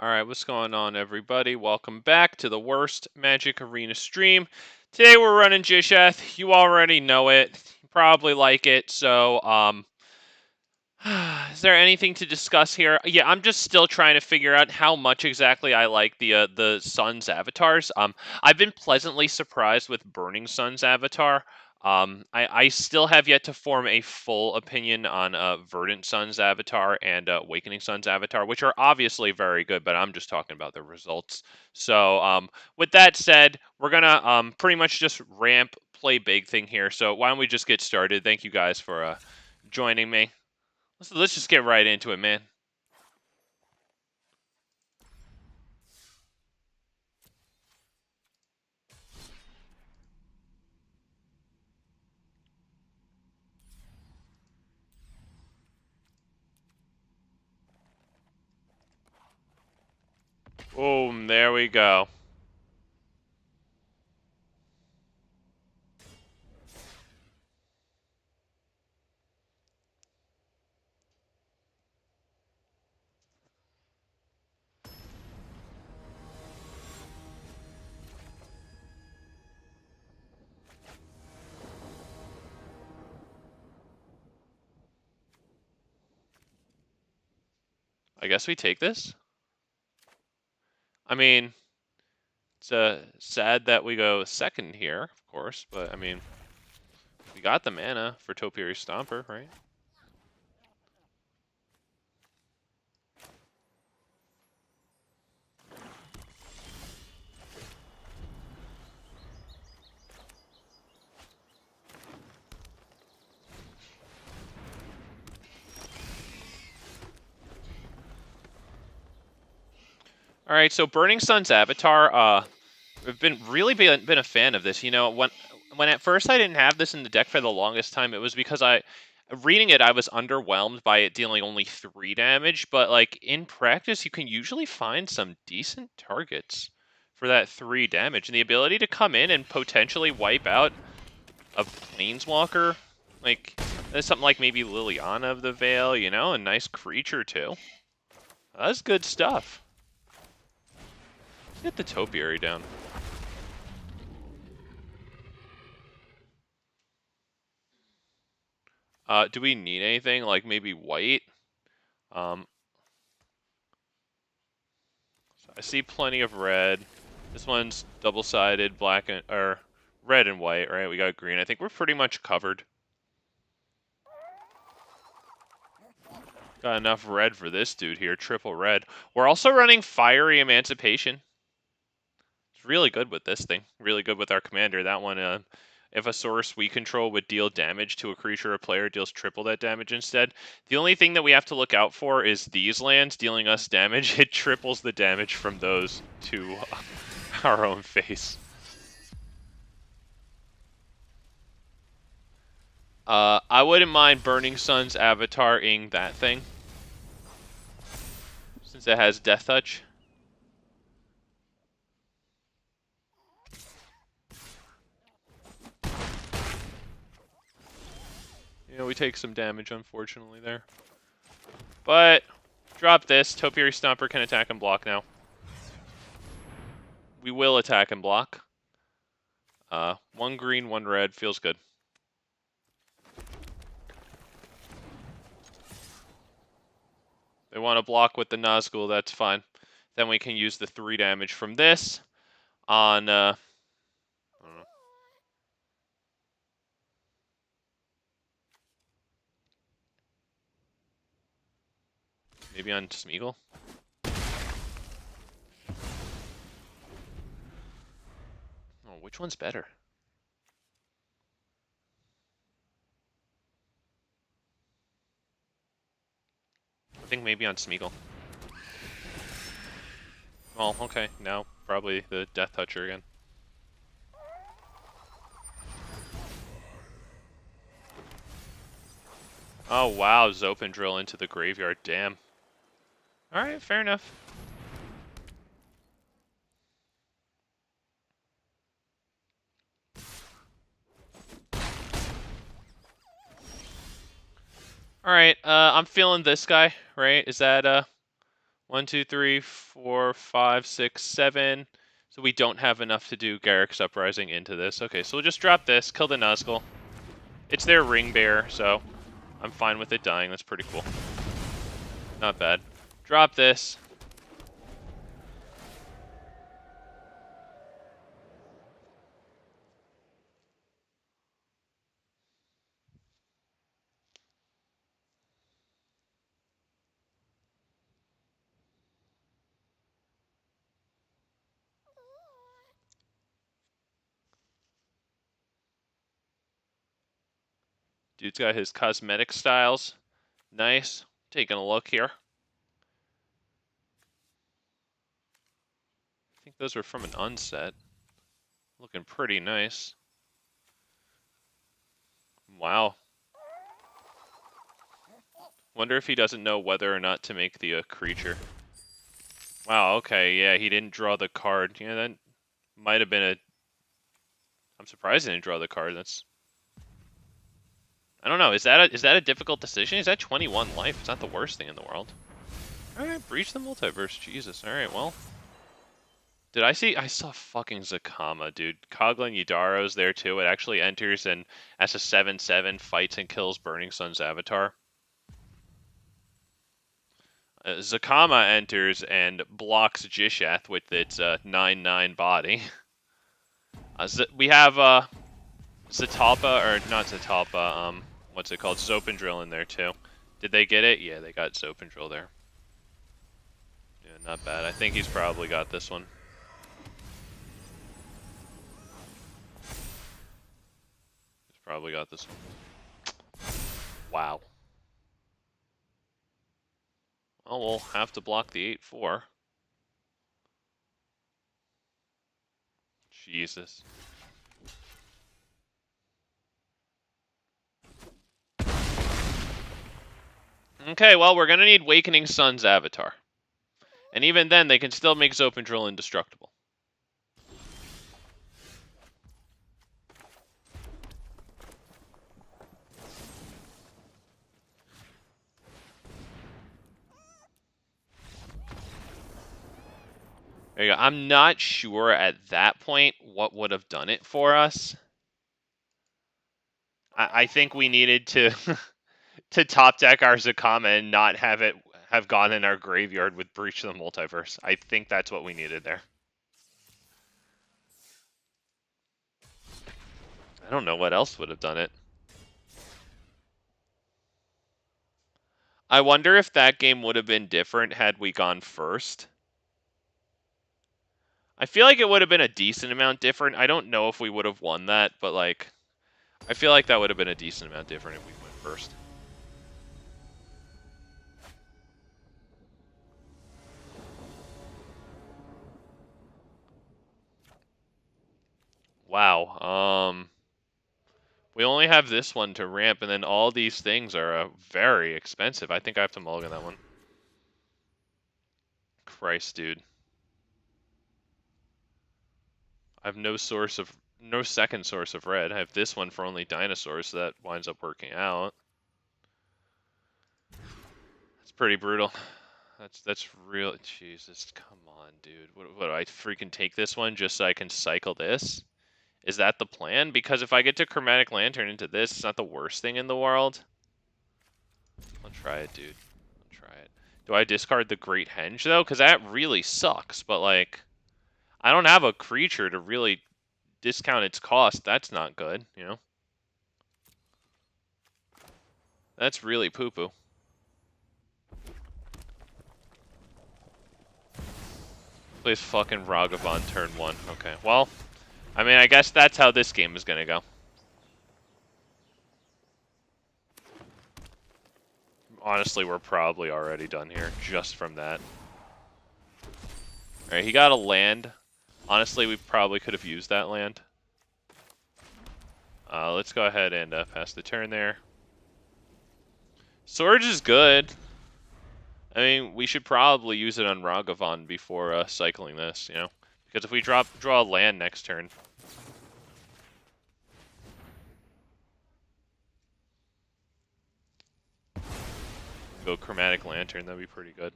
Alright, what's going on, everybody? Welcome back to the worst Magic Arena stream. Today we're running Gishath. You already know it. You probably like it, so, is there anything to discuss here? Yeah, I'm just still trying to figure out how much exactly I like the Sun's avatars. I've been pleasantly surprised with Burning Sun's avatar. I still have yet to form a full opinion on Verdant Sun's avatar and Awakening Sun's avatar, which are obviously very good, but I'm just talking about the results. So, with that said, we're gonna pretty much just ramp play big thing here. So why don't we just get started? Thank you guys for joining me. Let's just get right into it, man. Boom, there we go. I guess we take this. I mean, it's sad that we go second here, of course, but I mean, we got the mana for Topiary Stomper, right? All right, so Burning Sun's avatar, I've been a fan of this. You know, when at first I didn't have this in the deck for the longest time, it was because reading it, I was underwhelmed by it dealing only 3 damage. But like in practice, you can usually find some decent targets for that 3 damage, and the ability to come in and potentially wipe out a planeswalker, like that's something like maybe Liliana of the Veil, you know, a nice creature too. That's good stuff. Get the Topiary down. Do we need anything? Like maybe white? I see plenty of red. This one's double-sided, black and or red and white, right? We got green. I think we're pretty much covered. Got enough red for this dude here, triple red. We're also running Fiery Emancipation. It's really good with this thing. Really good with our commander. That one, if a source we control would deal damage to a creature, a player deals triple that damage instead. The only thing that we have to look out for is these lands dealing us damage. It triples the damage from those to our own face. I wouldn't mind Burning Sun's avatar-ing that thing, since it has Death Touch. You know, we take some damage, unfortunately, there. But, drop this. Topiary Stomper can attack and block now. We will attack and block. 1 green, 1 red. Feels good. They want to block with the Nazgul, that's fine. Then we can use the 3 damage from this on, I don't know. Maybe on Smeagol? Oh, which one's better? I think maybe on Smeagol. Oh, okay. Now, probably the Death Toucher again. Oh, wow. Zopen drill into the graveyard. Damn. Alright, fair enough. Alright, I'm feeling this guy, right? Is that, 1, 2, 3, 4, 5, 6, 7. So we don't have enough to do Garruk's Uprising into this. Okay, so we'll just drop this, kill the Nuzgul. It's their Ring Bearer, so I'm fine with it dying. That's pretty cool. Not bad. Drop this. Dude's got his cosmetic styles. Nice. Taking a look here. I think those were from an unset. Looking pretty nice. Wow. Wonder if he doesn't know whether or not to make the creature. Wow, okay, yeah, he didn't draw the card. Yeah, that might have been a... I'm surprised he didn't draw the card. That's... I don't know, is that a difficult decision? Is that 21 life? It's not the worst thing in the world. Alright, breach the multiverse. Jesus, alright, well... Did I see? I saw fucking Zacama, dude. Kogla and Yidaro's there too. It actually enters and as a 7/7 fights and kills Burning Sun's avatar. Zacama enters and blocks Gishath with its 9/9 body. We have Zatalpa, or not Zatalpa, what's it called? Zopandrill in there too. Did they get it? Yeah, they got Zopandrill there. Yeah, not bad. I think he's probably got this one. Probably got this one. Wow. Well, we'll have to block the 8/4. Jesus. Okay, well, we're gonna need Wakening Sun's avatar. And even then, they can still make Zopandrill indestructible. There you go. I'm not sure at that point what would have done it for us. I think we needed to to top deck our Zacama and not have it have gone in our graveyard with Breach of the Multiverse. I think that's what we needed there. I don't know what else would have done it. I wonder if that game would have been different had we gone first. I feel like it would have been a decent amount different. I don't know if we would have won that, but like, I feel like that would have been a decent amount different if we went first. Wow. We only have this one to ramp, and then all these things are very expensive. I think I have to mulligan that one. Christ, dude. I have no second source of red. I have this one for only dinosaurs, so that winds up working out. That's pretty brutal. That's real. Jesus, come on, dude. What do I freaking take this one just so I can cycle this? Is that the plan? Because if I get to Chromatic Lantern into this, it's not the worst thing in the world. I'll try it, dude. I'll try it. Do I discard the Great Henge, though? Because that really sucks. But, like, I don't have a creature to really discount its cost. That's not good, you know? That's really poo-poo. Plays fucking Ragavan turn 1. Okay, well, I mean, I guess that's how this game is going to go. Honestly, we're probably already done here, just from that. Alright, he got a land. Honestly, we probably could have used that land. Let's go ahead and pass the turn there. Surge is good. I mean, we should probably use it on Ragavan before cycling this, you know? Because if we draw a land next turn... Go Chromatic Lantern, that'd be pretty good.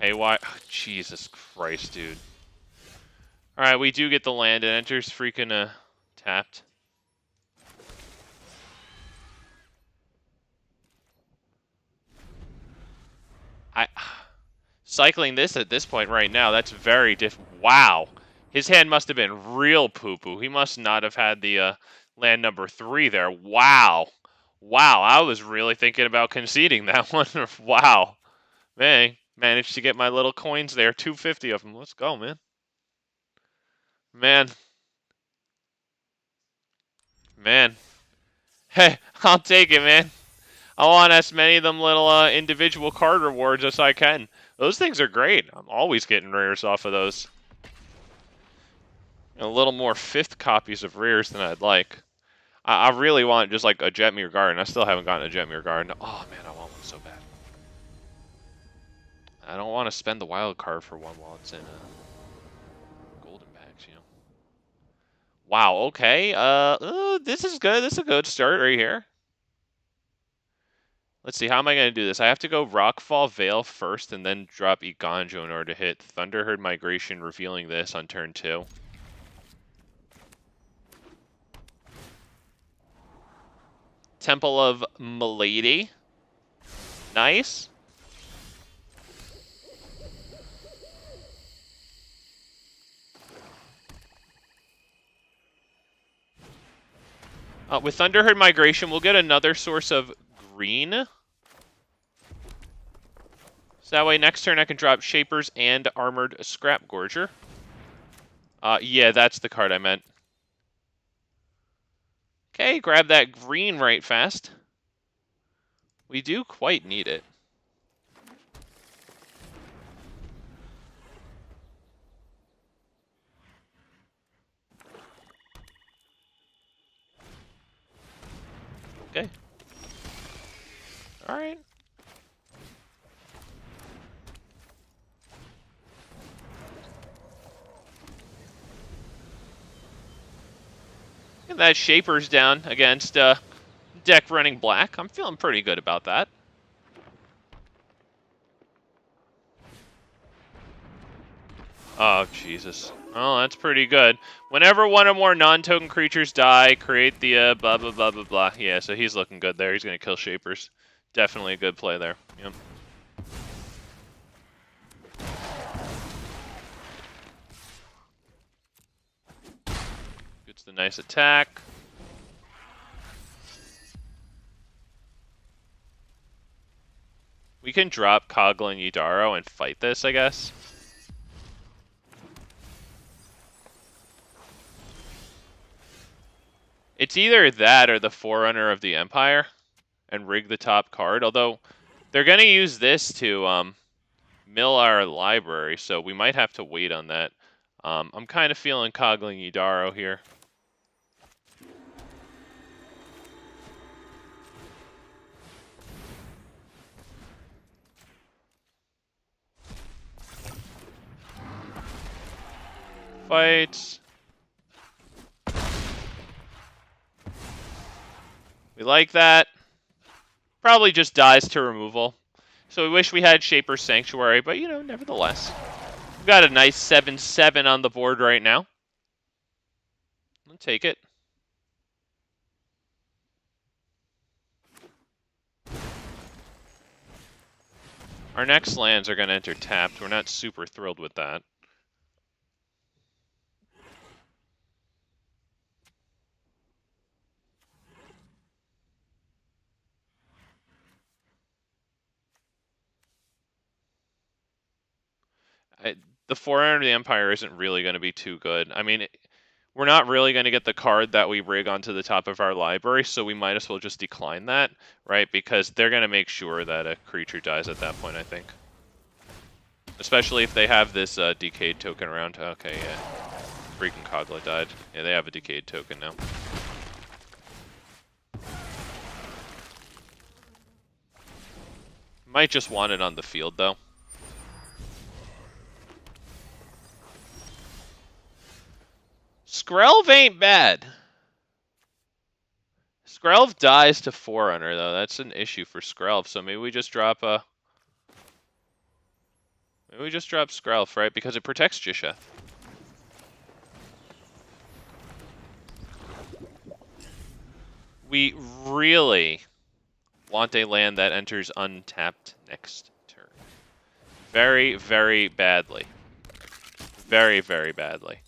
Hey, why? Oh, Jesus Christ, dude. Alright, we do get the land. It enters freaking tapped. Cycling this at this point right now, that's very Wow. His hand must have been real poo-poo. He must not have had the land number 3 there. Wow. Wow, I was really thinking about conceding that one. Wow. Man, managed to get my little coins there. 250 of them. Let's go, man. Man. Man. Hey, I'll take it, man. I want as many of them little individual card rewards as I can. Those things are great. I'm always getting rares off of those. A little more 5th copies of rares than I'd like. I really want just like a Jetmir Garden. I still haven't gotten a Jetmir Garden. Oh man, I want one so bad. I don't want to spend the wild card for one while it's in golden packs, you know. Wow, okay. This is good. This is a good start right here. Let's see, how am I going to do this? I have to go Rockfall Veil first and then drop Iganjo in order to hit Thunderherd Migration, revealing this on turn 2. Temple of Milady. Nice. With Thunderherd Migration, we'll get another source of green. So that way next turn I can drop Shapers and Armored Scrap Gorger. Yeah, that's the card I meant. Okay, grab that green right fast. We do quite need it. Okay. Alright. Get that Shapers down against deck running black. I'm feeling pretty good about that. Oh, Jesus. Oh, that's pretty good. Whenever one or more non-token creatures die, create the blah, blah, blah, blah, blah. Yeah, so he's looking good there. He's going to kill Shapers. Definitely a good play there. Yep. Gets the nice attack. We can drop Kogla and Yidaro and fight this, I guess. It's either that or the Forerunner of the Empire and rig the top card, although they're going to use this to mill our library, so we might have to wait on that. I'm kind of feeling Kogla and Yidaro here. Fights. We like that. Probably just dies to removal. So we wish we had Shaper's Sanctuary, but, you know, nevertheless. We've got a nice 7/7 on the board right now. I'll take it. Our next lands are going to enter tapped. We're not super thrilled with that. The Forerunner of the Empire isn't really going to be too good. I mean, we're not really going to get the card that we rig onto the top of our library, so we might as well just decline that, right? Because they're going to make sure that a creature dies at that point, I think. Especially if they have this decayed token around. Okay, yeah. Freaking Kogla died. Yeah, they have a decayed token now. Might just want it on the field, though. Skrelv ain't bad. Skrelv dies to Forerunner, though. That's an issue for Skrelv, so maybe we just drop a... Maybe we just drop Skrelv, right? Because it protects Gishath. We really want a land that enters untapped next turn. Very, very badly. Very, very badly.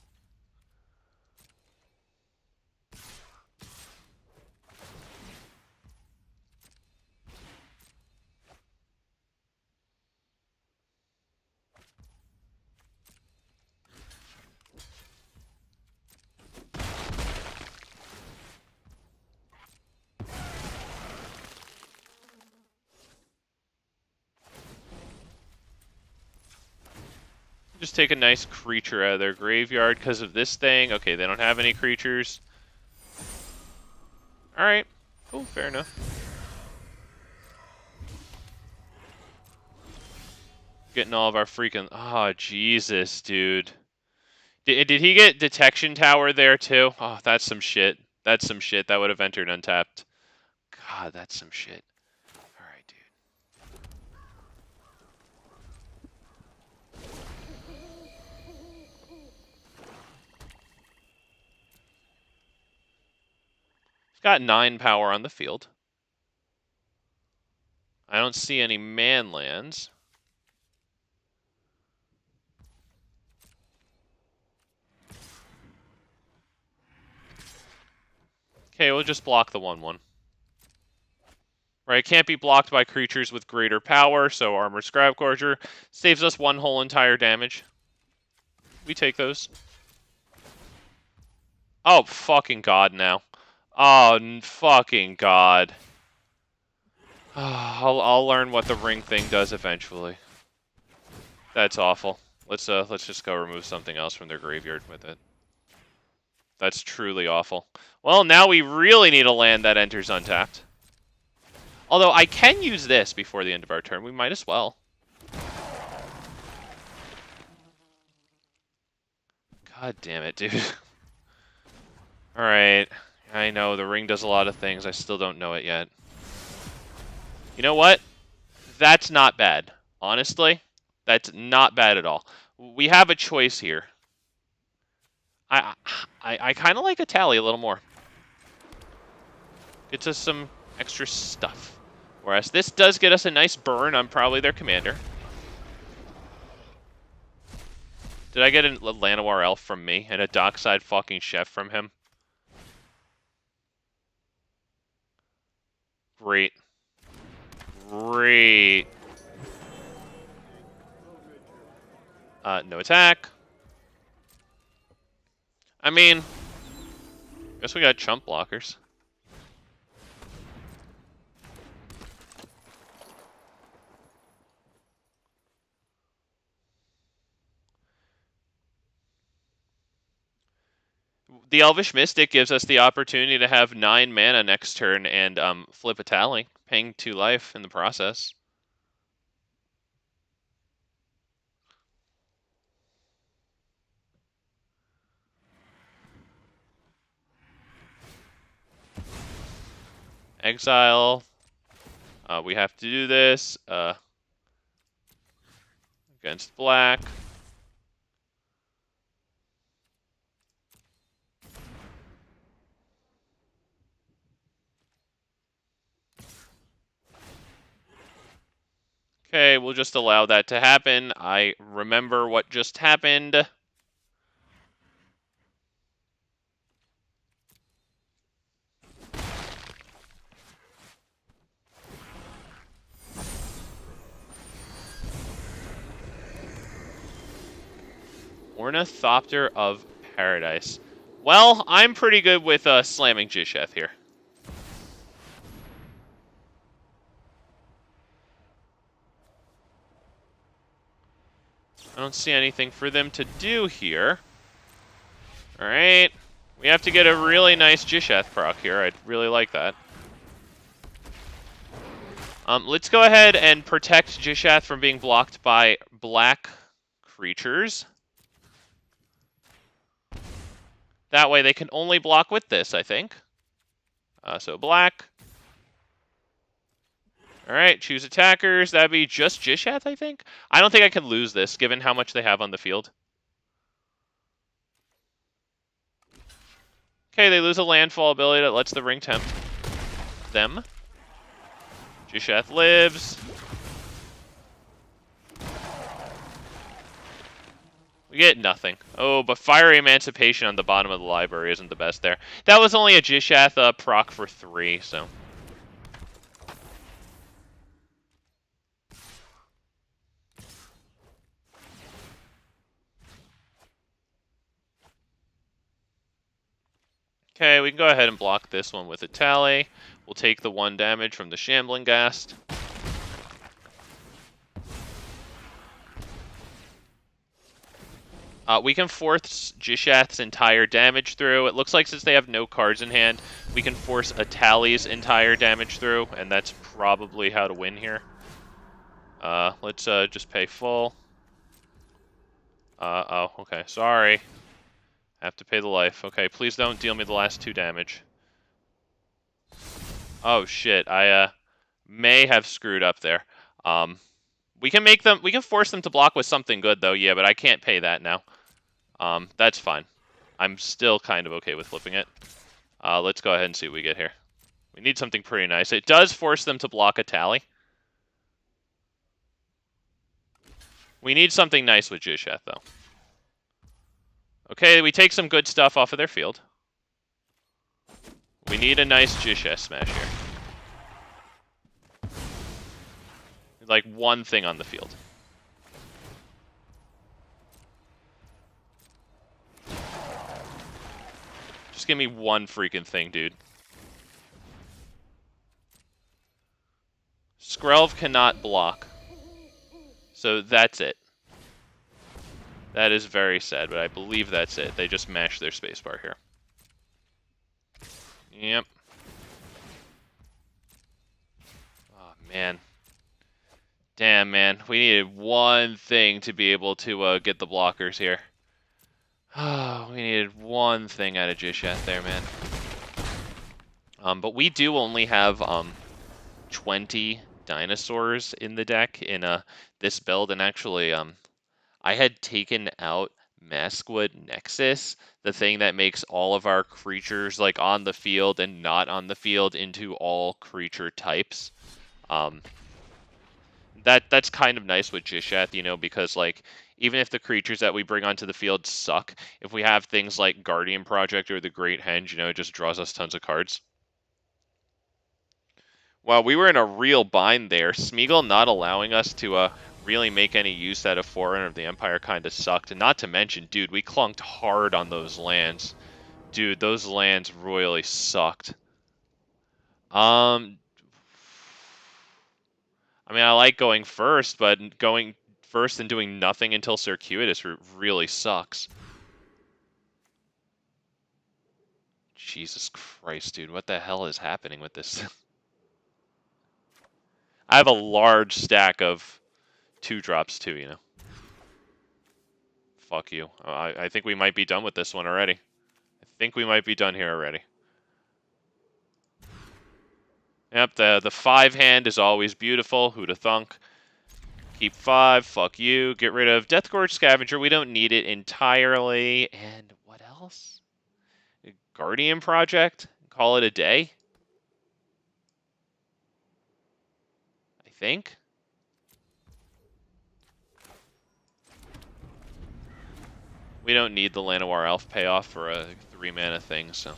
Just take a nice creature out of their graveyard because of this thing. Okay, they don't have any creatures. Alright. Cool, fair enough. Getting all of our freaking... Oh, Jesus, dude. Did he get Detection Tower there, too? Oh, that's some shit. That's some shit. That would have entered untapped. God, that's some shit. Alright, dude. He's got 9 power on the field. I don't see any man lands. Okay, we'll just block the 1/1. Right, it can't be blocked by creatures with greater power, so Armor Scrapgorger saves us 1 whole entire damage. We take those. Oh, fucking god now. Oh, fucking god. I'll learn what the ring thing does eventually. That's awful. Let's just go remove something else from their graveyard with it. That's truly awful. Well, now we really need a land that enters untapped. Although I can use this before the end of our turn. We might as well. God damn it, dude. Alright. I know, the ring does a lot of things. I still don't know it yet. You know what? That's not bad. Honestly, that's not bad at all. We have a choice here. I kind of like Etali a little more. Gets us some extra stuff. Whereas this does get us a nice burn on probably their commander. Did I get a Llanowar Elf from me and a Dockside fucking Chef from him? Great. Great. No attack. I mean, guess we got chump blockers. The Elvish Mystic gives us the opportunity to have 9 mana next turn and flip Etali, paying 2 life in the process. Exile. We have to do this against black. Okay, we'll just allow that to happen. I remember what just happened. Ornithopter of Paradise. Well, I'm pretty good with slamming Gishath here. I don't see anything for them to do here. Alright. We have to get a really nice Gishath proc here. I'd really like that. Let's go ahead and protect Gishath from being blocked by black creatures. That way they can only block with this, I think. So black. Alright, choose attackers. That'd be just Gishath, I think? I don't think I can lose this, given how much they have on the field. Okay, they lose a landfall ability that lets the ring tempt them. Gishath lives. We get nothing. Oh, but Fiery Emancipation on the bottom of the library isn't the best there. That was only a Gishath proc for 3, so... Okay, we can go ahead and block this one with Etali. We'll take the 1 damage from the Shambling Ghast. We can force Gishath's entire damage through. It looks like since they have no cards in hand, we can force Etali's entire damage through, and that's probably how to win here. Let's just pay full. Oh, okay, sorry. Have to pay the life. Okay, please don't deal me the last 2 damage. Oh shit, I may have screwed up there. We can force them to block with something good though, yeah, but I can't pay that now. That's fine. I'm still kind of okay with flipping it. Let's go ahead and see what we get here. We need something pretty nice. It does force them to block Etali. We need something nice with Gishath though. Okay, we take some good stuff off of their field. We need a nice Gishath smash here. Like 1 thing on the field. Just give me 1 freaking thing, dude. Skrelv cannot block. So that's it. That is very sad, but I believe that's it. They just mashed their spacebar here. Yep. Oh, man. Damn, man. We needed 1 thing to be able to get the blockers here. Oh, we needed 1 thing out of Gishath there, man. But we do only have 20 dinosaurs in the deck in this build, and actually I had taken out Maskwood Nexus, the thing that makes all of our creatures like on the field and not on the field into all creature types. That's kind of nice with Gishath, you know, because like even if the creatures that we bring onto the field suck, if we have things like Guardian Project or the Great Henge, you know, it just draws us tons of cards. Well, we were in a real bind there. Smeagol not allowing us to really make any use out of Forerunner of the Empire kind of sucked. And not to mention, dude, we clunked hard on those lands. Dude, those lands royally sucked. I mean, I like going first, but going first and doing nothing until Circuitous really sucks. Jesus Christ, dude, what the hell is happening with this? I have a large stack of 2-drops too, you know. Fuck you. I think we might be done with this one already. I think we might be done here already. Yep, the 5 hand is always beautiful. Who'da thunk? Keep 5. Fuck you. Get rid of Deathgorge Scavenger. We don't need it entirely. And what else? Guardian Project? Call it a day? I think. We don't need the Llanowar Elf payoff for a 3-mana thing, so.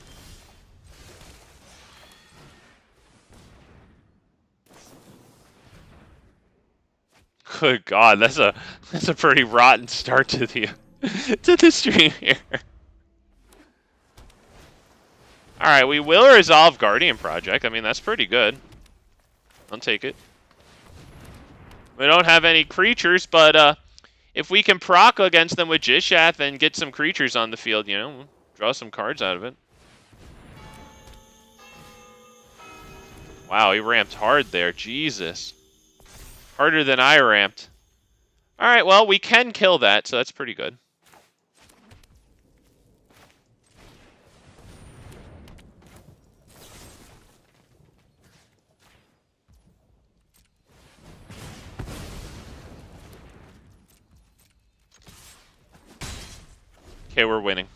Good God, that's a pretty rotten start to the to the stream here. All right, we will resolve Guardian Project. I mean, that's pretty good. I'll take it. We don't have any creatures, but if we can proc against them with Gishath and get some creatures on the field, you know, draw some cards out of it. Wow, he ramped hard there. Jesus. Harder than I ramped. All right, well, we can kill that, so that's pretty good. Okay, we're winning.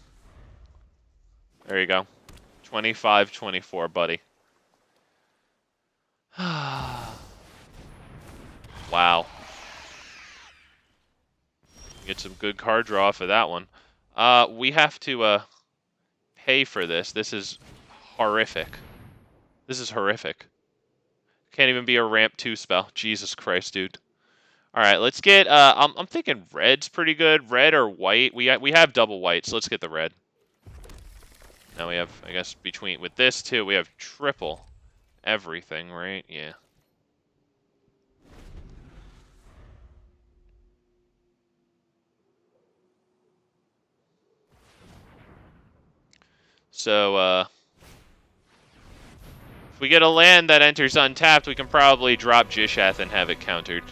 There you go. 25-24, buddy. Wow. Get some good card draw off of that one. We have to pay for this. This is horrific. This is horrific. Can't even be a ramp 2 spell. Jesus Christ, dude. All right, let's get. I'm thinking red's pretty good. Red or white. We have double white, so let's get the red. Now we have, I guess, with this too, we have triple everything, right? Yeah. So, if we get a land that enters untapped, we can probably drop Gishath and have it countered.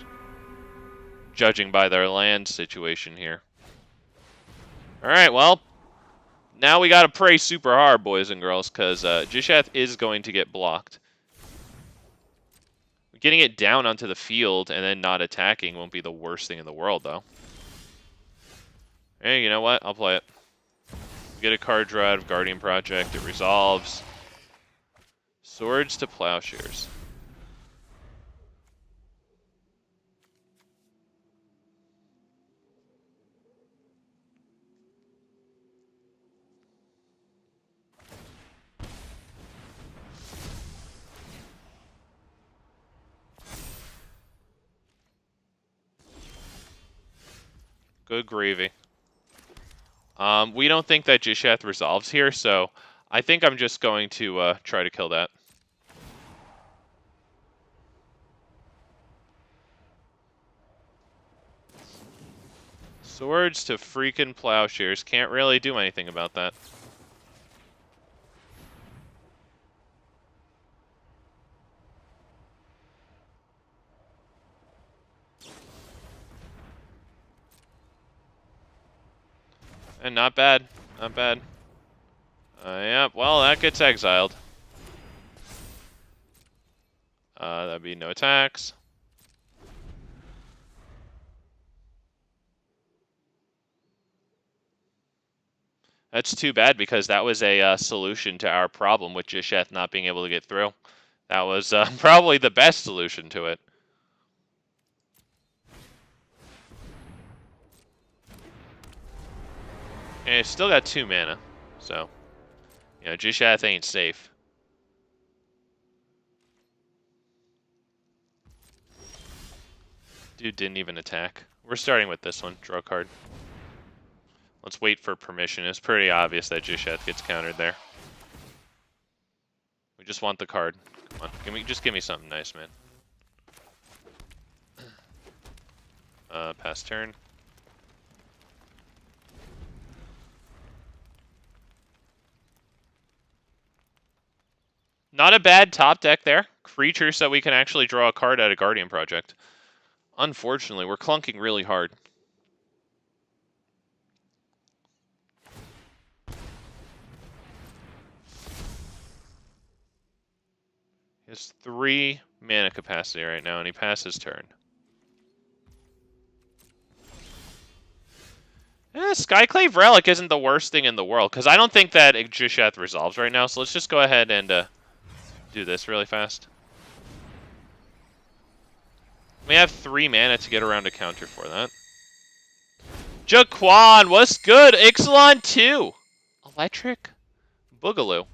Judging by their land situation here. Alright, well, now we gotta pray super hard, boys and girls, because Gishath is going to get blocked. Getting it down onto the field and then not attacking won't be the worst thing in the world, though. Hey, you know what? I'll play it. Get a card draw out of Guardian Project. It resolves. Swords to Plowshares. Good gravy. We don't think that Gishath resolves here, so I think I'm just going to try to kill that. Swords to freaking Plowshares. Can't really do anything about that. And not bad. Not bad. Yeah, well, that gets exiled. That'd be no attacks. That's too bad because that was a solution to our problem with Gishath not being able to get through. That was probably the best solution to it. And it's still got 2 mana, so, you know, Gishath ain't safe. Dude didn't even attack. We're starting with this one. Draw a card. Let's wait for permission. It's pretty obvious that Gishath gets countered there. We just want the card. Come on, just give me something nice, man. Pass turn. Not a bad top deck there. Creatures so we can actually draw a card out of Guardian Project. Unfortunately, we're clunking really hard. He has 3 mana capacity right now, and he passes turn. Skyclave Relic isn't the worst thing in the world, because I don't think that Gishath resolves right now, so let's just go ahead and do this really fast. We have 3 mana to get around a counter for that. Jaquan, what's good? Ixalan 2. Electric Boogaloo.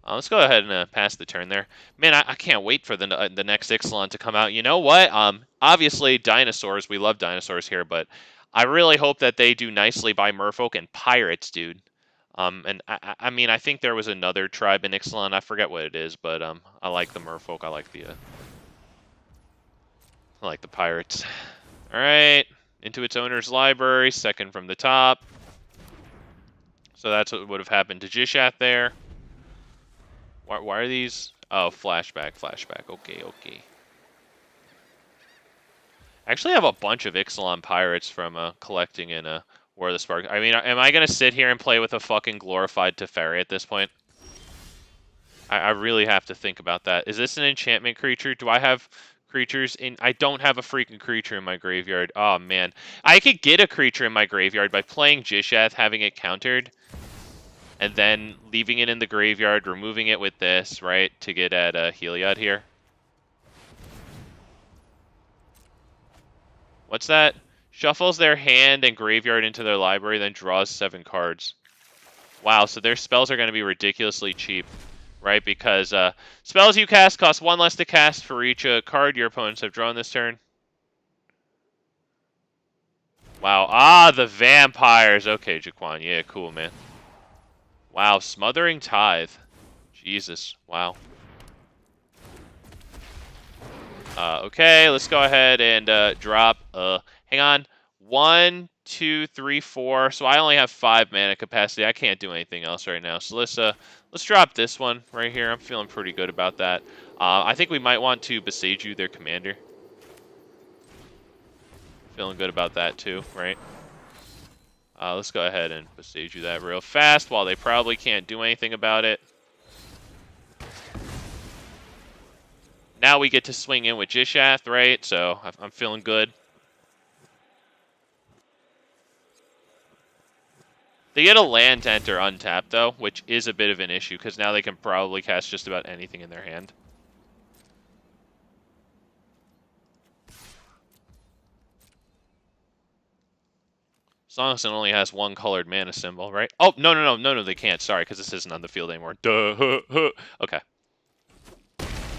Let's go ahead and pass the turn there. Man, I can't wait for the next Ixalan to come out. You know what? Obviously, Dinosaurs. We love Dinosaurs here, but I really hope that they do nicely by Merfolk and Pirates, dude. And I mean, I think there was another tribe in Ixalan. I forget what it is, but I like the Merfolk. I like the Pirates. All right, into its owner's library, second from the top. So that's what would have happened to Gishath there. Why are these? Oh, flashback. Okay. I actually have a bunch of Ixalan Pirates from collecting in War of the Spark. I mean, am I going to sit here and play with a fucking glorified Teferi at this point? I really have to think about that. Is this an enchantment creature? Do I have creatures in. I don't have a freaking creature in my graveyard. Oh, man. I could get a creature in my graveyard by playing Gishath, having it countered, and then leaving it in the graveyard, removing it with this, right, to get at Heliod here. What's that? Shuffles their hand and graveyard into their library, then draws 7 cards. Wow, so their spells are going to be ridiculously cheap, right? Because spells you cast cost 1 less to cast for each card your opponents have drawn this turn. Wow, the vampires. Okay, Jaquan, yeah, cool, man. Wow, Smothering Tithe. Jesus, wow. Okay, let's go ahead and drop, hang on. 1, 2, 3, 4. So I only have 5 mana capacity. I can't do anything else right now. So let's drop this one right here. I'm feeling pretty good about that. I think we might want to besiege you, their commander. Feeling good about that too, right? Let's go ahead and besiege you that real fast while they probably can't do anything about it. Now we get to swing in with Gishath, right? So I'm feeling good. They get a land to enter untapped, though, which is a bit of an issue, because now they can probably cast just about anything in their hand. As long as it only has 1 colored mana symbol, right? Oh, no, they can't. Sorry, because this isn't on the field anymore. Duh. Okay.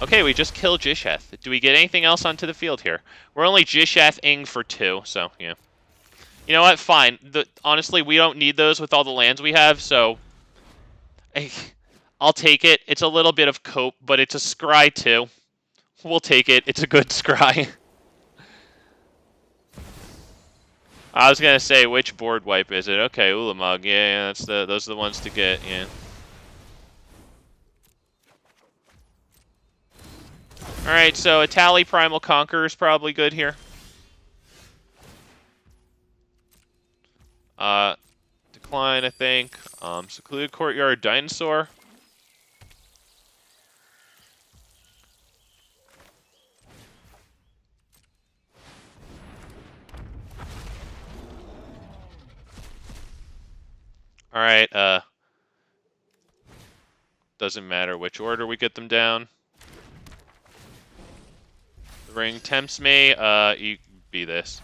Okay, we just killed Gishath. Do we get anything else onto the field here? We're only Gishath-ing for 2, so, yeah. You know what? Fine. Honestly, we don't need those with all the lands we have, so I'll take it. It's a little bit of cope, but it's a scry too. We'll take it. It's a good scry. I was gonna say, which board wipe is it? Okay, Ulamog. Yeah, those are the ones to get. Yeah. All right, so Etali Primal Conqueror is probably good here. Decline, I think. Secluded Courtyard Dinosaur. All right. Doesn't matter which order we get them down. The ring tempts me. You be this.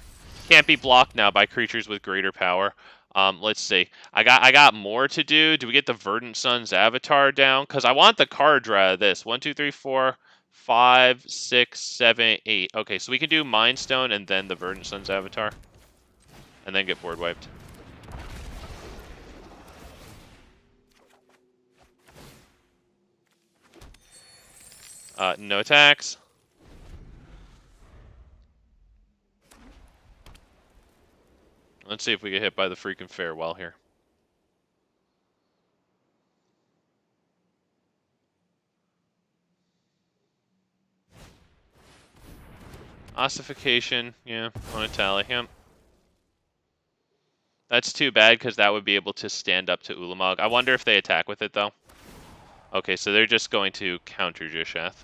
Can't be blocked now by creatures with greater power. Let's see. I got more to do. Do we get the Verdant Sun's avatar down? Because I want the card draw of this. 1, 2, 3, 4, 5, 6, 7, 8. Okay, so we can do Mind Stone and then the Verdant Sun's avatar. And then get board wiped. No attacks. Let's see if we get hit by the freaking farewell here. Ossification, yeah, on Etali, yep. That's too bad, because that would be able to stand up to Ulamog. I wonder if they attack with it, though. Okay, so they're just going to counter Gishath.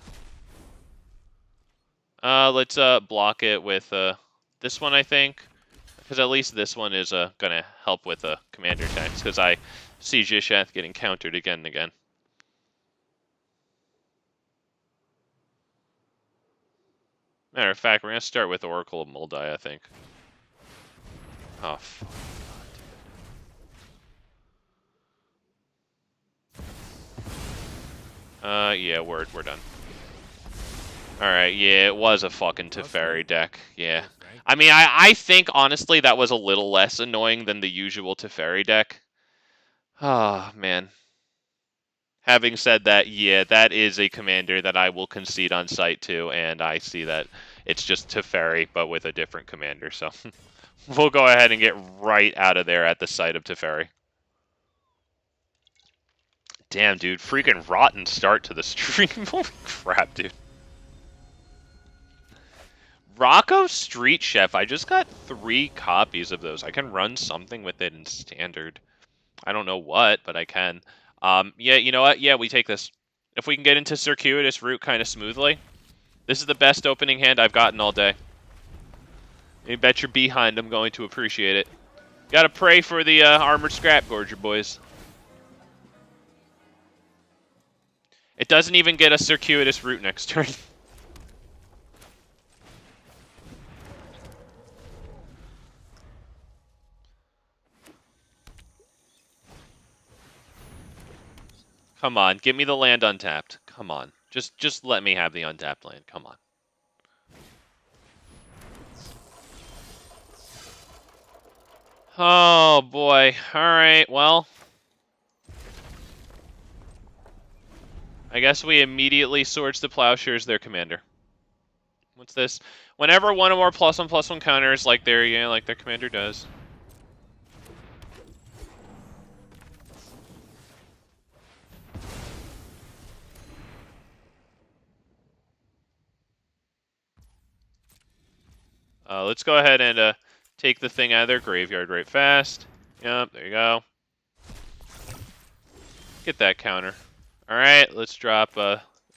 Let's block it with this one, I think. Because at least this one is going to help with commander attacks, because I see Gishath getting countered again and again. Matter of fact, we're going to start with Oracle of Mul Daya, I think. Oh, fuck. Yeah, we're done. Alright, yeah, it was a fucking Teferi deck, yeah. I mean, I think, honestly, that was a little less annoying than the usual Teferi deck. Ah, oh, man. Having said that, yeah, that is a commander that I will concede on site to, and I see that it's just Teferi, but with a different commander, so we'll go ahead and get right out of there at the site of Teferi. Damn, dude, freaking rotten start to the stream. Holy crap, dude. Rocco Street Chef, I just got 3 copies of those. I can run something with it in Standard. I don't know what, but I can. Yeah, you know what? Yeah, we take this. If we can get into Circuitous Route kind of smoothly, This is the best opening hand I've gotten all day. You bet your behind I'm going to appreciate it. Gotta pray for the Armored Scrap Gorger, boys. It doesn't even get a Circuitous Route next turn. Come on, give me the land untapped. Come on. Just let me have the untapped land. Come on. Oh, boy. Alright, well. I guess we immediately Swords to Plowshares their commander. What's this? Whenever one or more +1/+1 counters, like their commander does. Let's go ahead and take the thing out of their graveyard right fast. Yep, there you go. Get that counter. Alright, let's drop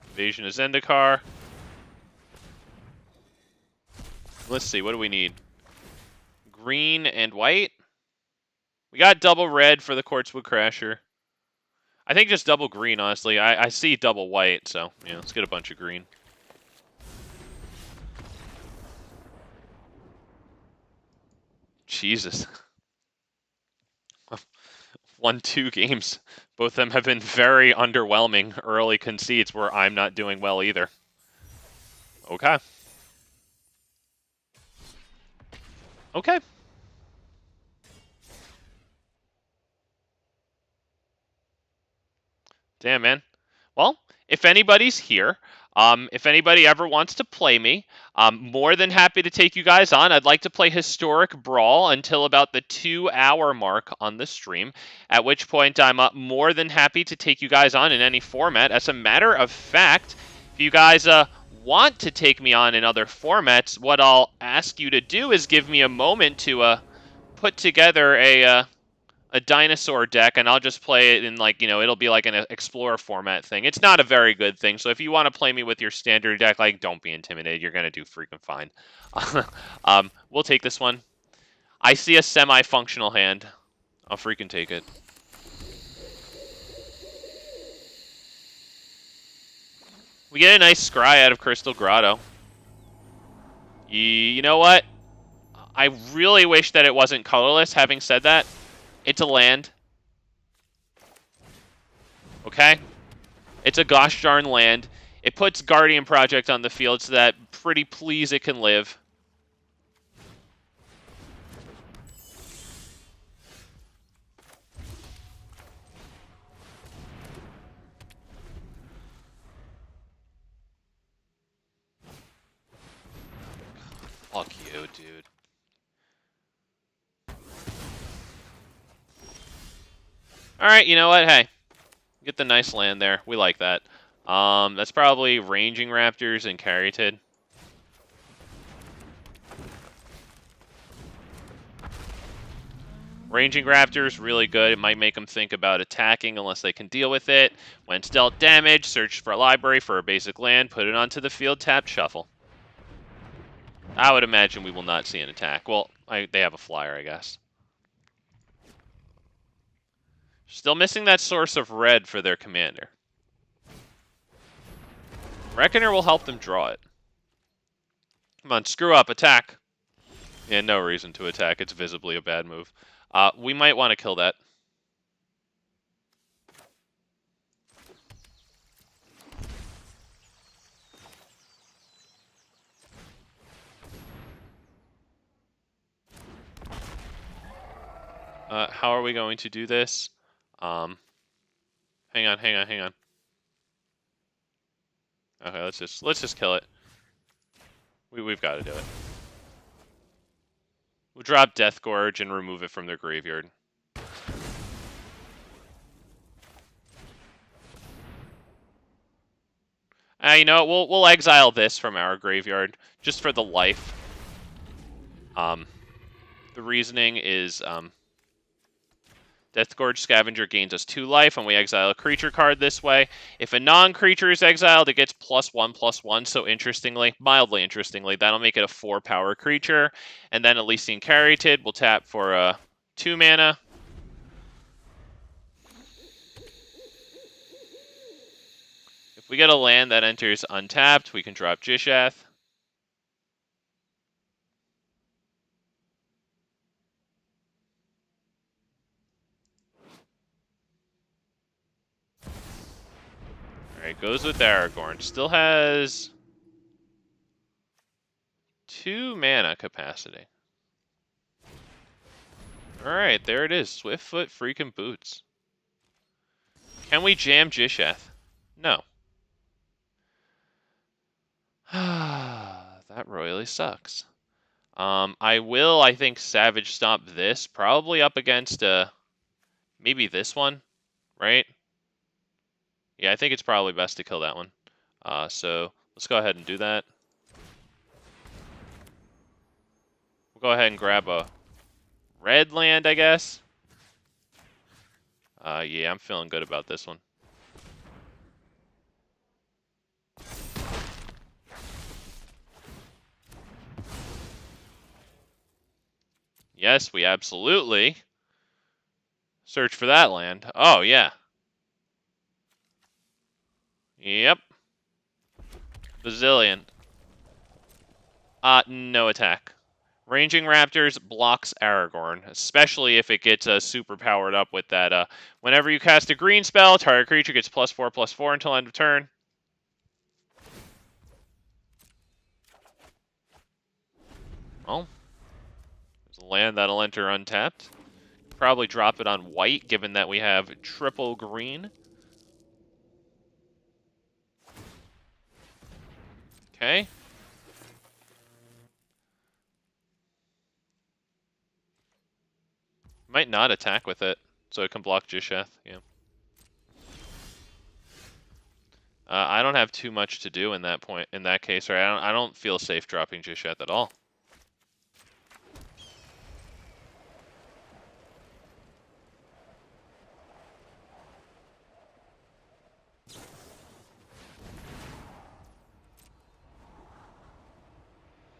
Invasion of Zendikar. Let's see, what do we need? Green and white? We got double red for the Quartzwood Crasher. I think just double green, honestly. I see double white, so yeah, let's get a bunch of green. Jesus. 1-2 games. Both of them have been very underwhelming early concedes where I'm not doing well either. Okay. Okay. Damn, man. Well, if anybody's here, if anybody ever wants to play me, I'm more than happy to take you guys on. I'd like to play Historic Brawl until about the 2-hour mark on the stream, at which point I'm more than happy to take you guys on in any format. As a matter of fact, if you guys want to take me on in other formats, what I'll ask you to do is give me a moment to put together a dinosaur deck, and I'll just play it in, like, it'll be like an Explorer format thing. It's not a very good thing, so if you want to play me with your standard deck, like, don't be intimidated. You're going to do freaking fine. We'll take this one. I see a semi-functional hand. I'll freaking take it. We get a nice scry out of Crystal Grotto. You know what? I really wish that it wasn't colorless. Having said that, it's a land. Okay? It's a gosh darn land. It puts Guardian Project on the field so that pretty please it can live. Fuck you, dude. Alright, you know what? Hey. Get the nice land there. We like that. That's probably Ranging Raptors and Caryatid. Ranging Raptors, really good. It might make them think about attacking unless they can deal with it. When it's dealt damage, search for a library for a basic land, put it onto the field, tap, shuffle. I would imagine we will not see an attack. Well, they have a flyer, I guess. Still missing that source of red for their commander. Reckoner will help them draw it. Come on, screw up, attack. Yeah, no reason to attack. It's visibly a bad move. We might want to kill that. How are we going to do this? Hang on. Okay, let's just kill it. We've got to do it. We'll drop Deathgorge and remove it from their graveyard. You know, we'll exile this from our graveyard just for the life. The reasoning is Deathgorge Scavenger gains us 2 life when we exile a creature card this way. If a non-creature is exiled, it gets +1/+1. So interestingly, mildly interestingly, that'll make it a 4-power creature. And then Elysian Caryatid will tap for 2 mana. If we get a land that enters untapped, we can drop Gishath. Alright, goes with Aragorn. Still has 2 mana capacity. Alright, there it is. Swiftfoot freaking boots. Can we jam Gishath? No. That royally sucks. I will, I think, Savage Stomp this. Probably up against maybe this one, right? Yeah, I think it's probably best to kill that one. So let's go ahead and do that. We'll go ahead and grab a red land, I guess. Yeah, I'm feeling good about this one. Yes, we absolutely search for that land. Oh, yeah. Yep. Bazillion. No attack. Ranging Raptors blocks Aragorn, especially if it gets super powered up with that. Whenever you cast a green spell, target creature gets +4/+4 until end of turn. Well, there's a land that'll enter untapped. Probably drop it on white, given that we have triple green. Okay. Might not attack with it, so it can block Gishath. Yeah. I don't have too much to do in that case, right? I don't feel safe dropping Gishath at all.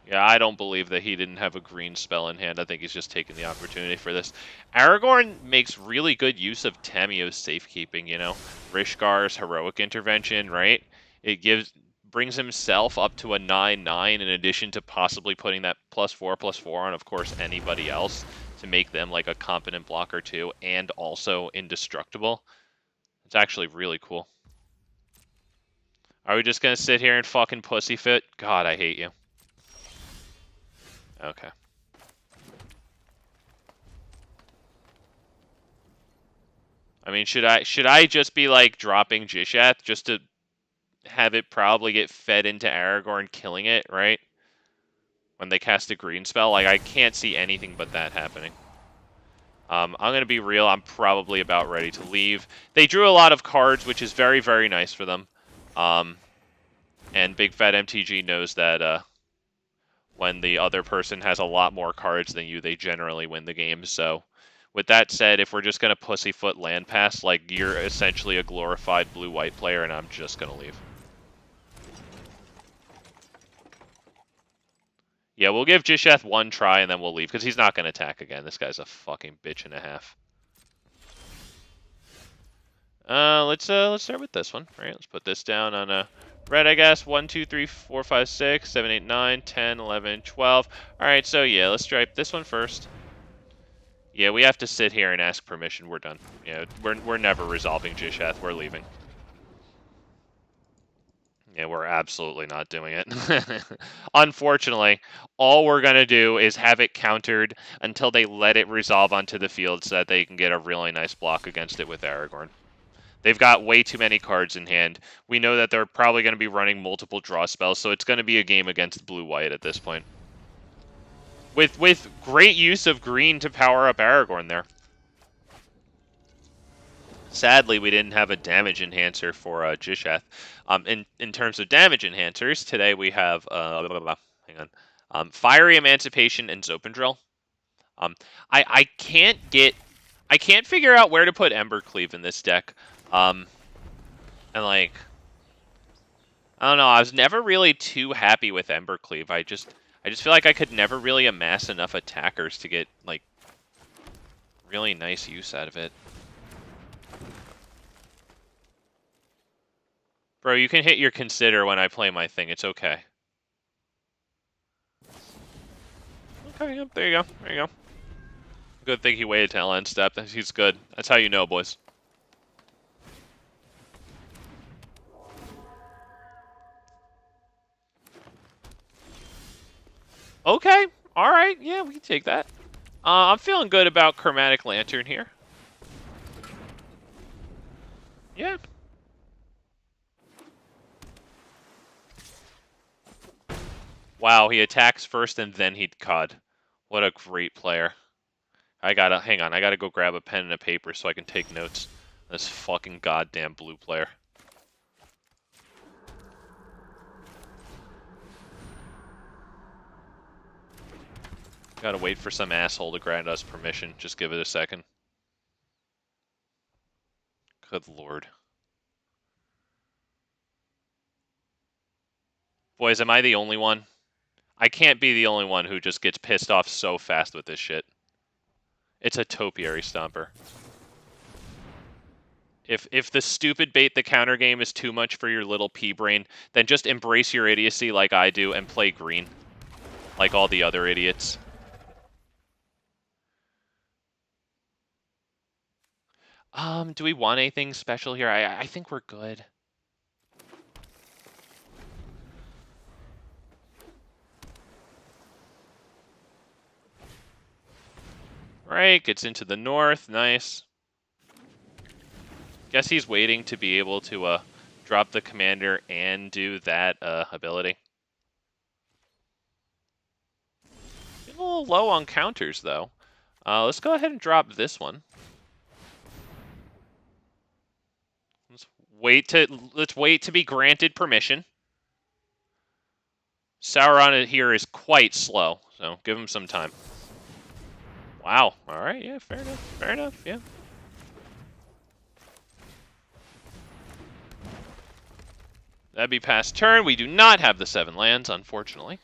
Yeah, I don't believe that he didn't have a green spell in hand. I think he's just taking the opportunity for this. Aragorn makes really good use of Tamio's safekeeping, you know. Rishgar's heroic intervention, right? It brings himself up to a 9/9 in addition to possibly putting that +4/+4 on, of course, anybody else to make them like a competent blocker too, and also indestructible. It's actually really cool. Are we just gonna sit here and fucking pussyfoot? God, I hate you. Okay. I mean, should I just be like dropping Gishath just to have it probably get fed into Aragorn, killing it, right? When they cast a green spell, like I can't see anything but that happening. I'm gonna be real. I'm probably about ready to leave. They drew a lot of cards, which is very, very nice for them. And Big Fat MTG knows that when the other person has a lot more cards than you, they generally win the game. So, with that said, if we're just going to pussyfoot land pass, like, you're essentially a glorified blue-white player, and I'm just going to leave. Yeah, we'll give Gishath one try, and then we'll leave, because he's not going to attack again. This guy's a fucking bitch and a half. Let's start with this one. All right, let's put this down on a red, I guess. 1, 2, 3, 4, 5, 6, 7, 8, 9, 10, 11, 12. All right, so yeah, let's stripe this one first. Yeah, we have to sit here and ask permission. We're done. Yeah, we're never resolving Gishath. We're leaving. Yeah, we're absolutely not doing it. Unfortunately, all we're going to do is have it countered until they let it resolve onto the field so that they can get a really nice block against it with Aragorn. They've got way too many cards in hand. We know that they're probably going to be running multiple draw spells, so it's going to be a game against blue-white at this point. With great use of green to power up Aragorn there. Sadly, we didn't have a damage enhancer for Gishath. In terms of damage enhancers, today we have hang on, Fiery Emancipation and Zopendrill. I can't get I can't figure out where to put Embercleave in this deck. And like, I don't know. I was never really too happy with Embercleave. I just feel like I could never really amass enough attackers to get like really nice use out of it. Bro, you can hit your consider when I play my thing. It's okay. Okay, yep, there you go. There you go. Good thing he waited till end step. He's good. That's how you know, boys. Okay. All right. Yeah, we can take that. I'm feeling good about Chromatic Lantern here. Yeah. Wow, he attacks first and then he'd COD. What a great player. Hang on, I gotta go grab a pen and a paper so I can take notes. This fucking goddamn blue player. Gotta wait for some asshole to grant us permission. Just give it a second. Good lord. Boys, am I the only one? I can't be the only one who just gets pissed off so fast with this shit. It's a Topiary Stomper. If the stupid bait the counter game is too much for your little pea brain, then just embrace your idiocy like I do and play green. Like all the other idiots. Do we want anything special here? I think we're good. Right, gets into the north, nice. Guess he's waiting to be able to drop the commander and do that ability. Get a little low on counters though. Let's go ahead and drop this one. Let's wait to be granted permission. Sauron here is quite slow, so give him some time. Wow. All right. Yeah. Fair enough. Fair enough. Yeah. That'd be past turn. We do not have the 7 lands, unfortunately.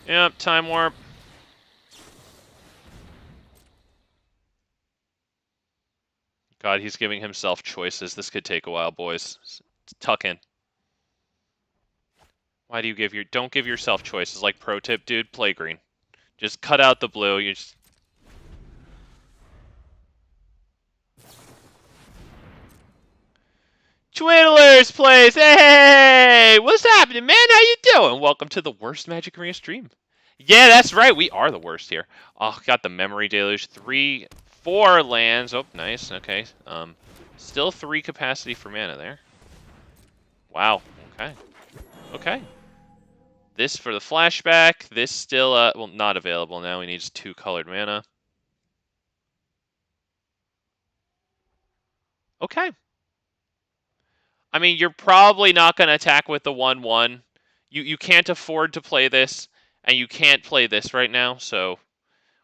Yep. Time warp. God, he's giving himself choices. This could take a while, boys. Tuck in. Why do you don't give yourself choices? Like pro tip, dude, play green. Just cut out the blue. You just... Twiddlers plays. Hey, what's happening, man? How you doing? Welcome to the worst Magic Arena stream. Yeah, that's right. We are the worst here. Oh, got the memory deluge. 4 lands. Oh, nice. Okay. Still 3 capacity for mana there. Wow. Okay. Okay. This for the flashback. This still, well, not available now. He needs 2 colored mana. Okay. I mean, you're probably not going to attack with the 1/1. You can't afford to play this, and you can't play this right now, so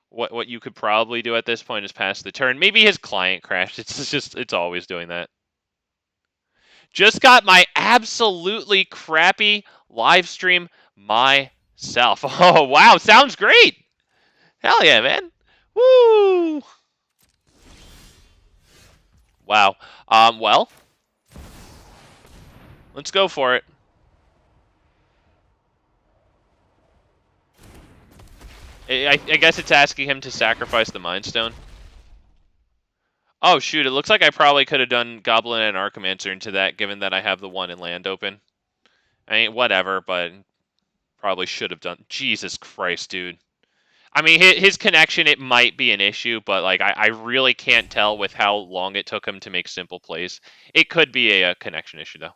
what you could probably do at this point is pass the turn. Maybe his client crashed. It's always doing that. Just got my absolutely crappy live stream myself. Oh, wow. Sounds great. Hell yeah, man. Woo. Wow. Well, let's go for it. I guess it's asking him to sacrifice the Mind Stone. Oh, shoot. It looks like I probably could have done Goblin Anarchomancer into that, given that I have the 1 in land open. I mean, whatever, but probably should have done... Jesus Christ, dude. I mean, his connection, it might be an issue, but like I really can't tell with how long it took him to make simple plays. It could be a connection issue, though.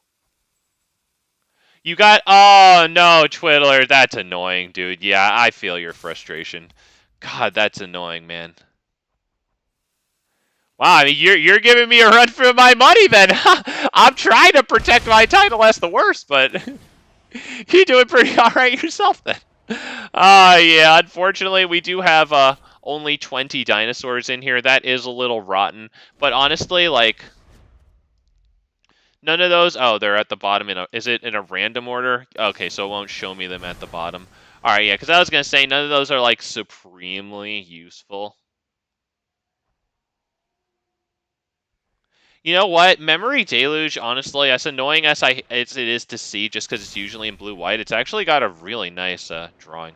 You got... Oh, no, Twiddler. That's annoying, dude. Yeah, I feel your frustration. God, that's annoying, man. Wow, I mean, you're giving me a run for my money, then. I'm trying to protect my title. That's the worst, but... You're doing pretty all right yourself, then. Yeah, unfortunately, we do have only 20 dinosaurs in here. That is a little rotten. But honestly, like, none of those... Oh, they're at the bottom. Is it in a random order? Okay, so it won't show me them at the bottom. All right, yeah, because I was going to say none of those are, like, supremely useful. You know what? Memory Deluge, honestly, as annoying as it is to see just because it's usually in blue-white, it's actually got a really nice drawing.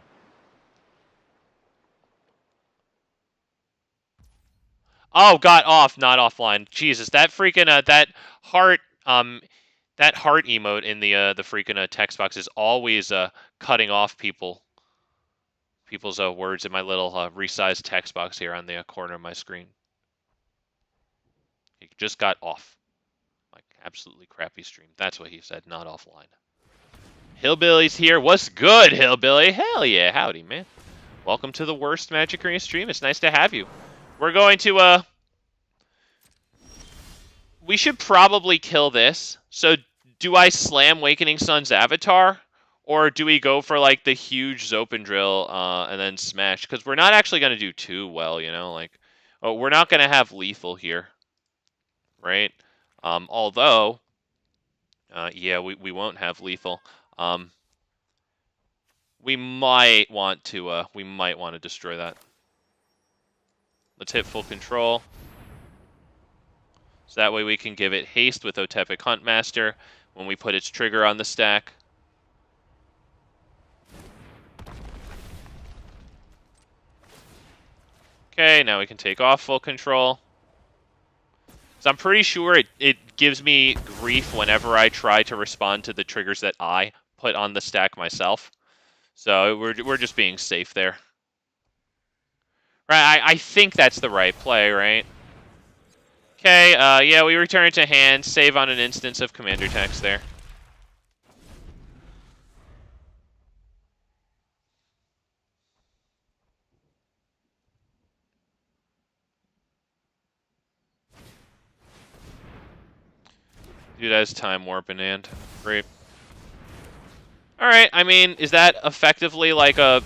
Oh, got off, not offline. Jesus, that freaking that heart emote in the freaking text box is always cutting off people's words in my little resized text box here on the corner of my screen. It just got off. Like, absolutely crappy stream. That's what he said, not offline. Hillbilly's here. What's good, Hillbilly? Hell yeah, howdy, man. Welcome to the worst Magic Arena stream. It's nice to have you. We're going to we should probably kill this. So do I slam Wakening Sun's Avatar? Or do we go for, like, the huge Zopandrill and then smash? Because we're not actually going to do too well, you know? Like, we're not going to have lethal here. Right? Although, yeah, we won't have lethal. We might want to destroy that. Let's hit full control. So that way we can give it haste with Otepic Huntmaster when we put its trigger on the stack. Okay, now we can take off full control. So I'm pretty sure it gives me grief whenever I try to respond to the triggers that I put on the stack myself. So we're just being safe there. Right, I think that's the right play, right? Okay, yeah, we return it to hand, save on an instance of Commander text there. Dude has Time Warp in hand. Great. Alright, I mean, is that effectively like a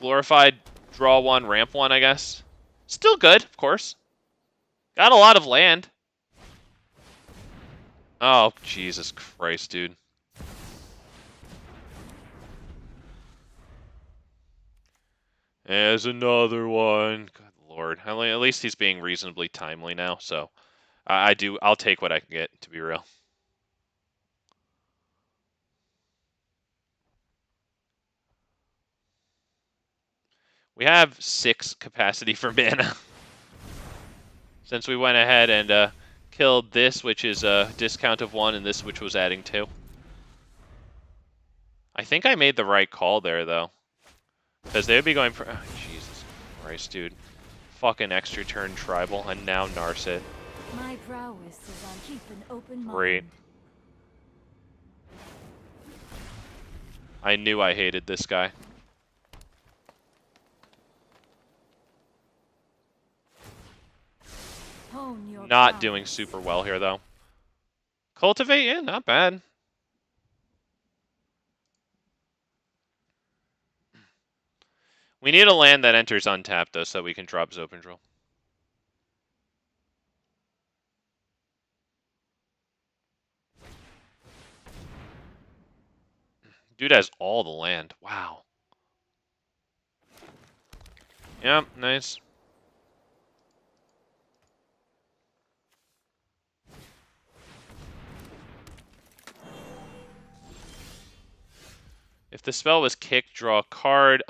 glorified draw one, ramp one, I guess? Still good, of course. Got a lot of land. Oh, Jesus Christ, dude. There's another one. Good Lord. At least he's being reasonably timely now, so I'll take what I can get, to be real. We have 6 capacity for mana. Since we went ahead and killed this, which is a discount of 1, and this, which was adding 2. I think I made the right call there, though. Because they would be going for... Oh, Jesus Christ, dude. Fucking extra turn tribal, and now Narset. My prowess is on keep an open mind. Great. I knew I hated this guy. Not doing super well here, though. Cultivate, yeah, not bad. We need a land that enters untapped, though, so we can drop Zopandrill. Dude has all the land. Wow. Yep, nice. If the spell was kick, draw a card,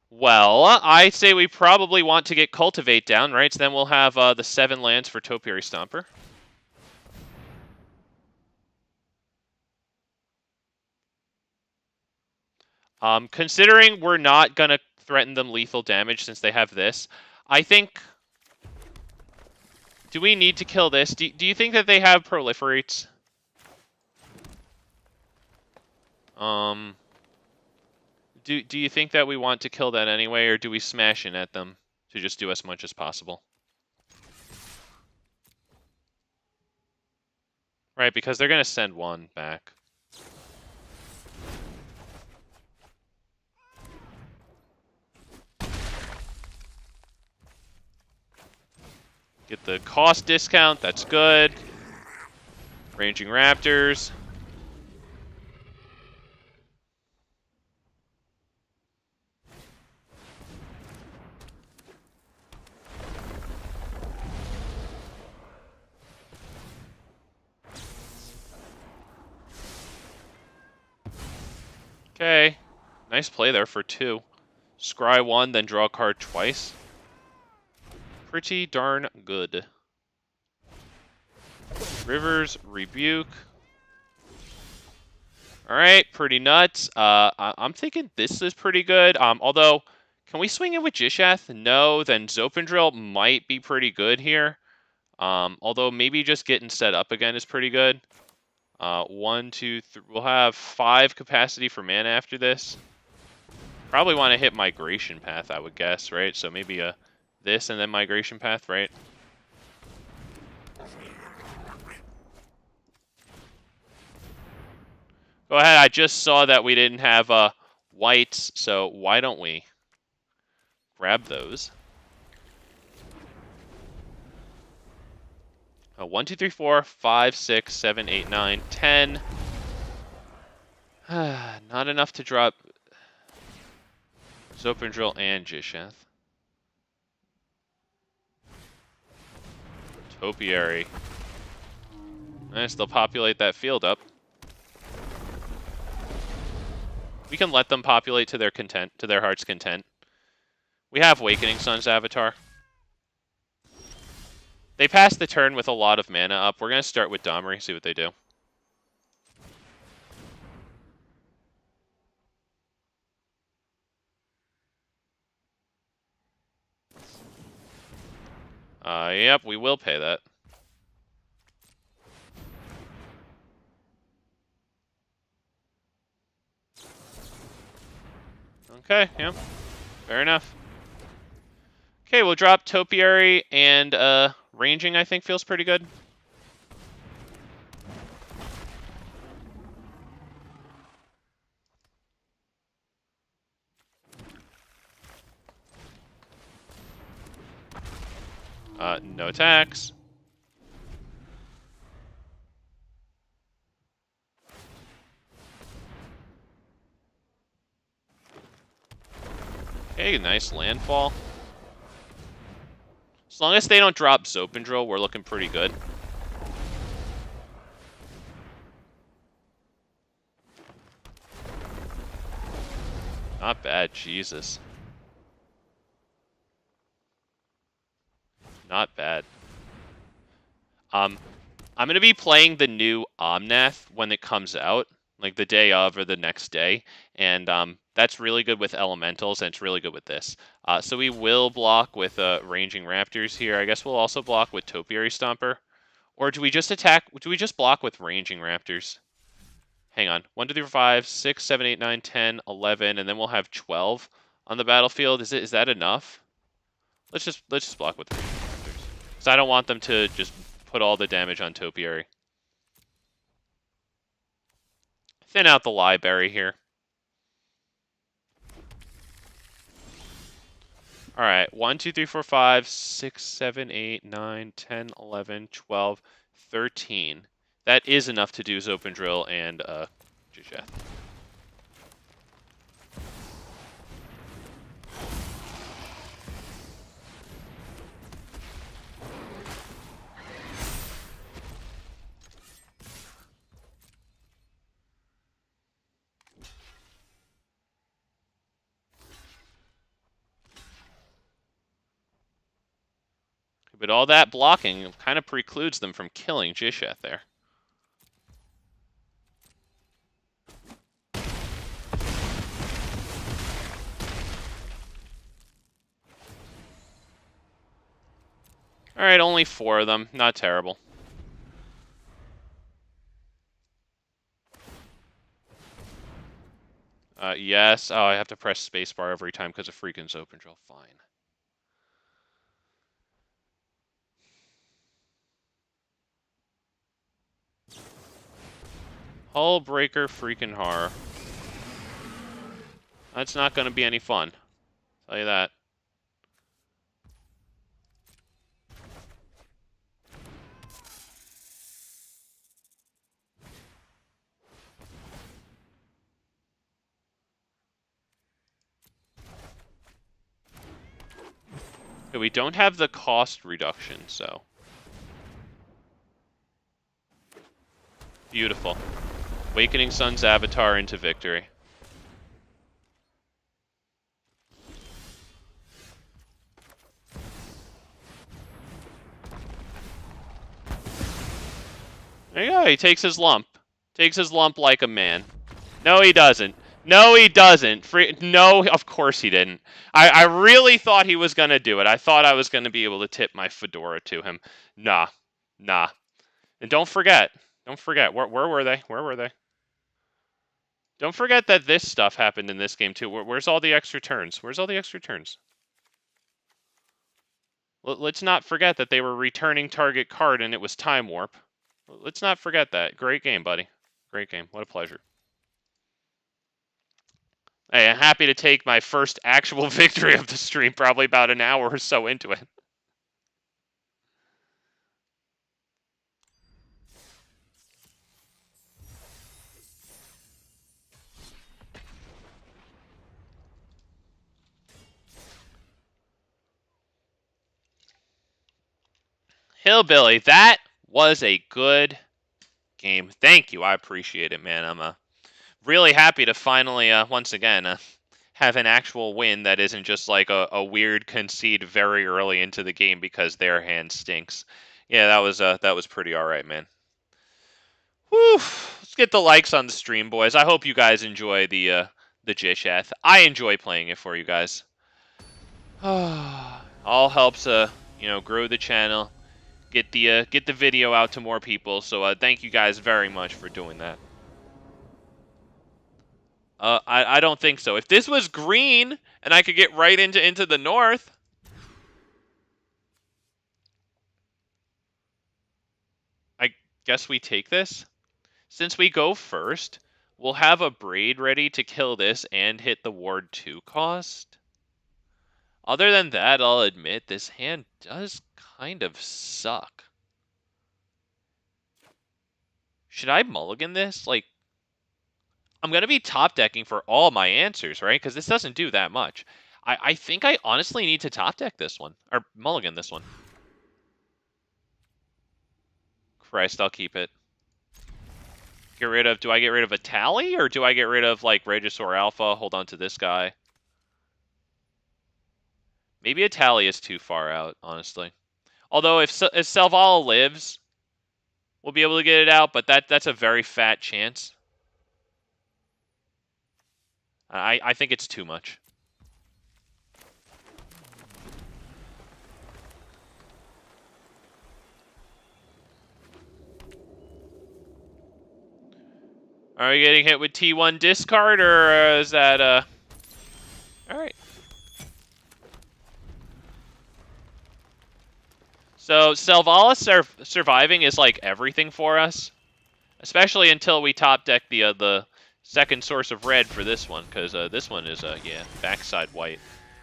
well, I'd say we probably want to get Cultivate down, right? So then we'll have the 7 lands for Topiary Stomper. Considering we're not going to threaten them lethal damage since they have this, I think... Do we need to kill this? Do you think that they have Proliferates? Do you think that we want to kill that anyway, or do we smash in at them to just do as much as possible? Right, because they're going to send 1 back. Get the cost discount, that's good. Ranging Raptors. Okay, nice play there for 2. Scry 1, then draw a card twice. Pretty darn good. River's Rebuke. Alright, pretty nuts. I'm thinking this is pretty good. Although, can we swing it with Gishath? No, then Zopandrill might be pretty good here. Although maybe just getting set up again is pretty good. 1, 2, 3. We'll have 5 capacity for mana after this. Probably want to hit Migration Path, I would guess, right? So maybe this and then Migration Path, right? Go ahead, I just saw that we didn't have whites, so why don't we grab those? 1, 2, 3, 4, 5, 6, 7, 8, 9, 10. Not enough to drop Zopandrill and Gishath. Topiary. Nice, they'll populate that field up. We can let them populate to their content, to their heart's content. We have Awakening Sun's Avatar. They passed the turn with a lot of mana up. We're going to start with Domri, see what they do. Yep, we will pay that. Okay, yeah, fair enough. Okay, we'll drop Topiary, and ranging, I think, feels pretty good. No attacks. Okay, nice landfall. As long as they don't drop Zopandrill, we're looking pretty good. Not bad, Jesus. Not bad. I'm going to be playing the new Omnath when it comes out, like the day of or the next day, and that's really good with elementals, and it's really good with this. So we will block with Ranging Raptors here. I guess we'll also block with Topiary Stomper. Or do we just attack? Do we just block with Ranging Raptors? Hang on. 1, 2, 3, 4, 5, 6, 7, 8, 9, 10, 11, and then we'll have 12 on the battlefield. Is that enough? Let's just block with Ranging Raptors. Because I don't want them to just put all the damage on Topiary. Thin out the Library here. Alright, 1, 2, 3, 4, 5, 6, 7, 8, 9, 10, 11, 12, 13. That is enough to do Zopandrill and Gishath. But all that blocking kind of precludes them from killing Gishath there. Alright, only 4 of them. Not terrible. Yes. Oh, I have to press spacebar every time because of freaking Zopandrill. Fine. Hull Breaker freaking horror. That's not going to be any fun. Tell you that. Okay, we don't have the cost reduction, so. Beautiful. Awakening Sun's Avatar into victory. There you go, he takes his lump. Takes his lump like a man. No, he doesn't. No, he doesn't. No, of course he didn't. I really thought he was going to do it. I thought I was going to be able to tip my fedora to him. Nah. Nah. And don't forget. Where were they? Where were they? Don't forget that this stuff happened in this game, too. Where's all the extra turns? Where's all the extra turns? Let's not forget that they were returning target card and it was Time Warp. Let's not forget that. Great game, buddy. Great game. What a pleasure. Hey, I'm happy to take my first actual victory of the stream, probably about an hour or so into it. Hillbilly, that was a good game. Thank you. I appreciate it, man. I'm really happy to finally, once again, have an actual win that isn't just like a weird concede very early into the game because their hand stinks. Yeah, that was pretty all right, man. Whew. Let's get the likes on the stream, boys. I hope you guys enjoy the Gishath. I enjoy playing it for you guys. All helps grow the channel, get the video out to more people. So thank you guys very much for doing that. I don't think so. If this was green and I could get right into the north, I guess we take this. Since we go first, we'll have Abrade ready to kill this and hit the Ward 2 cost. Other than that, I'll admit this hand does kind of suck. Should I mulligan this? Like, I'm going to be top decking for all my answers, right? Because this doesn't do that much. I think I honestly need to top deck this one. Or mulligan this one. Christ, I'll keep it. Do I get rid of Etali? Or do I get rid of, like, Regisaur Alpha? Hold on to this guy. Maybe Etali is too far out, honestly. Although, if Selvala lives, we'll be able to get it out, but that's a very fat chance. I think it's too much. Are we getting hit with T1 discard, or is that, Alright. So, Selvala surviving is, like, everything for us. Especially until we top deck the second source of red for this one, because this one is, yeah, backside white.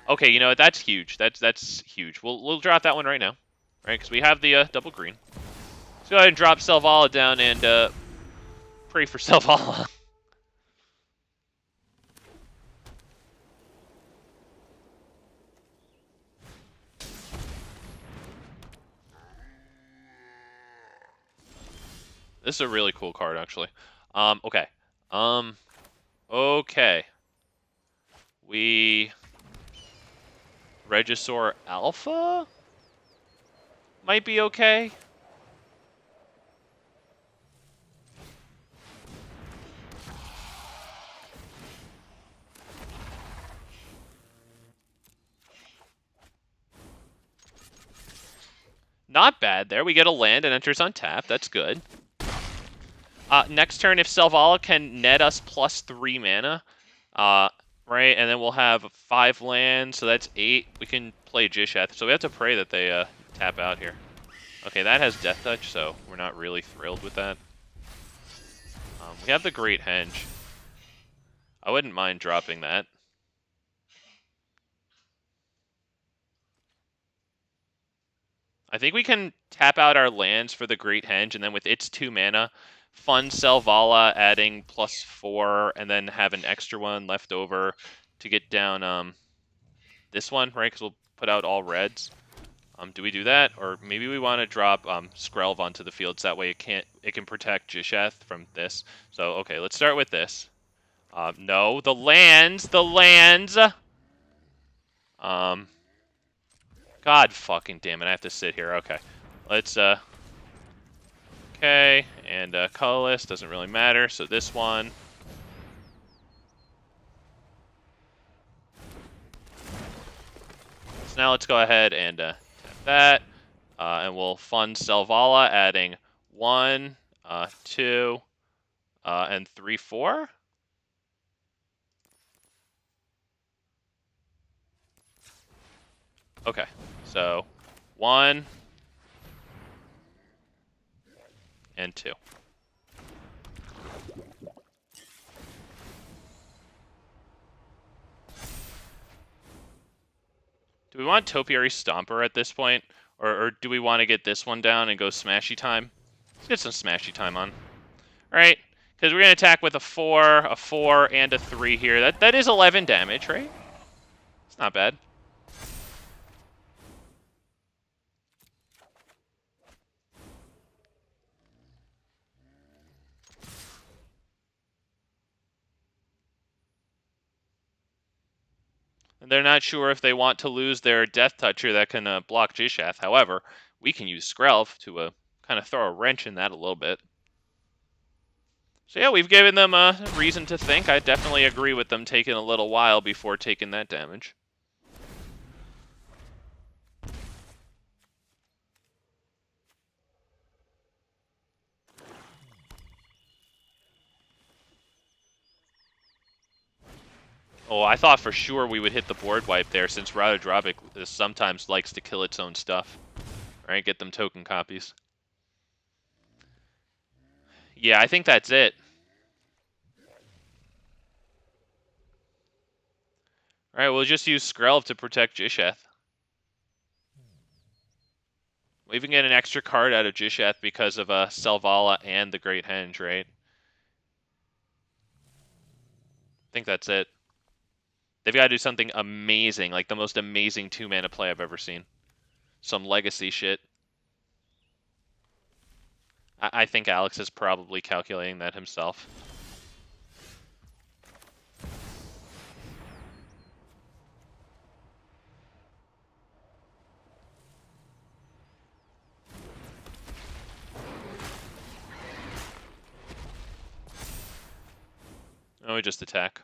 Okay, you know what? That's huge. That's huge. We'll drop that one right now, right? Because we have the double green. Let's go ahead and drop Selvala down and pray for Selvala. This is a really cool card, actually. Okay. Okay. Regisaur Alpha? Might be okay. Not bad there. We get a land and enters on tap. That's good. Next turn, if Selvala can net us +3 mana, right, and then we'll have 5 lands, so that's 8. We can play Gishath, so we have to pray that they tap out here. Okay, that has Death Touch, so we're not really thrilled with that. We have the Great Henge. I wouldn't mind dropping that. I think we can tap out our lands for the Great Henge, and then with its 2 mana, fund Selvala, adding +4, and then have an extra one left over to get down this one, right? Because we'll put out all reds. Do we do that, or maybe we want to drop Skrelv onto the field so that way it can protect Gishath from this. So okay, let's start with this. No, the lands. God fucking damn it! I have to sit here. Okay, let's okay, and colorless doesn't really matter. So this one. So now let's go ahead and tap that. And we'll fund Selvala, adding 1, 2, and 3, 4. Okay, so 1 and 2. Do we want Topiary Stomper at this point? Or do we want to get this one down and go Smashy Time? Let's get some Smashy Time on. Alright, because we're going to attack with a 4, and a 3 here. That is 11 damage, right? It's not bad. And they're not sure if they want to lose their Death Toucher that can block Gishath. However, we can use Skrelv to kind of throw a wrench in that a little bit. So yeah, we've given them a reason to think. I definitely agree with them taking a little while before taking that damage. Oh, I thought for sure we would hit the board wipe there, since Raudrobic sometimes likes to kill its own stuff. Alright, get them token copies. Yeah, I think that's it. Alright, we'll just use Skrelv to protect Gishath. We'll even get an extra card out of Gishath because of Selvala and the Great Henge, right? I think that's it. They've got to do something amazing, like the most amazing 2-mana play I've ever seen. Some legacy shit. I think Alex is probably calculating that himself. Oh, we just attack.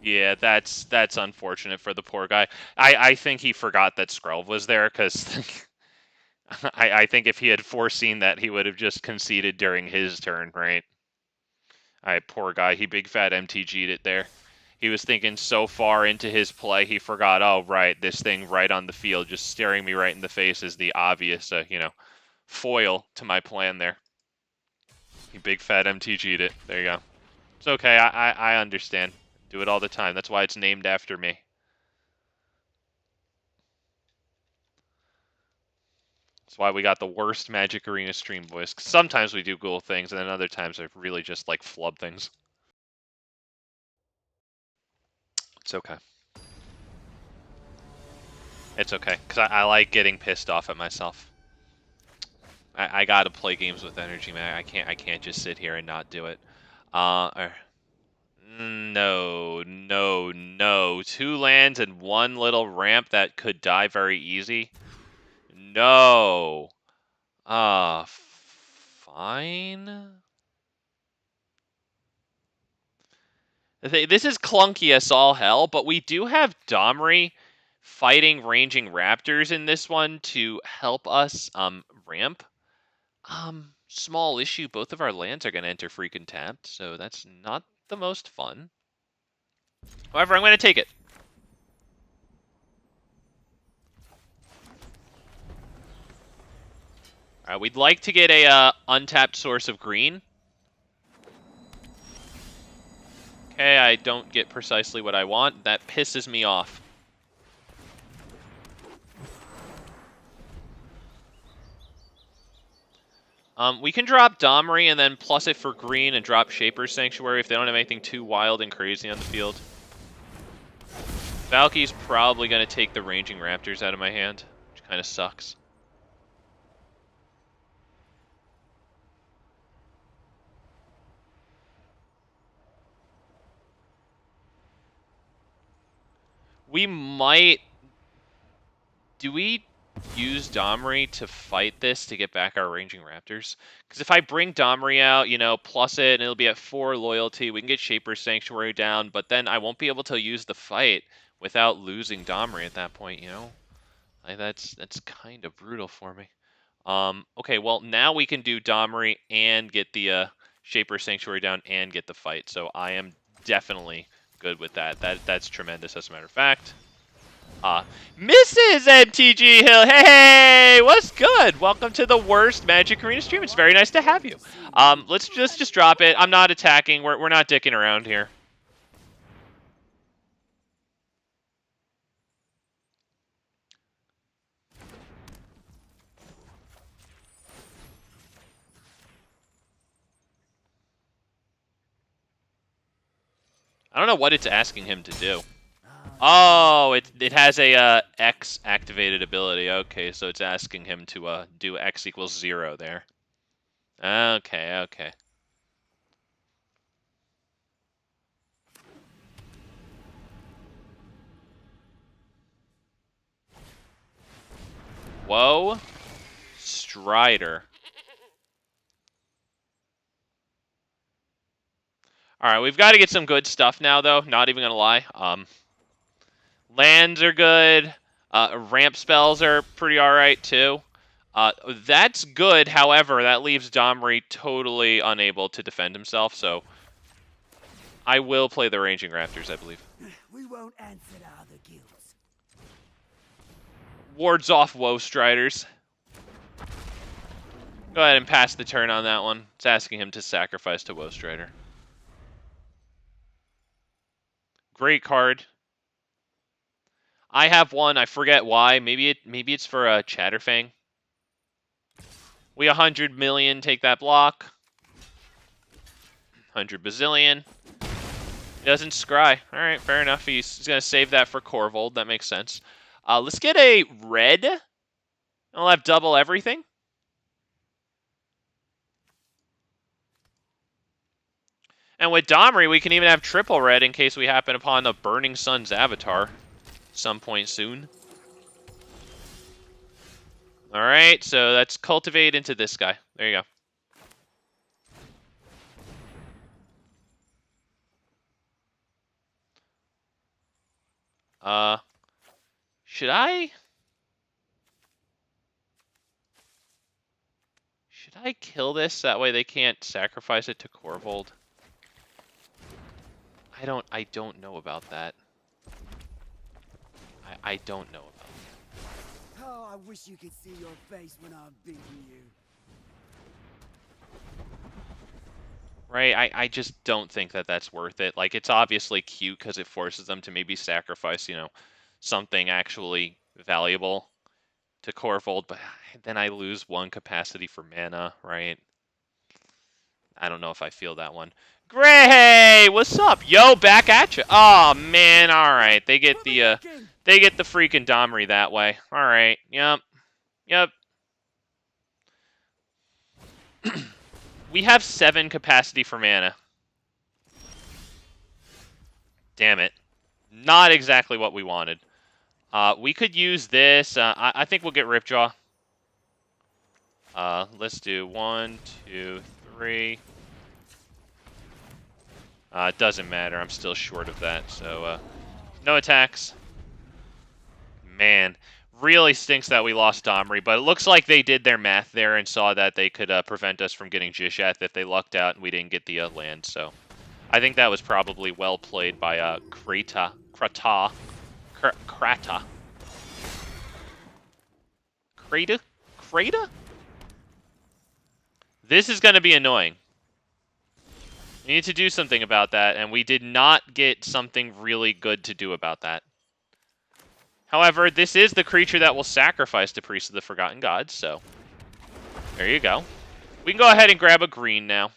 Yeah, that's unfortunate for the poor guy. I think he forgot that Skrelv was there, because I think if he had foreseen that, he would have just conceded during his turn, right? Poor guy, he big fat MTG'd it there. He was thinking so far into his play, he forgot, oh, right, this thing right on the field, just staring me right in the face is the obvious, foil to my plan there. He big fat MTG'd it. There you go. It's okay, I understand. Do it all the time. That's why it's named after me. That's why we got the worst Magic Arena stream voice. Sometimes we do cool things, and then other times I really just like flub things. It's okay. It's okay, because I like getting pissed off at myself. I gotta play games with energy, man. I can't just sit here and not do it. No. 2 lands and 1 little ramp that could die very easy. No. Fine. This is clunky as all hell, but we do have Domri fighting Ranging Raptors in this one to help us ramp. Small issue, both of our lands are going to enter freaking tapped, so that's not the most fun. However, I'm going to take it. Alright, we'd like to get a untapped source of green. Okay, I don't get precisely what I want. That pisses me off. We can drop Domri and then plus it for green and drop Shaper's Sanctuary if they don't have anything too wild and crazy on the field. Valky's probably going to take the Ranging Raptors out of my hand, which kind of sucks. We might... Do we use Domri to fight this to get back our Ranging Raptors? Because if I bring Domri out, you know, plus it, and it'll be at 4 loyalty, we can get Shaper's Sanctuary down, but then I won't be able to use the fight without losing Domri at that point, you know? Like, that's kind of brutal for me. Okay, well, now we can do Domri and get the Shaper Sanctuary down and get the fight, so I am definitely good with that. That's tremendous, as a matter of fact. Mrs. MTG Hill, hey, what's good? Welcome to the worst Magic Arena stream. It's very nice to have you. Let's just drop it. I'm not attacking. We're not dicking around here. I don't know what it's asking him to do. Oh, it has a X activated ability. Okay, so it's asking him to do X equals 0 there. Okay, okay. Whoa. Strider. Alright, we've got to get some good stuff now, though. Not even going to lie. Lands are good. Ramp spells are pretty alright, too. That's good, however, that leaves Domri totally unable to defend himself, so I will play the Ranging Raptors, I believe. We won't answer to other guilds. Wards off Woe Striders. Go ahead and pass the turn on that one. It's asking him to sacrifice to Woe Strider. Great card. I have one. I forget why. Maybe it's for a Chatterfang. We 100 million. Take that block. 100 bazillion. He doesn't scry. All right, fair enough. He's gonna save that for Corvold. That makes sense. Let's get a red. I'll have double everything. And with Domri, we can even have triple red in case we happen upon a Burning Sun's avatar some point soon. Alright, so that's cultivate into this guy. There you go. Should I kill this? That way they can't sacrifice it to Corvold. I don't know about that. I don't know about that. Oh, I wish you could see your face when I'm beating you. Right, I just don't think that that's worth it. Like, it's obviously cute because it forces them to maybe sacrifice, you know, something actually valuable to Corvold, but then I lose 1 capacity for mana, right? I don't know if I feel that one. Gray, what's up? Yo, back at you. Oh man, all right. They get the freaking Domri that way. All right. Yep. Yep. We have 7 capacity for mana. Damn it. Not exactly what we wanted. We could use this. I think we'll get Ripjaw. Let's do 1, 2, 3. It doesn't matter. I'm still short of that. So, no attacks. Man, really stinks that we lost Domri, but it looks like they did their math there and saw that they could prevent us from getting Gishath if they lucked out and we didn't get the land. So, I think that was probably well played by Krata. Krata? This is going to be annoying. We need to do something about that, and we did not get something really good to do about that. However, this is the creature that will sacrifice to Priest of the Forgotten Gods, so there you go. We can go ahead and grab a green now.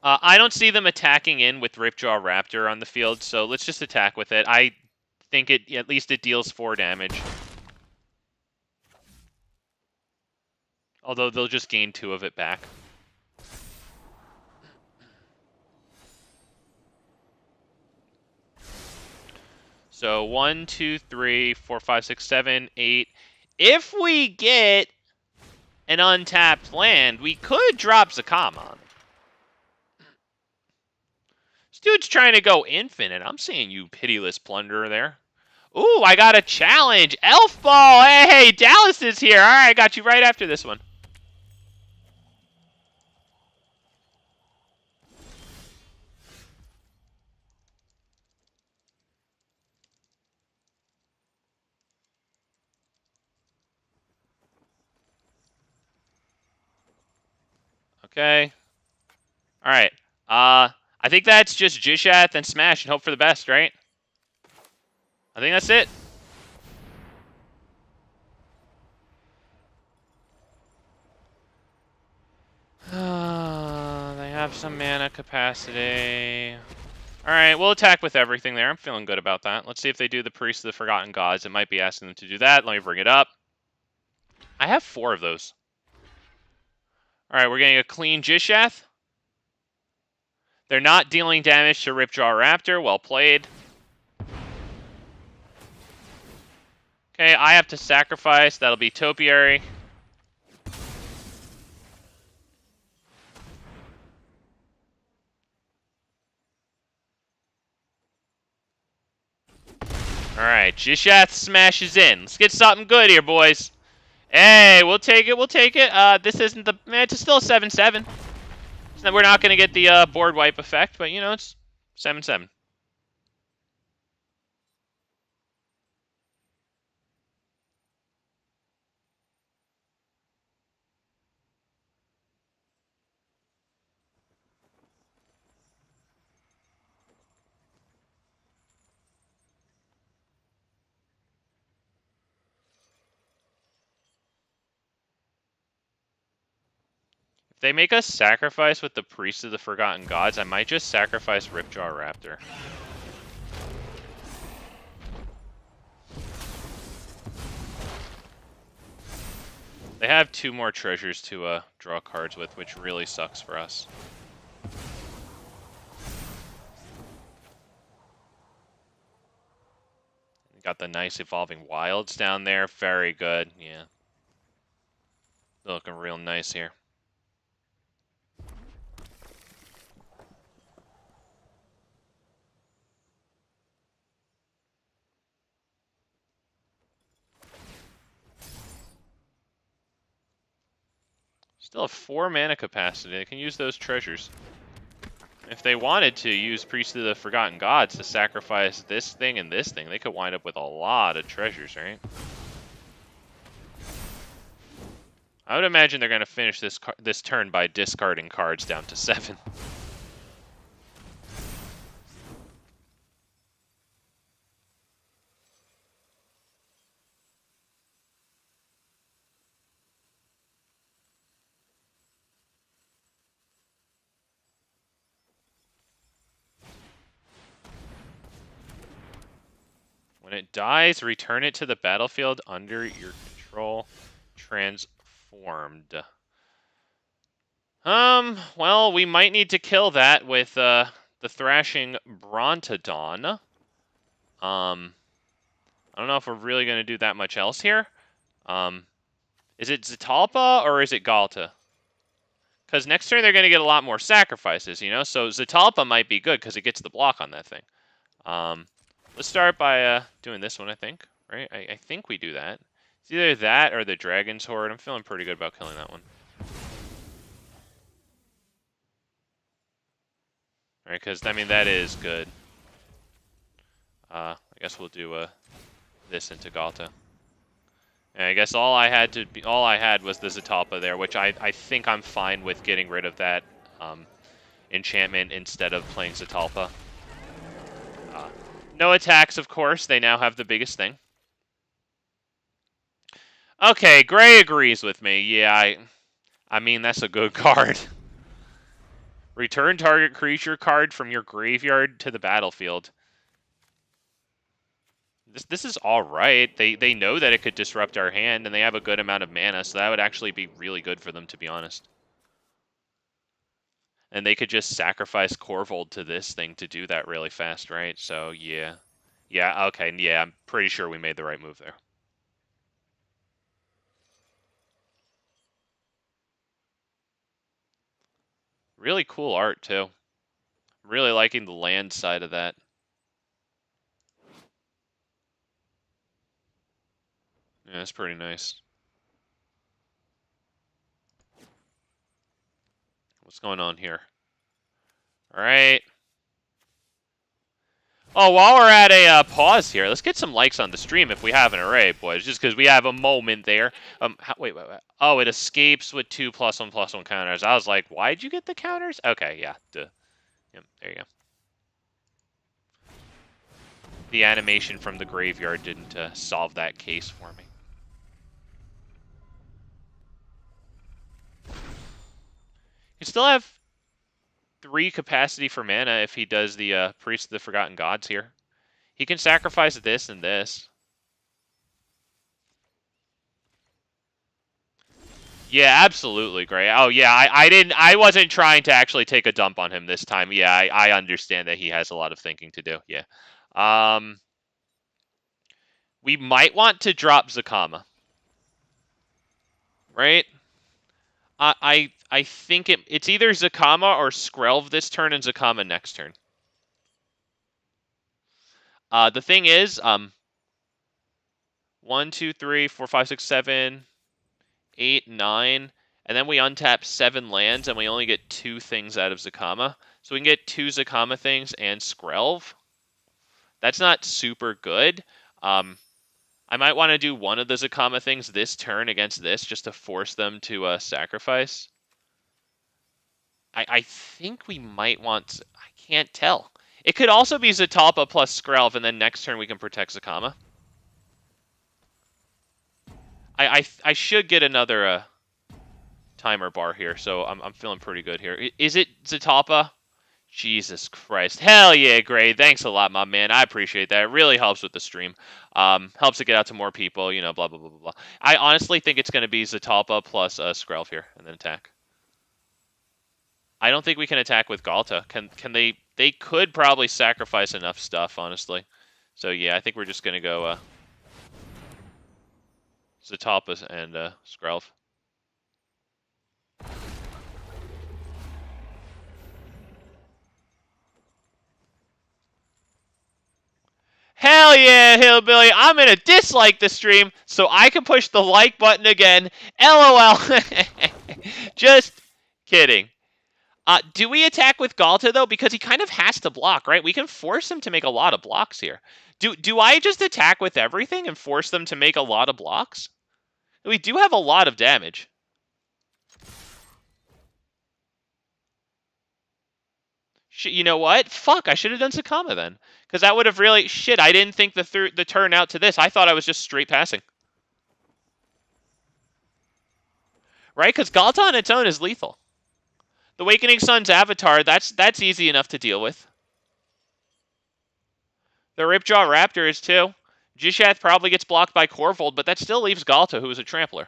I don't see them attacking in with Ripjaw Raptor on the field, so let's just attack with it. I think at least it deals 4 damage. Although they'll just gain 2 of it back. So 1, 2, 3, 4, 5, 6, 7, 8. If we get an untapped land, we could drop Zacama on it. This dude's trying to go infinite. I'm seeing you, Pitiless Plunderer there. Ooh, I got a challenge. Elf Ball! Hey, Dallas is here. All right, I got you right after this one. Okay. All right. I think that's just Gishath and Smash and hope for the best, right? I think that's it. They have some mana capacity. Alright, we'll attack with everything there. I'm feeling good about that. Let's see if they do the Priest of the Forgotten Gods. It might be asking them to do that. Let me bring it up. I have 4 of those. Alright, we're getting a clean Gishath. They're not dealing damage to Ripjaw Raptor. Well played. Okay, I have to sacrifice. That'll be Topiary. Alright, Gishath smashes in. Let's get something good here, boys. Hey, we'll take it, we'll take it. This isn't the... It's still a 7-7. So we're not going to get the board wipe effect, but, you know, it's 7-7. If they make us sacrifice with the Priest of the Forgotten Gods, I might just sacrifice Ripjaw Raptor. They have 2 more treasures to draw cards with, which really sucks for us. Got the nice Evolving Wilds down there. Very good, yeah. They're looking real nice here. Still have 4 mana capacity. They can use those treasures. If they wanted to use Priest of the Forgotten Gods to sacrifice this thing and this thing, they could wind up with a lot of treasures, right? I would imagine they're going to finish this turn by discarding cards down to 7. When it dies, return it to the battlefield under your control, transformed. Well, we might need to kill that with the Thrashing Brontodon. I don't know if we're really going to do that much else here. Is it Zetalpa or is it Galta? Because next turn they're going to get a lot more sacrifices, you know? So Zetalpa might be good because it gets the block on that thing. Let's start by doing this one, I think. Right? I think we do that. It's either that or the Dragon's Horde. I'm feeling pretty good about killing that one. Alright, because, I mean, that is good. I guess we'll do this into Galta. And I guess all I had was the Zacama there, which I think I'm fine with getting rid of that enchantment instead of playing Zacama. No attacks, of course. They now have the biggest thing. Okay, Gray agrees with me. Yeah, I mean, that's a good card. Return target creature card from your graveyard to the battlefield. This is all right. They know that it could disrupt our hand, and they have a good amount of mana, so that would actually be really good for them, to be honest. And they could just sacrifice Korvold to this thing to do that really fast, right? So, yeah. Yeah, okay, yeah, I'm pretty sure we made the right move there. Really cool art, too. Really liking the land side of that. Yeah, that's pretty nice. What's going on here? All right. Oh, while we're at a pause here, let's get some likes on the stream if we have an array, boys, just because we have a moment there. Wait. Oh, it escapes with 2+1/+1 counters. I was like, why'd you get the counters? Okay, yeah. Duh. Yep, there you go. The animation from the graveyard didn't solve that case for me. You still have 3 capacity for mana if he does the Priest of the Forgotten Gods here. He can sacrifice this and this. Yeah, absolutely, Gray. Oh, yeah, I wasn't trying to actually take a dump on him this time. Yeah, I understand that he has a lot of thinking to do. Yeah. We might want to drop Zacama. Right? I think it's either Zacama or Skrelv this turn and Zacama next turn. The thing is, 1, 2, 3, 4, 5, 6, 7, 8, 9, and then we untap 7 lands, and we only get 2 things out of Zacama. So we can get 2 Zacama things and Skrelv. That's not super good. I might want to do one of the Zacama things this turn against this, just to force them to sacrifice. I think we might want... I can't tell. It could also be Zacama plus Skrelv, and then next turn we can protect Zacama. I should get another timer bar here, so I'm feeling pretty good here. Is it Zacama? Jesus Christ. Hell yeah, Gray. Thanks a lot, my man. I appreciate that. It really helps with the stream. Helps to get out to more people, you know, blah, blah, blah, blah, blah. I honestly think it's going to be Zacama plus Skrelv here, and then attack. I don't think we can attack with Ghalta. Can they? They could probably sacrifice enough stuff, honestly. So yeah, I think we're just gonna go Zacama and Skrelv. Hell yeah, Hillbilly! I'm gonna dislike the stream so I can push the like button again. LOL. Just kidding. Do we attack with Ghalta, though? Because he kind of has to block, right? We can force him to make a lot of blocks here. Do I just attack with everything and force them to make a lot of blocks? We do have a lot of damage. You know what? Fuck, I should have done Zacama then. Because that would have really... Shit, I didn't think the turn out to this. I thought I was just straight passing. Right? Because Ghalta on its own is lethal. The Awakening Sun's Avatar, that's easy enough to deal with. The Ripjaw Raptor is too. Gishath probably gets blocked by Korvold, but that still leaves Ghalta, who is a trampler.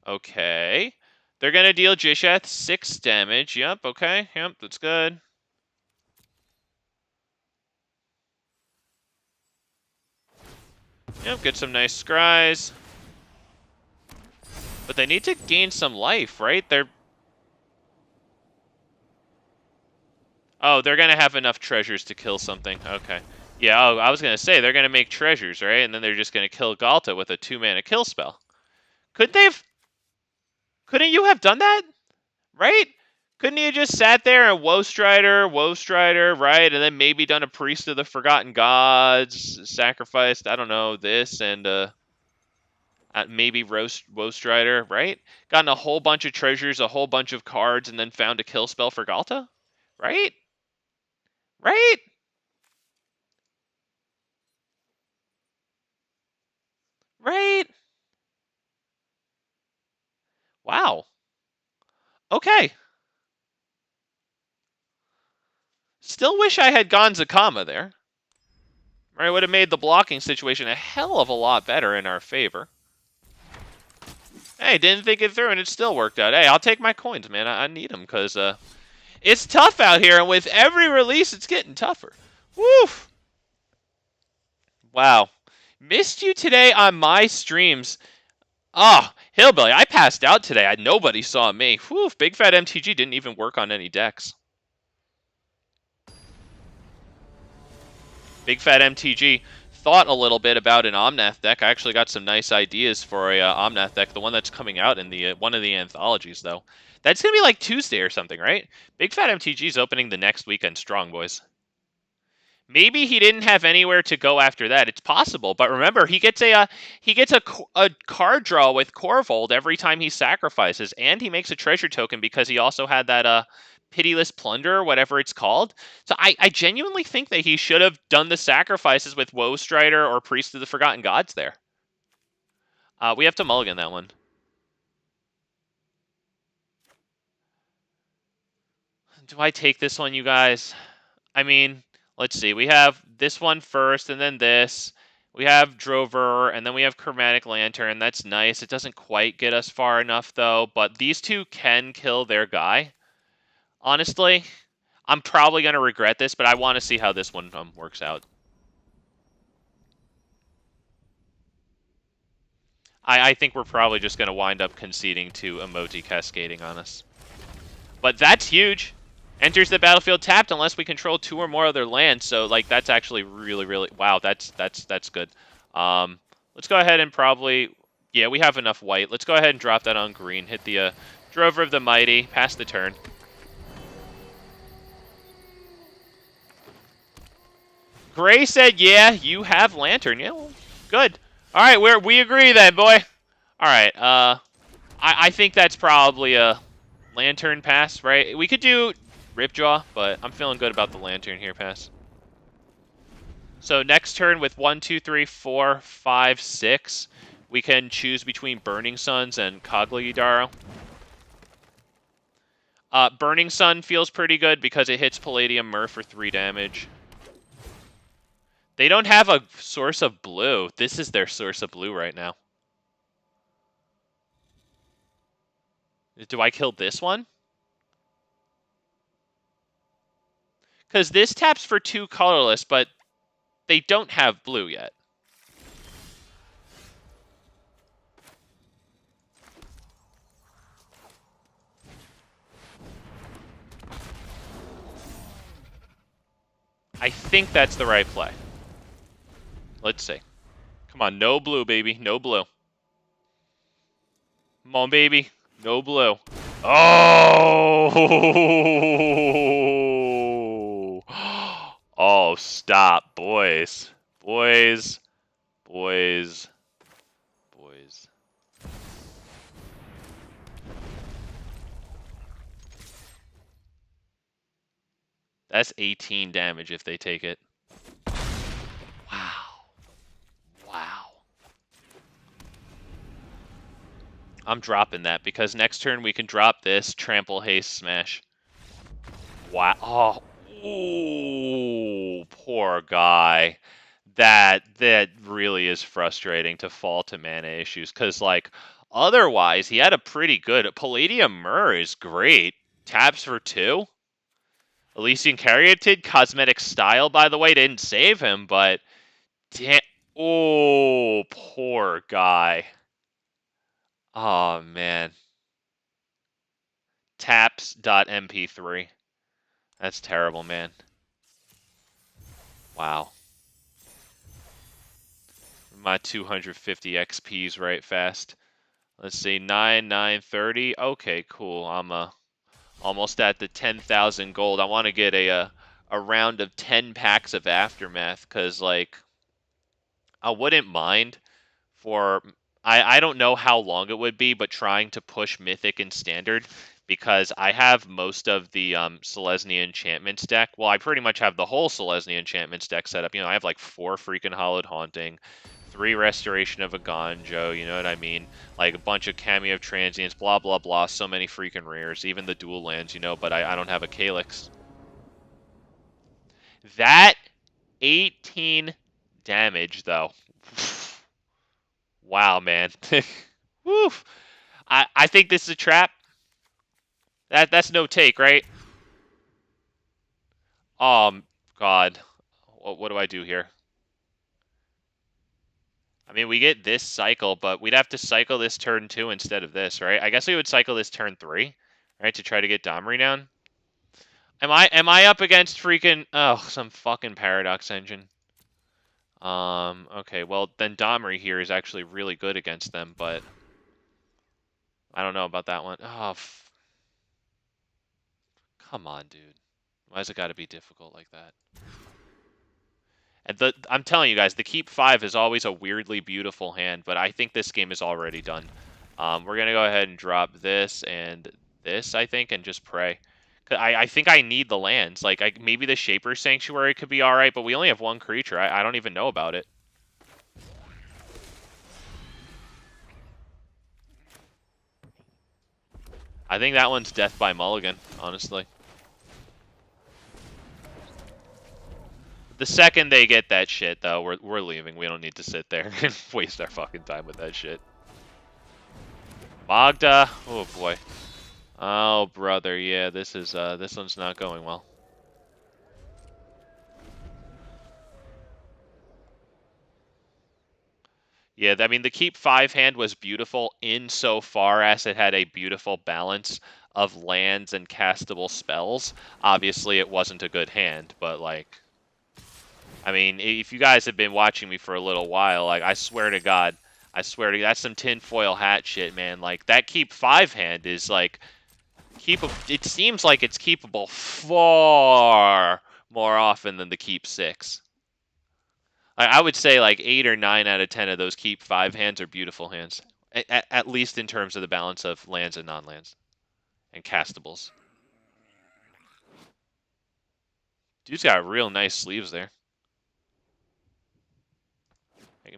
Okay. They're going to deal Gishath 6 damage. Yep, okay. Yep, that's good. Yep, get some nice scries. But they need to gain some life, right? Oh, they're going to have enough treasures to kill something. Okay. Yeah, oh, I was going to say, they're going to make treasures, right? And then they're just going to kill Ghalta with a 2-mana kill spell. Could they've... Couldn't you have done that? Right? Couldn't you have just sat there and Woe Strider, right? And then maybe done a Priest of the Forgotten Gods, sacrificed, I don't know, this, and maybe Woe Strider, right? Gotten a whole bunch of treasures, a whole bunch of cards, and then found a kill spell for Galta? Right? Right? Right? Wow. Okay. Still wish I had gone Zacama there. Right, would have made the blocking situation a hell of a lot better in our favor. Hey, didn't think it through, and it still worked out. Hey, I'll take my coins, man. I need them, because it's tough out here, and with every release, it's getting tougher. Woof! Wow. Missed you today on my streams. Oh, Hillbilly, I passed out today. Nobody saw me. Woof, Big Fat MTG didn't even work on any decks. Big Fat MTG thought a little bit about an Omnath deck. I actually got some nice ideas for a Omnath deck, the one that's coming out in the one of the anthologies, though. That's going to be like Tuesday or something, right? Big Fat MTG's opening the next weekend strong, boys. Maybe he didn't have anywhere to go after that. It's possible, but remember, he gets a card draw with Corvold every time he sacrifices, and he makes a treasure token because he also had that Pitiless Plunderer, whatever it's called. So I genuinely think that he should have done the sacrifices with Woe Strider or Priest of the Forgotten Gods there. We have to mulligan that one. Do I take this one, you guys? I mean, let's see. We have this one first, and then this. We have Drover, and then we have Chromatic Lantern. That's nice. It doesn't quite get us far enough, though. But these two can kill their guy. Honestly, I'm probably going to regret this, but I want to see how this one works out. I think we're probably just going to wind up conceding to Emoti cascading on us. But that's huge. Enters the battlefield tapped unless we control 2 or more other lands. So, like, that's actually really, really... Wow, that's good. Let's go ahead and probably... Yeah, we have enough white. Let's go ahead and drop that on green. Hit the Drover of the Mighty. Pass the turn. Gray said, yeah, you have Lantern. Yeah, well, good. All right, we agree then, boy. All right, I think that's probably a Lantern pass, right? We could do Ripjaw, but I'm feeling good about the Lantern here pass. So next turn with 1, 2, 3, 4, 5, 6, we can choose between Burning Suns and Kogla and Yidaro. Burning Sun feels pretty good because it hits Palladium Myr for 3 damage. They don't have a source of blue. This is their source of blue right now. Do I kill this one? Because this taps for 2 colorless, but they don't have blue yet. I think that's the right play. Let's see. Come on, no blue, baby. No blue. Come on, baby. No blue. Oh! Oh, stop, boys. Boys. Boys. Boys. That's 18 damage if they take it. Wow. Wow. I'm dropping that because next turn we can drop this, trample, haste, smash. Wow. Oh, ooh, poor guy. That really is frustrating to fall to mana issues because, like, otherwise he had a pretty good Palladium Myr is great. Taps for 2. Elysian Caryatid, Cosmetic Style, by the way, didn't save him, but damn. Oh, poor guy. Oh, man. Taps.mp3. That's terrible, man. Wow. My 250 XP's right fast. Let's see, 930. Okay, cool. I'm almost at the 10,000 gold. I want to get a round of 10 packs of Aftermath, because, like, I wouldn't mind for... I don't know how long it would be, but trying to push Mythic and Standard, because I have most of the Selesnya Enchantments deck. Well, I pretty much have the whole Selesnya Enchantments deck set up. You know, I have like 4 freaking Hallowed Haunting, 3 Restoration of a Gonjo, you know what I mean? Like a bunch of Cameo of Transients, blah, blah, blah. So many freaking rares, even the dual lands, you know, but I don't have a Calyx. That 18 damage, though. Wow, man. Woo. I think this is a trap. That's no take, right? God. What do I do here? I mean, we get this cycle, but we'd have to cycle this turn 2 instead of this, right? I guess we would cycle this turn 3, right, to try to get Domri down. Am I up against freaking some fucking Paradox Engine? Okay, well then Domri here is actually really good against them, but I don't know about that one. Oh, come on, dude. Why's it got to be difficult like that? And I'm telling you guys, the Keep 5 is always a weirdly beautiful hand, but I think this game is already done. We're going to go ahead and drop this and this, I think, and just pray. I think I need the lands. Like, maybe the Shaper Sanctuary could be alright, but we only have 1 creature. I don't even know about it. I think that one's death by mulligan, honestly. The second they get that shit, though, we're leaving. We don't need to sit there and waste our fucking time with that shit. Magda, oh boy. Oh brother, yeah, this one's not going well. Yeah, I mean, the Keep 5 hand was beautiful insofar as it had a beautiful balance of lands and castable spells. Obviously, it wasn't a good hand, but, like... I mean, if you guys have been watching me for a little while, like, I swear to God, that's some tinfoil hat shit, man. Like, that Keep 5 hand is, like, it seems like it's keepable far more often than the Keep 6. I would say, like, 8 or 9 out of 10 of those Keep 5 hands are beautiful hands. At least in terms of the balance of lands and non-lands. And castables. Dude's got real nice sleeves there.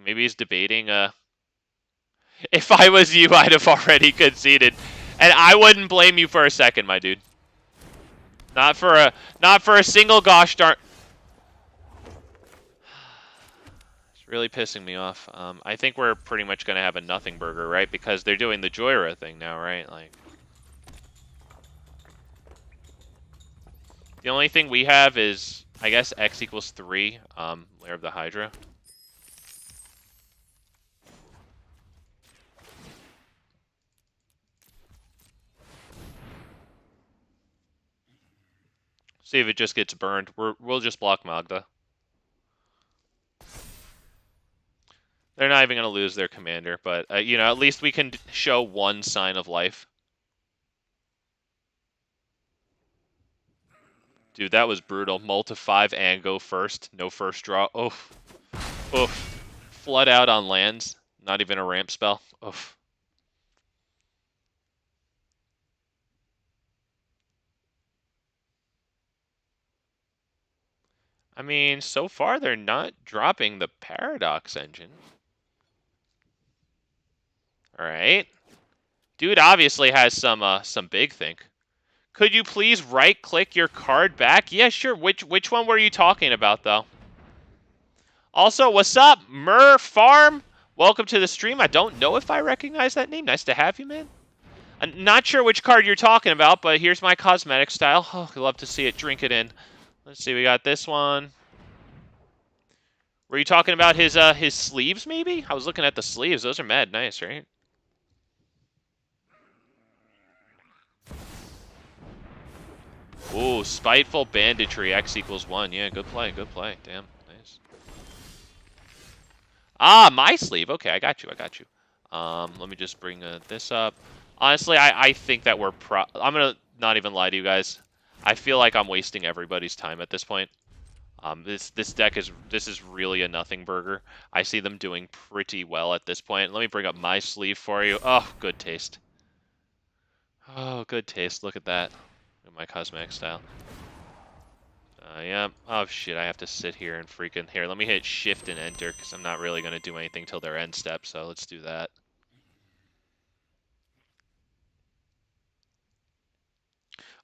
Maybe he's debating, If I was you, I'd have already conceded. And I wouldn't blame you for a second, my dude. Not for a single gosh darn... It's really pissing me off. I think we're pretty much going to have a nothing burger, right? Because they're doing the Joyra thing now, right? Like... The only thing we have is, I guess, X equals 3, Lair of the Hydra. See if it just gets burned. We'll just block Magda. They're not even going to lose their commander, but, you know, at least we can show one sign of life. Dude, that was brutal. Multi 5 and go first. No first draw. Oof. Oof. Flood out on lands. Not even a ramp spell. Oof. I mean, so far they're not dropping the Paradox Engine. Alright. Dude obviously has some big think. Could you please right-click your card back? Yeah, sure. Which one were you talking about, though? Also, what's up, Mur Farm? Welcome to the stream. I don't know if I recognize that name. Nice to have you, man. I'm not sure which card you're talking about, but here's my cosmetic style. Oh, I'd love to see it. Drink it in. Let's see. We got this one. Were you talking about his sleeves, maybe? I was looking at the sleeves. Those are mad nice, right? Ooh, Spiteful Banditry, X equals 1. Yeah, good play, good play. Damn, nice. Ah, my sleeve. Okay, I got you, I got you. Let me just bring this up. Honestly, I think that we're I'm gonna not even lie to you guys. I feel like I'm wasting everybody's time at this point. This deck is really a nothing burger. I see them doing pretty well at this point. Let me bring up my sleeve for you. Oh, good taste. Oh, good taste. Look at that. Look at my cosmetic style. Yeah. Oh shit, I have to sit here and freaking here. Let me hit shift and enter because I'm not really gonna do anything till their end step. So let's do that.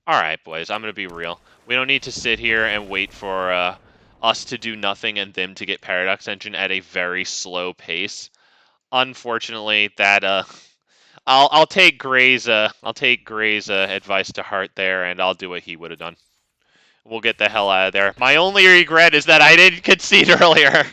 All right, boys. I'm gonna be real. We don't need to sit here and wait for us to do nothing and them to get Paradox Engine at a very slow pace. Unfortunately, that I'll take Gray's advice to heart there, and I'll do what he would have done. We'll get the hell out of there. My only regret is that I didn't concede earlier.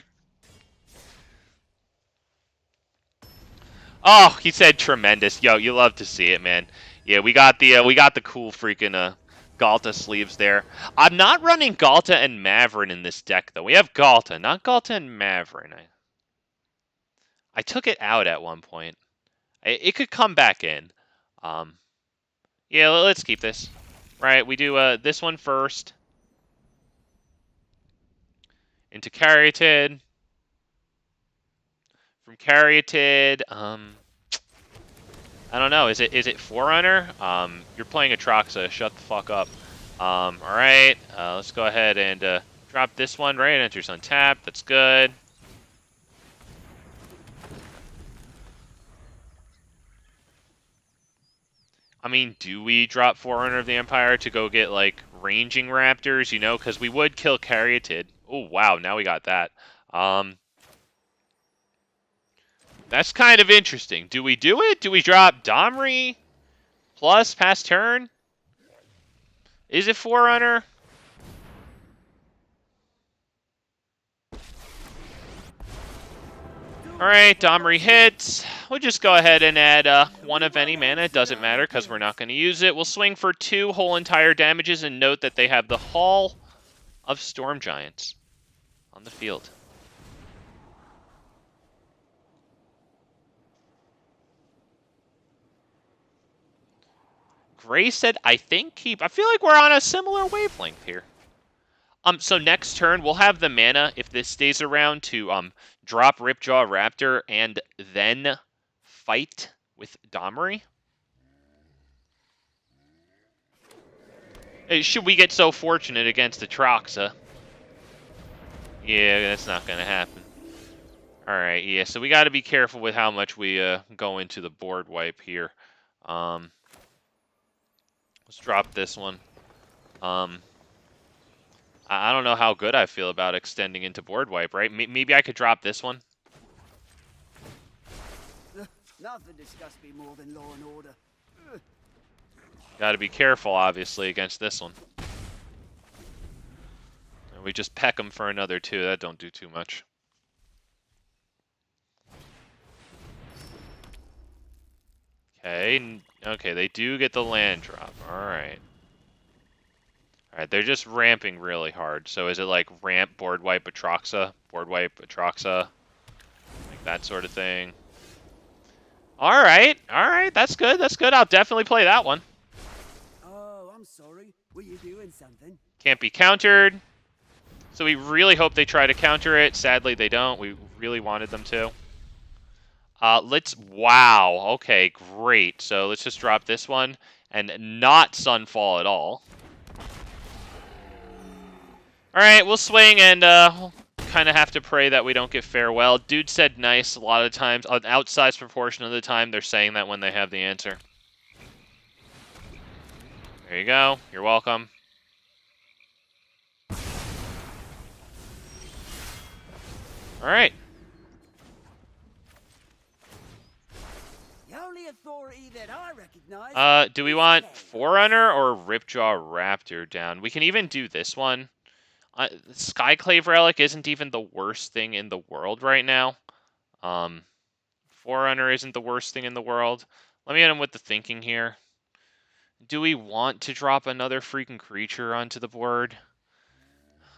Oh, he said tremendous. Yo, you love to see it, man. Yeah, we got the cool freaking Galta sleeves there. I'm not running Galta and Maverin in this deck though. We have Galta, not Galta and Maverin. I took it out at one point. It could come back in. Yeah, let's keep this. Right, we do this one first. Into Caryatid. From Caryatid, I don't know. Is it Forerunner? You're playing Atraxa. Shut the fuck up. All right. Let's go ahead and drop this one. Right, it enters untapped. That's good. I mean, do we drop Forerunner of the Empire to go get like ranging raptors? You know, because we would kill Caryatid. Oh wow, now we got that. That's kind of interesting. Do we do it? Do we drop Domri plus past turn? Is it Forerunner? Alright, Domri hits. We'll just go ahead and add one of any mana. It doesn't matter because we're not going to use it. We'll swing for 2 whole entire damages and note that they have the Hall of Storm Giants on the field. Gray said, I think keep. I feel like we're on a similar wavelength here. So next turn, we'll have the mana, if this stays around, to drop Ripjaw Raptor and then fight with Domri. Should we get so fortunate against Atraxa? Yeah, that's not going to happen. Alright, yeah, so we got to be careful with how much we go into the board wipe here. Let's drop this one. I don't know how good I feel about extending into board wipe, right? Maybe I could drop this one. Nothing disgusts me more than law and order. Got to be careful, obviously, against this one. And we just peck them for another 2. That don't do too much. Okay, okay, they do get the land drop. All right. Alright, they're just ramping really hard. So is it like ramp, board wipe, Atraxa, board wipe, Atraxa, like that sort of thing? Alright, that's good, that's good. I'll definitely play that one. Oh, I'm sorry. Were you doing something? Can't be countered. So we really hope they try to counter it. Sadly, they don't. We really wanted them to. Wow, okay, great. So let's just drop this one and not Sunfall at all. Alright, we'll swing and we'll kind of have to pray that we don't get farewell. Dude said nice a lot of times. An outsized proportion of the time, they're saying that when they have the answer. There you go. You're welcome. Alright. The only authority that I recognize. Do we want Forerunner or Ripjaw Raptor down? We can even do this one. Skyclave Relic isn't even the worst thing in the world right now. Forerunner isn't the worst thing in the world. Let me get him with the thinking here. Do we want to drop another freaking creature onto the board?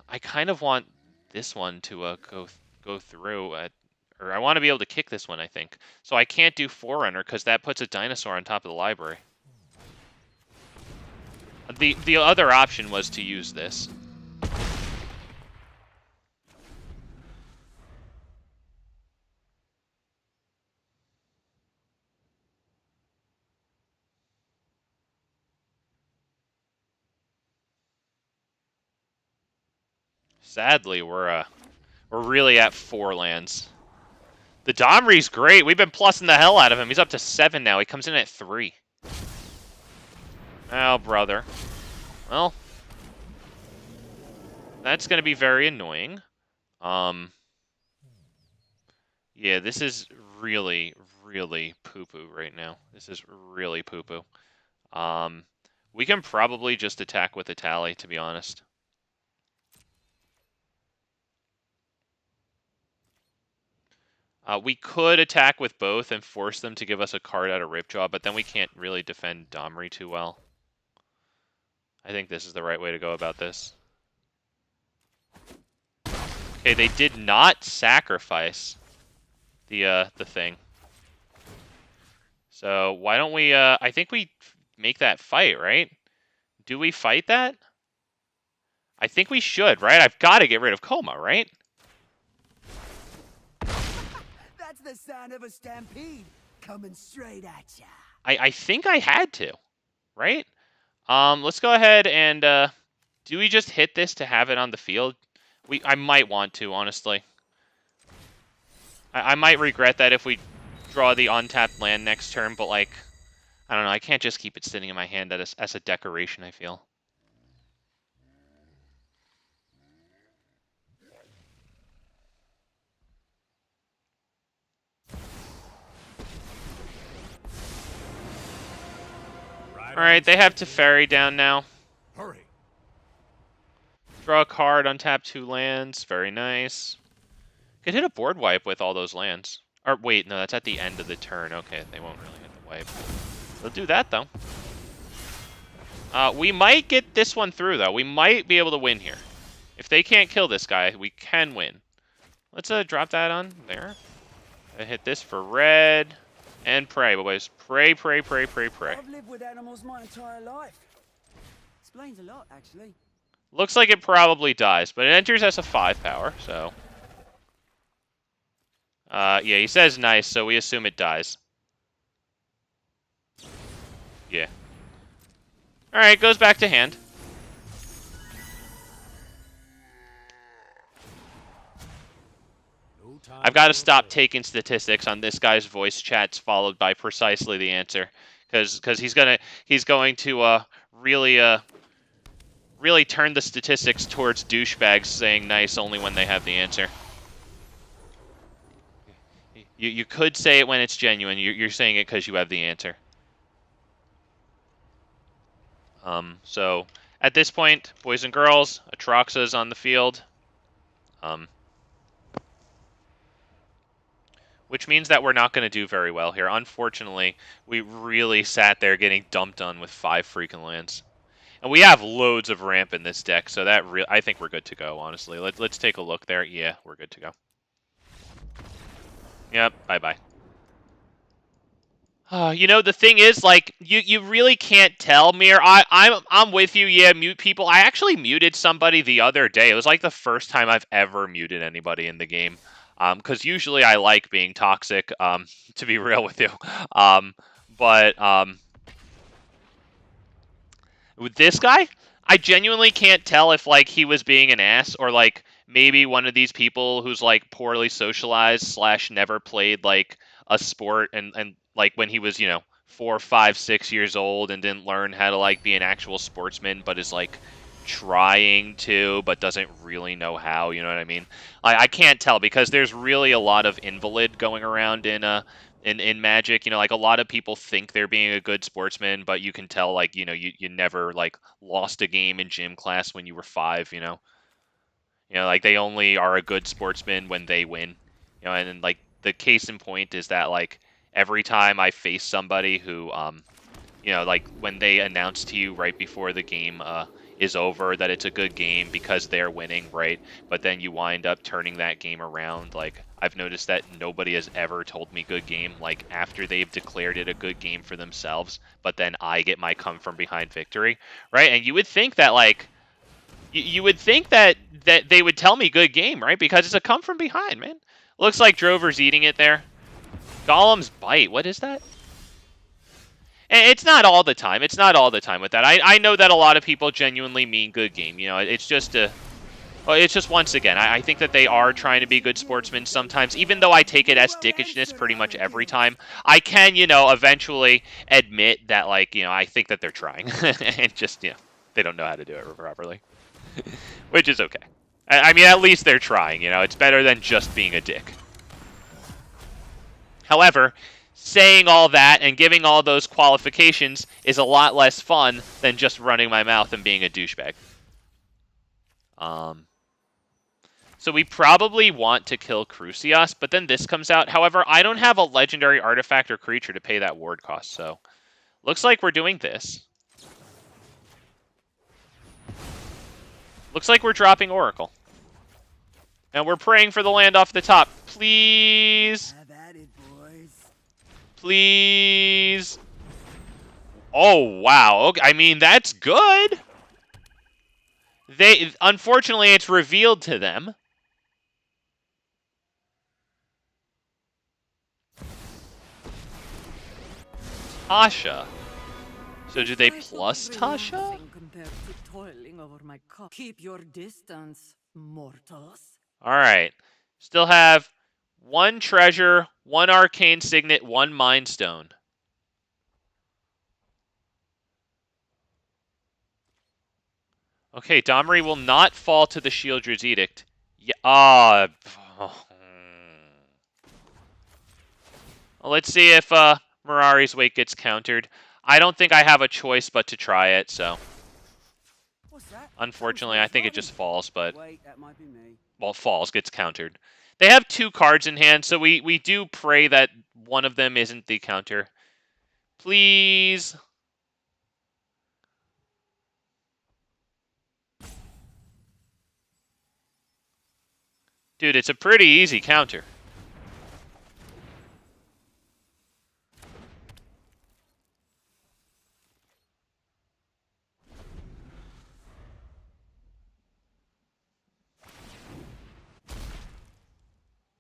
I kind of want this one to go through Or I want to be able to kick this one, I think. So I can't do Forerunner because that puts a dinosaur on top of the library. The other option was to use this. Sadly, we're really at 4 lands. The Domri's great. We've been plussing the hell out of him. He's up to 7 now. He comes in at 3. Oh, brother. Well, that's going to be very annoying. Yeah, this is really, really poo-poo right now. This is really poo-poo. We can probably just attack with Etali, to be honest. We could attack with both and force them to give us a card out of Ripjaw, but then we can't really defend Domri too well. I think this is the right way to go about this. Okay, they did not sacrifice the thing. So why don't we, I think we make that fight, right? Do we fight that? I think we should, right? I've got to get rid of Coma, right? That's the sound of a stampede coming straight at ya. I think I had to, right? Let's go ahead and, do we just hit this to have it on the field? I might want to, honestly. I might regret that if we draw the untapped land next turn, but, like, I don't know. I can't just keep it sitting in my hand as a decoration, I feel. Alright, they have Teferi down now. Hurry. Draw a card, untap 2 lands. Very nice. Could hit a board wipe with all those lands. Or wait, no, that's at the end of the turn. Okay, they won't really hit the wipe. They'll do that, though. We might get this one through, though. We might be able to win here. If they can't kill this guy, we can win. Let's drop that on there. I hit this for red. And pray, boys. Pray, pray, pray, pray, pray. I've lived with animals my entire life. Explains a lot, actually. Looks like it probably dies, but it enters as a 5 power, so... yeah, he says nice, so we assume it dies. Yeah. Alright, goes back to hand. I've got to stop taking statistics on this guy's voice chats followed by precisely the answer, because he's going to really turn the statistics towards douchebags saying nice only when they have the answer. You could say it when it's genuine. You're saying it because you have the answer. So at this point, boys and girls, Atraxa's on the field. Which means that we're not going to do very well here. Unfortunately, we really sat there getting dumped on with 5 freaking lands. And we have loads of ramp in this deck, so that I think we're good to go, honestly. Let's take a look there. Yeah, we're good to go. Yep, bye-bye. You know, the thing is, like, you really can't tell, Mir. I'm with you, yeah, mute people. I actually muted somebody the other day. It was like the first time I've ever muted anybody in the game. Because usually I like being toxic, to be real with you. With this guy, I genuinely can't tell if, like, he was being an ass or, like, maybe one of these people who's, like, poorly socialized / never played, like, a sport and like, when he was, you know, 4, 5, 6 years old and didn't learn how to, like, be an actual sportsman, but is, like, trying to, but doesn't really know how, you know what I mean? I can't tell, because there's really a lot of invalid going around in Magic. You know, like, a lot of people think they're being a good sportsman, but you can tell, like, you know, you never, like, lost a game in gym class when you were 5, you know? You know, like, they only are a good sportsman when they win. You know, and like, the case in point is that, like, every time I face somebody who, you know, like, when they announce to you right before the game is over, that it's a good game because they're winning, right? But then you wind up turning that game around. Like, I've noticed that nobody has ever told me good game, like, after they've declared it a good game for themselves, but then I get my come from behind victory, right? And you would think that, like, you would think that they would tell me good game, right? Because it's a come from behind, man. Looks like Drover's eating it there. Golem's Bite, what is that? And it's not all the time. It's not all the time with that. I know that a lot of people genuinely mean good game. You know, it's just a... Well, it's just, once again, I think that they are trying to be good sportsmen sometimes. Even though I take it as dickishness pretty much every time, I can, you know, eventually admit that, like, you know, I think that they're trying. And just, you know, they don't know how to do it properly. Which is okay. I mean, at least they're trying, you know. It's better than just being a dick. However, saying all that and giving all those qualifications is a lot less fun than just running my mouth and being a douchebag. So we probably want to kill Crucius, but then this comes out. However, I don't have a legendary artifact or creature to pay that ward cost, so looks like we're doing this. Looks like we're dropping Oracle. And we're praying for the land off the top. Please. Have at it, boys. Please. Oh, wow. Okay. I mean, that's good. Unfortunately, it's revealed to them. Tasha. So do they plus Tasha? Keep your distance, mortals. Alright. Still have 1 treasure, 1 arcane signet, 1 mind stone. Okay, Domri will not fall to the Shieldred's Edict. Yeah, Well, let's see if Mirari's Wake gets countered. I don't think I have a choice but to try it, so... Unfortunately, I think it just falls, but... Wait, that might be me. Well, falls, gets countered. They have 2 cards in hand, so we do pray that one of them isn't the counter. Please... Dude, it's a pretty easy counter.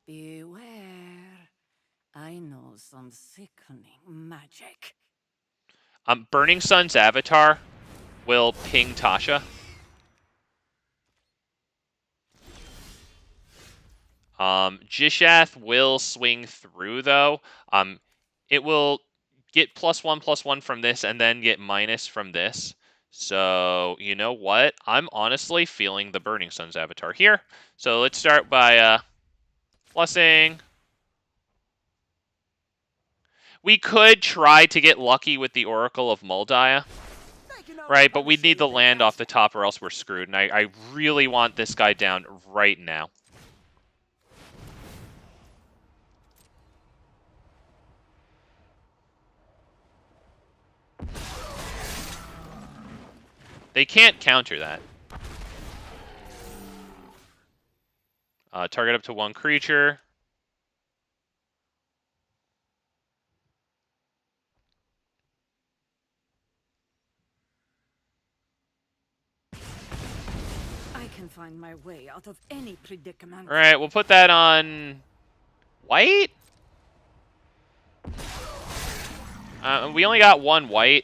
Beware. I know some sickening magic. Burning Sun's avatar will ping Tasha. Gishath will swing through, though. It will get +1/+1 from this and then get minus from this. So, you know what? I'm honestly feeling the Burning Sun's avatar here. So let's start by blessing. We could try to get lucky with the Oracle of Mul Daya. Right, but we need the land off the top or else we're screwed. And I really want this guy down right now. They can't counter that. Target up to 1 creature. I can find my way out of any predicament. All right, we'll put that on white. We only got 1 white.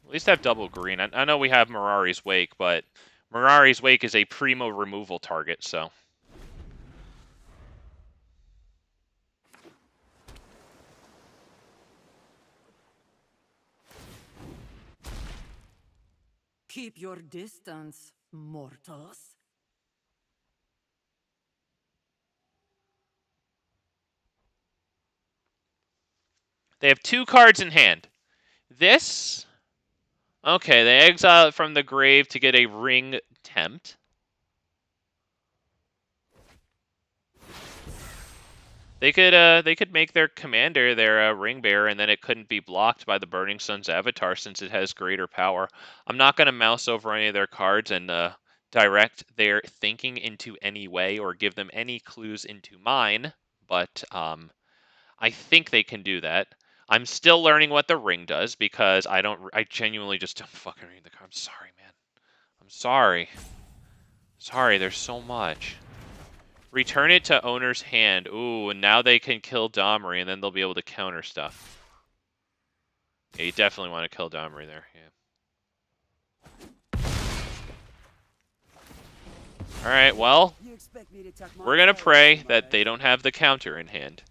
At least have double green. I know we have Mirari's Wake, but Mirari's Wake is a primo removal target, so. Keep your distance, mortals. They have 2 cards in hand. This... Okay, they exile it from the grave to get a Ring Tempt. They could make their commander their ring bearer, and then it couldn't be blocked by the Burning Sun's avatar since it has greater power. I'm not going to mouse over any of their cards and direct their thinking into any way or give them any clues into mine, but I think they can do that. I'm still learning what the ring does because I genuinely just don't fucking read the card. I'm sorry, man. I'm sorry. Sorry, there's so much. Return it to owner's hand. Ooh, and now they can kill Domri, and then they'll be able to counter stuff. Yeah, you definitely want to kill Domri there. Yeah. Alright, well, we're going to pray that they don't have the counter in hand.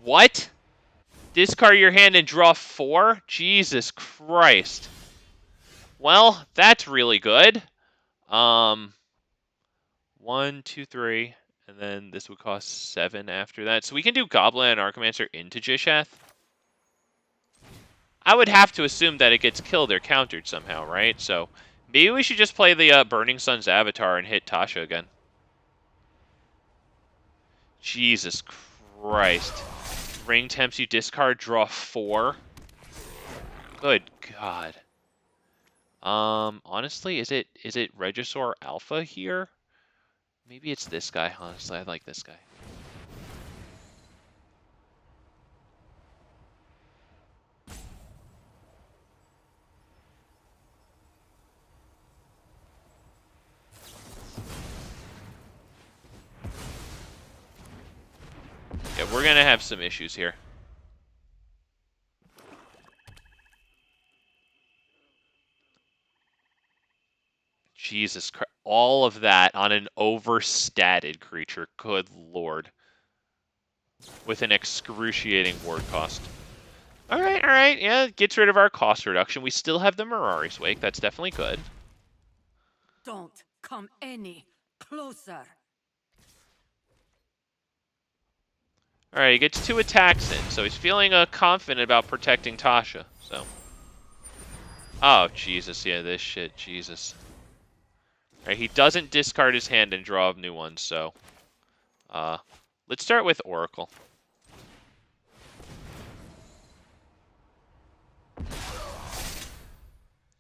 What? Discard your hand and draw 4? Jesus Christ. Well, that's really good. 1, 2, 3, and then this would cost 7 after that. So we can do Goblin Anarchomancer into Gishath. I would have to assume that it gets killed or countered somehow, right? So maybe we should just play the Burning Sun's avatar and hit Tasha again. Jesus Christ. Ring tempts you discard, draw 4. Good God. Honestly, is it Regisaur Alpha here? Maybe it's this guy, honestly. I like this guy. Yeah, we're gonna have some issues here. Jesus Christ. All of that on an overstatted creature. Good lord. With an excruciating ward cost. Alright. Yeah, gets rid of our cost reduction. We still have the Mirari's Wake. That's definitely good. Don't come any closer. Alright, he gets 2 attacks in, so he's feeling confident about protecting Tasha. So. Oh, Jesus. Yeah, this shit. Jesus. Alright, he doesn't discard his hand and draw new ones, so... let's start with Oracle.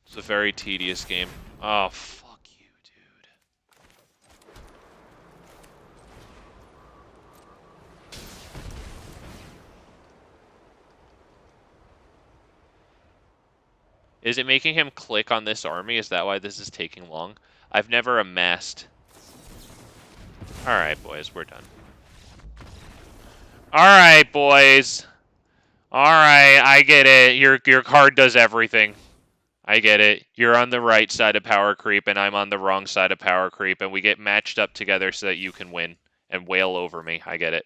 It's a very tedious game. Oh, fuck you, dude. Is it making him click on this army? Is that why this is taking long? I've never amassed. Alright, boys, we're done. Alright, boys. Alright, I get it. Your card does everything. I get it. You're on the right side of power creep, and I'm on the wrong side of power creep, and we get matched up together so that you can win and wail over me. I get it.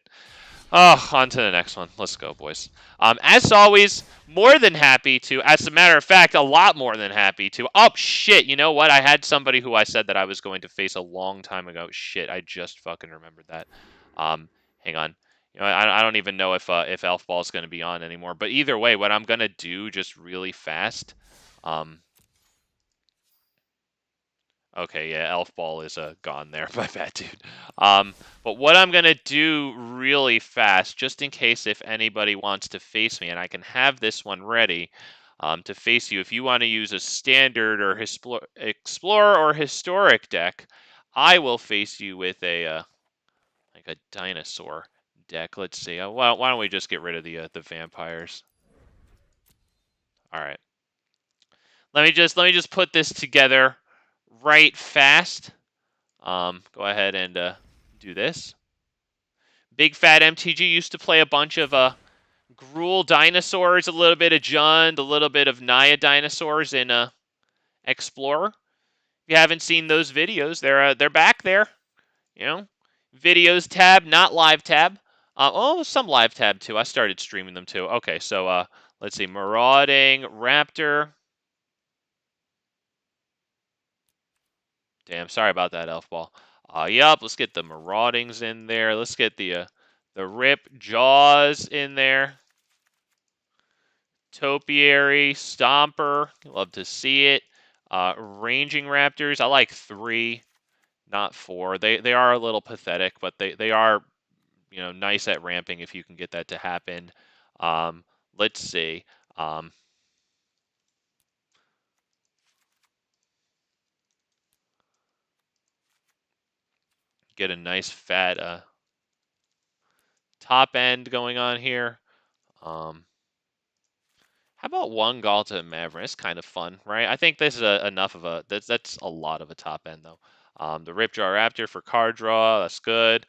Oh, on to the next one. Let's go, boys. As always, more than happy to, as a matter of fact, a lot more than happy to. Oh, shit, you know what? I had somebody who I said that I was going to face a long time ago. Shit, I just fucking remembered that. Hang on. You know, I don't even know if Elf Ball is going to be on anymore. But either way, what I'm going to do just really fast... Okay, yeah, Elf Ball is gone there. My bad, dude. But what I'm going to do really fast, just in case if anybody wants to face me, and I can have this one ready to face you. If you want to use a standard or explorer or historic deck, I will face you with a like a dinosaur deck. Let's see. Well, why don't we just get rid of the vampires? All right. Let me just put this together right fast. Go ahead and do this. Big Fat MTG used to play a bunch of Gruul dinosaurs, a little bit of Jund, a little bit of NAYA dinosaurs in Explorer. If you haven't seen those videos, they're back there. You know, videos tab, not live tab. Some live tab too. I started streaming them too. Okay, so let's see, Marauding Raptor. Damn, sorry about that, Elf Ball. Yup, let's get the Maraudings in there. Let's get the Ripjaws in there. Topiary, Stomper, love to see it. Ranging Raptors, I like 3. not 4. They are a little pathetic, but they are, you know, nice at ramping if you can get that to happen. Let's see. Get a nice fat top end going on here. How about one Galta and Maverick? It's kind of fun, right? I think this is enough of a that's a lot of a top end though. The Ripjaw Raptor for card draw, that's good.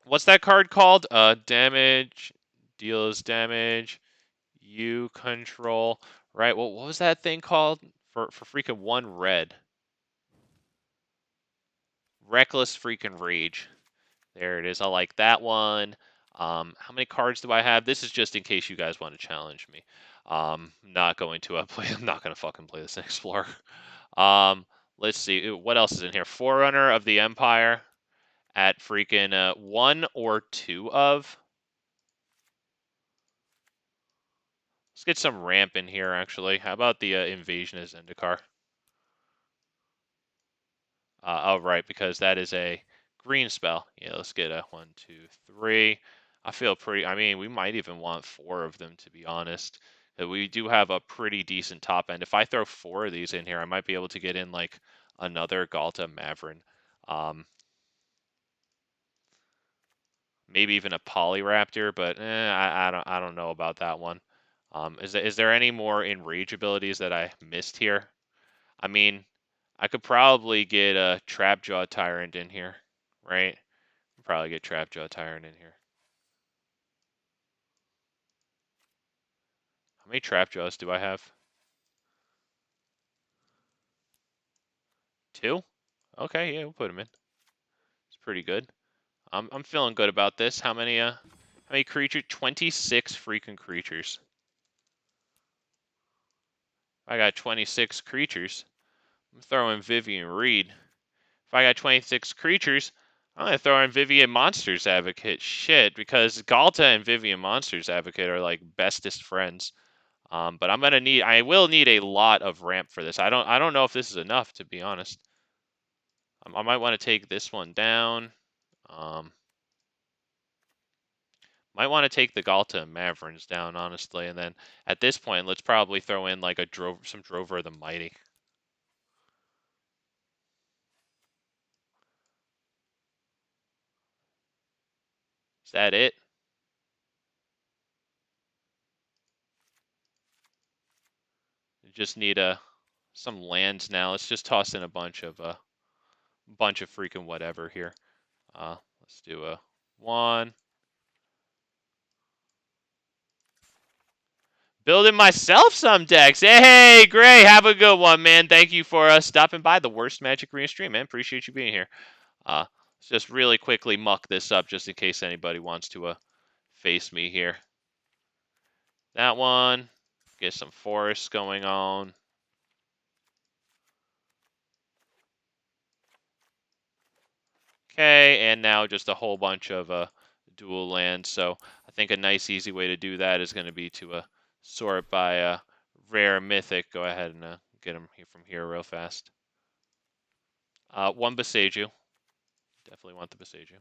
What's that card called? Damage deals damage. You control, right? Well, what was that thing called for freaking 1 red? Reckless freaking Rage. There it is. I like that one. How many cards do I have? This is just in case you guys want to challenge me. Not going to play. I'm not going to fucking play this Explorer. Let's see. What else is in here? Forerunner of the Empire at freaking 1 or 2 of. Let's get some ramp in here, actually. How about the Invasion of Zendikar? Oh, right, because that is a green spell. Yeah, let's get a 1, 2, 3. I feel pretty. I mean, we might even want 4 of them, to be honest. We do have a pretty decent top end. If I throw 4 of these in here, I might be able to get in like another Galta Mavrin. Maybe even a Polyraptor, but I don't know about that one. Is there any more enrage abilities that I missed here? I mean, I could probably get a Trapjaw Tyrant in here, right? Probably get Trapjaw Tyrant in here. How many Trapjaws do I have? 2? Okay, yeah, we'll put them in. It's pretty good. I'm feeling good about this. How many creatures? 26 freaking creatures. I got 26 creatures. I'm throwing Vivian Reed. If I got 26 creatures, I'm gonna throw in Vivian Monsters Advocate. Shit, because Galta and Vivian Monsters Advocate are like bestest friends. But I will need a lot of ramp for this. I don't know if this is enough, to be honest. I might want to take this one down. Might want to take the Galta and Maverins down, honestly, and then at this point, let's probably throw in like some Drover of the Mighty. Is that it? We just need some lands now. Let's just toss in a bunch of freaking whatever here. Let's do a 1. Building myself some decks. Hey, Gray, have a good one, man. Thank you for stopping by the Worst Magic Arena stream, man. Appreciate you being here. Let's just really quickly muck this up just in case anybody wants to face me here. That one. Get some forests going on. Okay, and now just a whole bunch of dual lands. So I think a nice, easy way to do that is going to be to sort by rare, mythic. Go ahead and get them from here real fast. 1 Boseiju. Definitely want the Boseiju.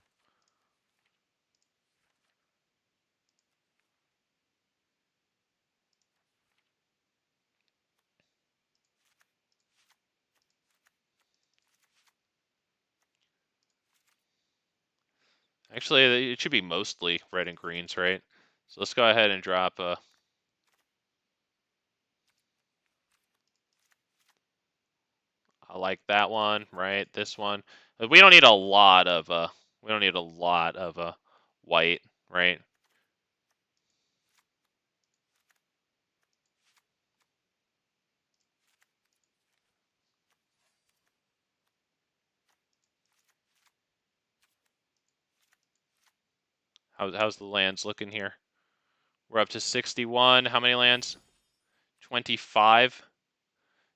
Actually, it should be mostly red and greens, right? So let's go ahead and drop I like that one, right? This one. We don't need a lot of white, right? How's the lands looking here? We're up to 61. How many lands? 25.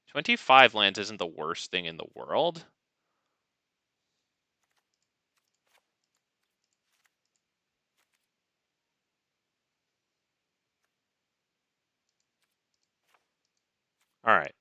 25 lands isn't the worst thing in the world. All right.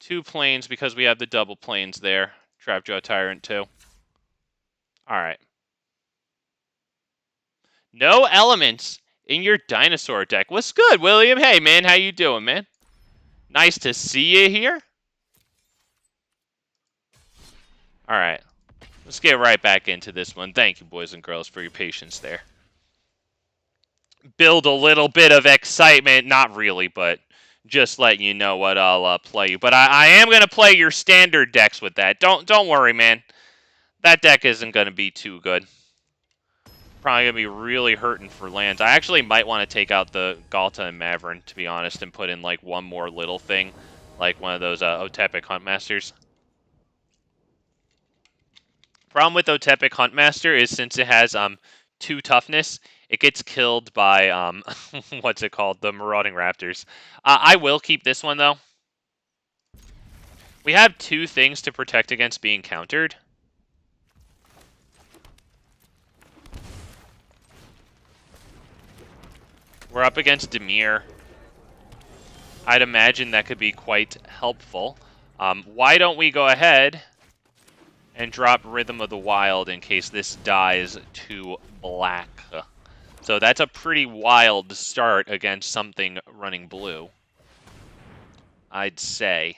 2 planes because we have the double planes there. Trapjaw Tyrant too. Alright. No elements in your dinosaur deck. What's good, William? Hey, man. How you doing, man? Nice to see you here. Alright. Let's get right back into this one. Thank you, boys and girls, for your patience there. Build a little bit of excitement. Not really, but just letting you know what I'll play you. But I am going to play your standard decks with that. Don't worry, man. That deck isn't going to be too good. Probably going to be really hurting for lands. I actually might want to take out the Galta and Maverin, to be honest, and put in like one more little thing. Like one of those Otepic Huntmasters. Problem with Otepic Huntmaster is since it has 2 toughness, it gets killed by, what's it called? The Marauding Raptors. I will keep this one, though. We have 2 things to protect against being countered. We're up against Dimir. I'd imagine that could be quite helpful. Why don't we go ahead and drop Rhythm of the Wild in case this dies to black. So that's a pretty wild start against something running blue, I'd say.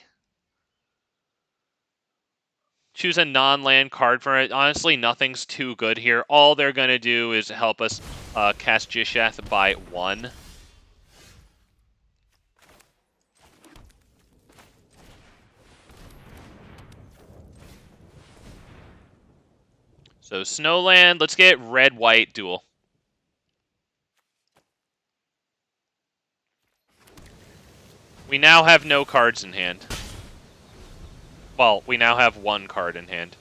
Choose a non-land card for it. Honestly, nothing's too good here. All they're going to do is help us cast Gishath by 1. So Snowland, let's get red-white duel. We now have no cards in hand. Well, we now have 1 card in hand.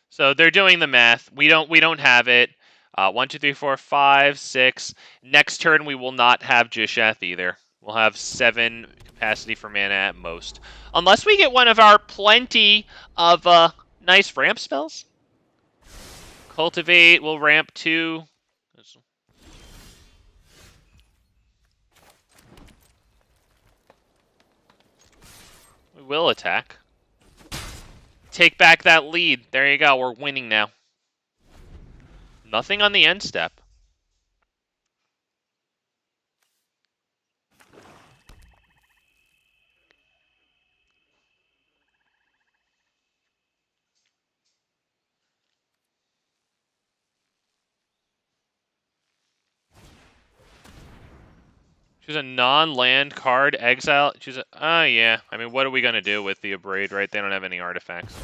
So they're doing the math. We don't have it. 1, 2, 3, 4, 5, 6. Next turn we will not have Gishath either. We'll have 7 capacity for mana at most. Unless we get one of our plenty of nice ramp spells. Cultivate will ramp 2. We will attack. Take back that lead. There you go. We're winning now. Nothing on the end step. Choose a non-land card, exile. Choose a. Yeah. I mean, what are we gonna do with the Abrade, right? They don't have any artifacts.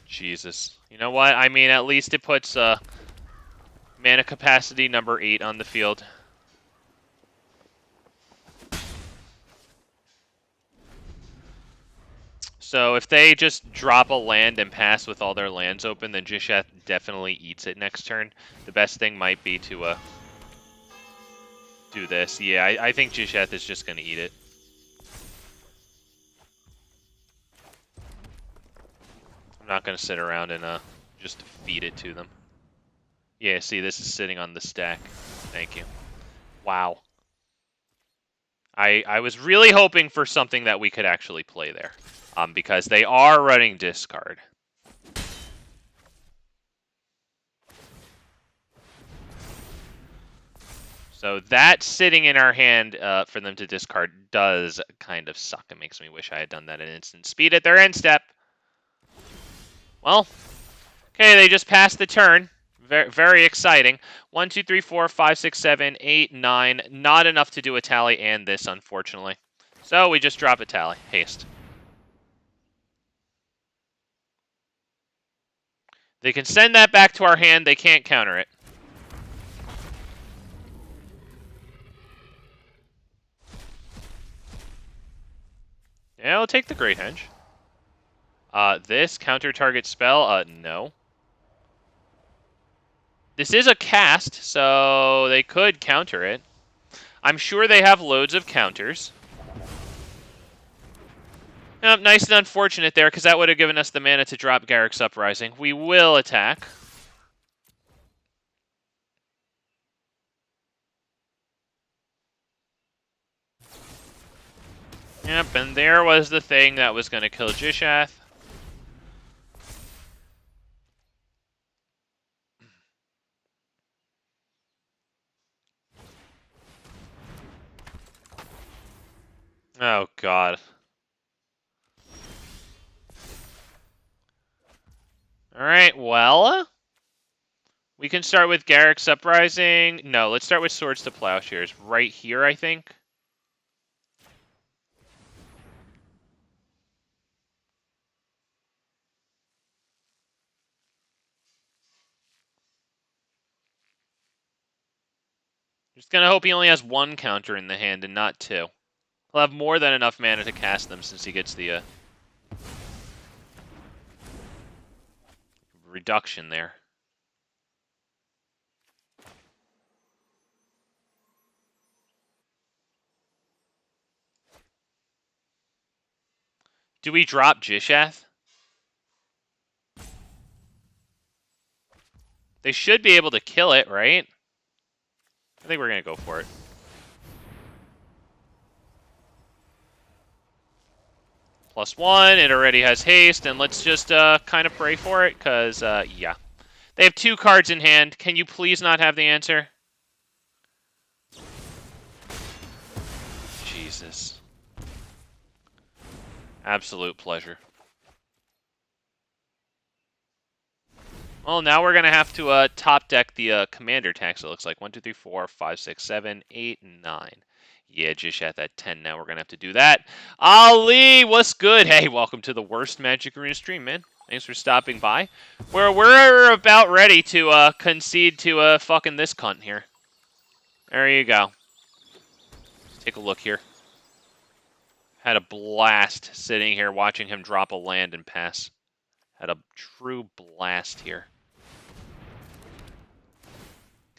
Jesus. You know what? I mean, at least it puts mana capacity number 8 on the field. So if they just drop a land and pass with all their lands open, then Gishath definitely eats it next turn. The best thing might be to do this. Yeah, I think Gishath is just going to eat it. I'm not going to sit around and just feed it to them. Yeah, see, this is sitting on the stack. Thank you. Wow. I was really hoping for something that we could actually play there. Because they are running discard. So that sitting in our hand for them to discard does kind of suck. It makes me wish I had done that in instant speed at their end step. Well, okay, they just passed the turn. Very, very exciting. 1, 2, 3, 4, 5, 6, 7, 8, 9. Not enough to do a tally and this, unfortunately. So we just drop a tally. Haste. They can send that back to our hand. They can't counter it. Yeah, I'll take the Great Henge. This counter target spell? No. This is a cast, so they could counter it. I'm sure they have loads of counters. Nope, nice and unfortunate there, because that would have given us the mana to drop Garruk's Uprising. We will attack. Yep, and there was the thing that was going to kill Gishath. Oh, God. Alright, well... we can start with Garruk's Uprising. No, let's start with Swords to Plowshares. Right here, I think. Just gonna hope he only has one counter in the hand and not two. He'll have more than enough mana to cast them since he gets the reduction there. Do we drop Gishath? They should be able to kill it, right? I think we're gonna go for it. +1, it already has haste, and let's just kind of pray for it, because, yeah. They have 2 cards in hand. Can you please not have the answer? Jesus. Absolute pleasure. Well, now we're going to have to top deck the commander tax, it looks like. 1, 2, 3, 4, 5, 6, 7, 8, 9. Yeah, Gishath at 10 now. We're going to have to do that. Ali, what's good? Hey, welcome to the worst Magic Arena stream, man. Thanks for stopping by. We're about ready to concede to fucking this cunt here. There you go. Let's take a look here. Had a blast sitting here watching him drop a land and pass. Had a true blast here.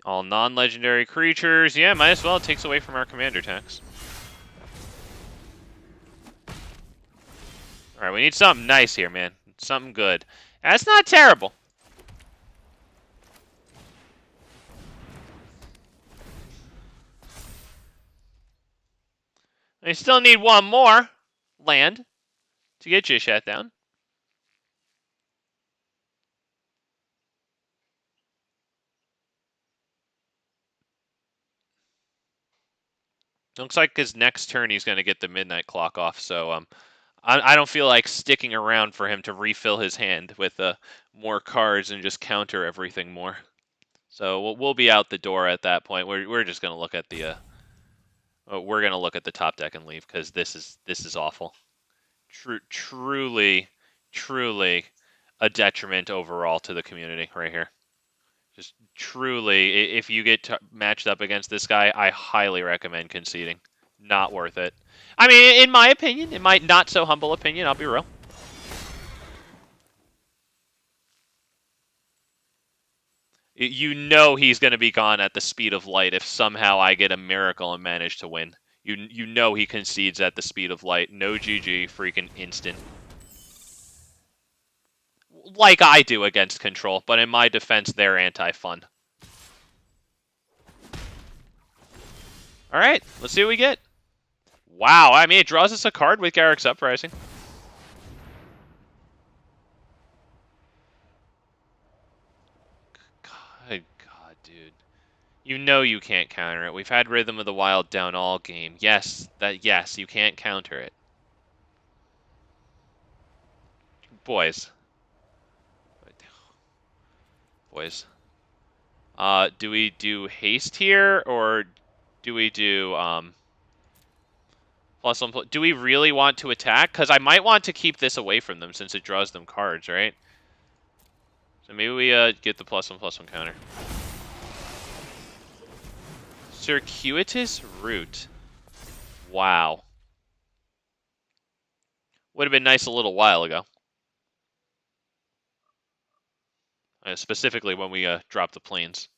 All non-legendary creatures. Yeah, might as well. It takes away from our commander tax. Alright, we need something nice here, man. Something good. That's not terrible. I still need one more land to get Gishath down. Looks like his next turn he's going to get the midnight clock off, so I don't feel like sticking around for him to refill his hand with more cards and just counter everything more. So we'll be out the door at that point. We're just going to look at the we're going to look at the top deck and leave, because this is awful. Truly a detriment overall to the community right here. Just truly, if you get matched up against this guy, I highly recommend conceding. Not worth it. I mean, in my opinion, in my not so humble opinion, I'll be real. You know he's going to be gone at the speed of light if somehow I get a miracle and manage to win. You know he concedes at the speed of light. No GG, freaking instant. Like I do against control, but in my defense, they're anti-fun. Alright, let's see what we get. Wow, I mean, it draws us a card with Garruk's Uprising. Good God, dude. You know you can't counter it. We've had Rhythm of the Wild down all game. Yes, you can't counter it. Boys. Do we do haste here, or do we do +1+? Do we really want to attack? Because I might want to keep this away from them since it draws them cards, right? So maybe we get the +1/+1 counter. Circuitous Route. Wow. Would have been nice a little while ago. Specifically when we dropped the planes.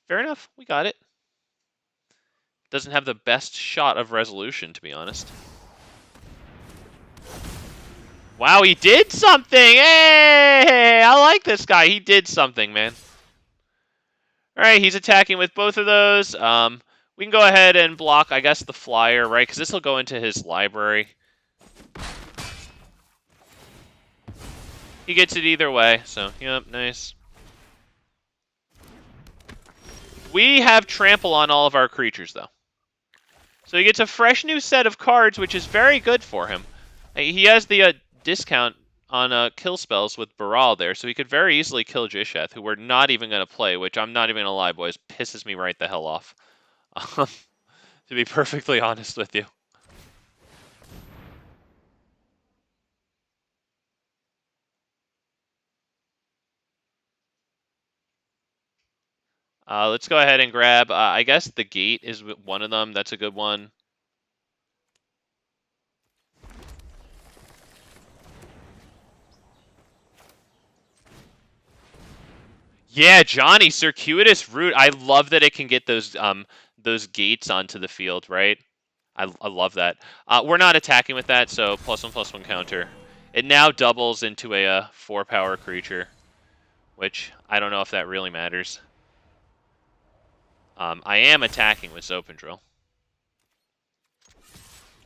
Fair enough, we got it. Doesn't have the best shot of resolution, to be honest. Wow, he did something! Hey! I like this guy. He did something, man. Alright, he's attacking with both of those. We can go ahead and block, I guess, the flyer, right? Because this will go into his library. He gets it either way, so, yep, nice. We have trample on all of our creatures, though. So he gets a fresh new set of cards, which is very good for him. He has the discount on kill spells with Brawl there, so he could very easily kill Gishath, who we're not even going to play, which I'm not even going to lie, boys, pisses me right the hell off. To be perfectly honest with you. Let's go ahead and grab, I guess the gate is one of them. That's a good one. Yeah, Johnny, Circuitous Route. I love that it can get those gates onto the field, right? I love that. We're not attacking with that, so +1/+1 counter. It now doubles into a 4-power creature, which I don't know if that really matters. I am attacking with Open Drill.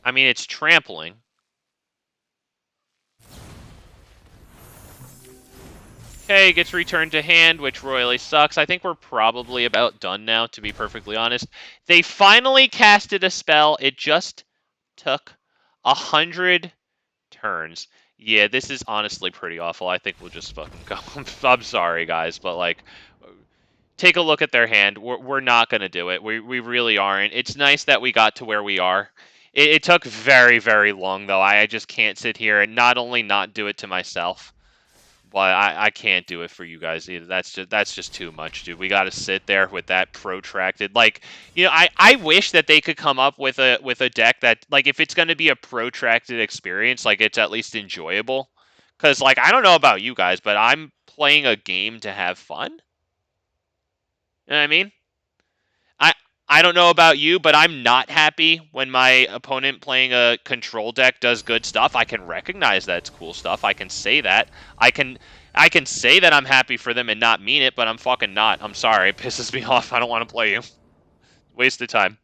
I mean, it's trampling. Okay, gets returned to hand, which royally sucks. I think we're probably about done now, to be perfectly honest. They finally casted a spell. It just took 100 turns. Yeah, this is honestly pretty awful. I think we'll just fucking go. I'm sorry, guys, but, like, take a look at their hand. We're not going to do it. We really aren't. It's nice that we got to where we are. It took very, very long, though. I just can't sit here and not only not do it to myself, but I can't do it for you guys either. That's just too much, dude. We got to sit there with that protracted. Like, you know, I wish that they could come up with a deck that, like, if it's going to be a protracted experience, like, it's at least enjoyable. Because, like, I don't know about you guys, but I'm playing a game to have fun. You know what I mean? I I don't know about you, but I'm not happy when my opponent playing a control deck does good stuff. I can recognize that it's cool stuff. I can say that. I can say that I'm happy for them and not mean it, but I'm fucking not. I'm sorry. It pisses me off. I don't want to play you. Waste of time.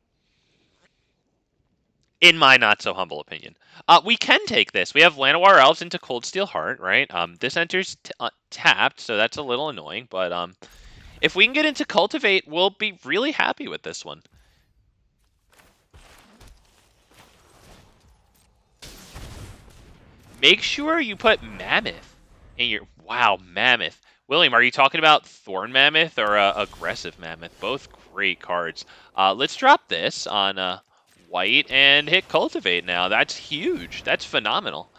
In my not so humble opinion. We can take this. We have Llanowar Elves into Cold Steel Heart, right? This enters tapped, so that's a little annoying, but if we can get into Cultivate, we'll be really happy with this one. Make sure you put Mammoth in your... Wow, Mammoth. William, are you talking about Thorn Mammoth or Aggressive Mammoth? Both great cards. Let's drop this on white and hit Cultivate now. That's huge. That's phenomenal.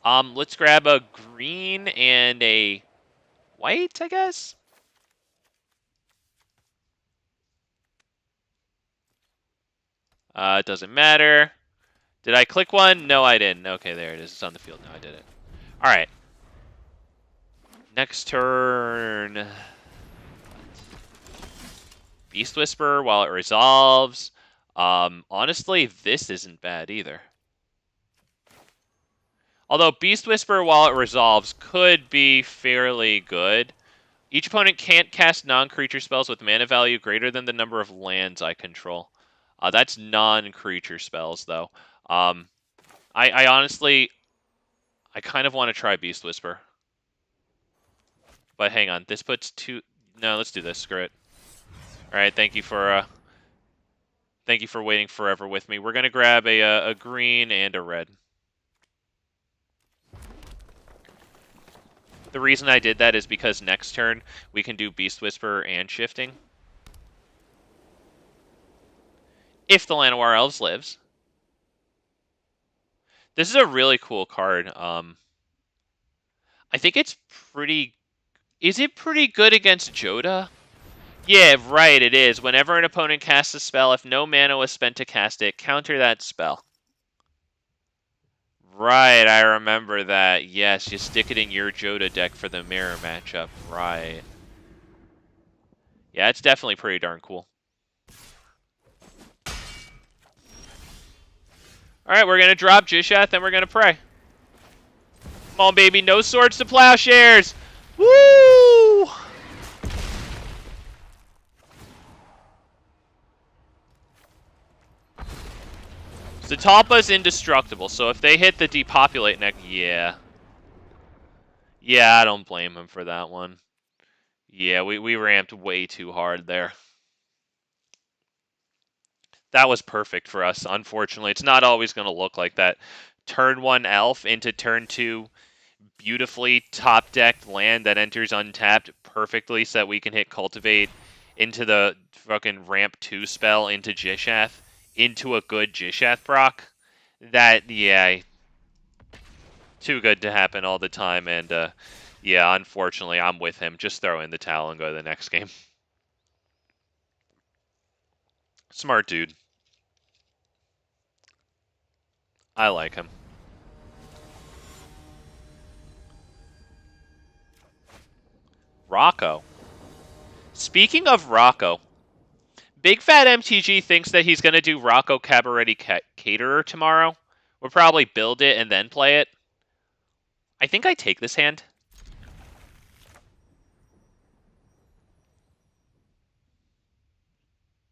Let's grab a green and a white, I guess? It doesn't matter. Did I click one? No, I didn't. Okay, there it is. It's on the field now. I did it. All right. Next turn. Beast Whisper while it resolves. Honestly, this isn't bad either. Although Beast Whisper while it resolves could be fairly good. Each opponent can't cast non-creature spells with mana value greater than the number of lands I control. That's non-creature spells, though. I honestly... I kind of want to try Beast Whisper. But hang on, this puts two... No, let's do this. Screw it. Alright, thank you for waiting forever with me. We're going to grab a green and a red. The reason I did that is because next turn we can do Beast Whisper and Shifting. If the Llanowar Elves lives. This is a really cool card. I think it's pretty... Is it pretty good against Joda? Yeah, right, it is. Whenever an opponent casts a spell, if no mana was spent to cast it, counter that spell. Right, I remember that. Yes, you stick it in your Joda deck for the mirror matchup. Right. Yeah, it's definitely pretty darn cool. Alright, we're going to drop Gishath and we're going to pray. Come on, baby. No swords to plowshares. Woo! Zatalpa's indestructible, so if they hit the depopulate next, yeah. Yeah, I don't blame him for that one. Yeah, we ramped way too hard there. That was perfect for us, unfortunately. It's not always going to look like that. Turn 1 elf into turn 2 beautifully top-decked land that enters untapped perfectly so that we can hit Cultivate into the fucking ramp 2 spell into Gishath, into a good Gishath proc. That, yeah, too good to happen all the time, and yeah, unfortunately, I'm with him. Just throw in the towel and go to the next game. Smart dude. I like him. Rocco. Speaking of Rocco, Big Fat MTG thinks that he's going to do Rocco Cabaret Caterer tomorrow. We'll probably build it and then play it. I think I take this hand.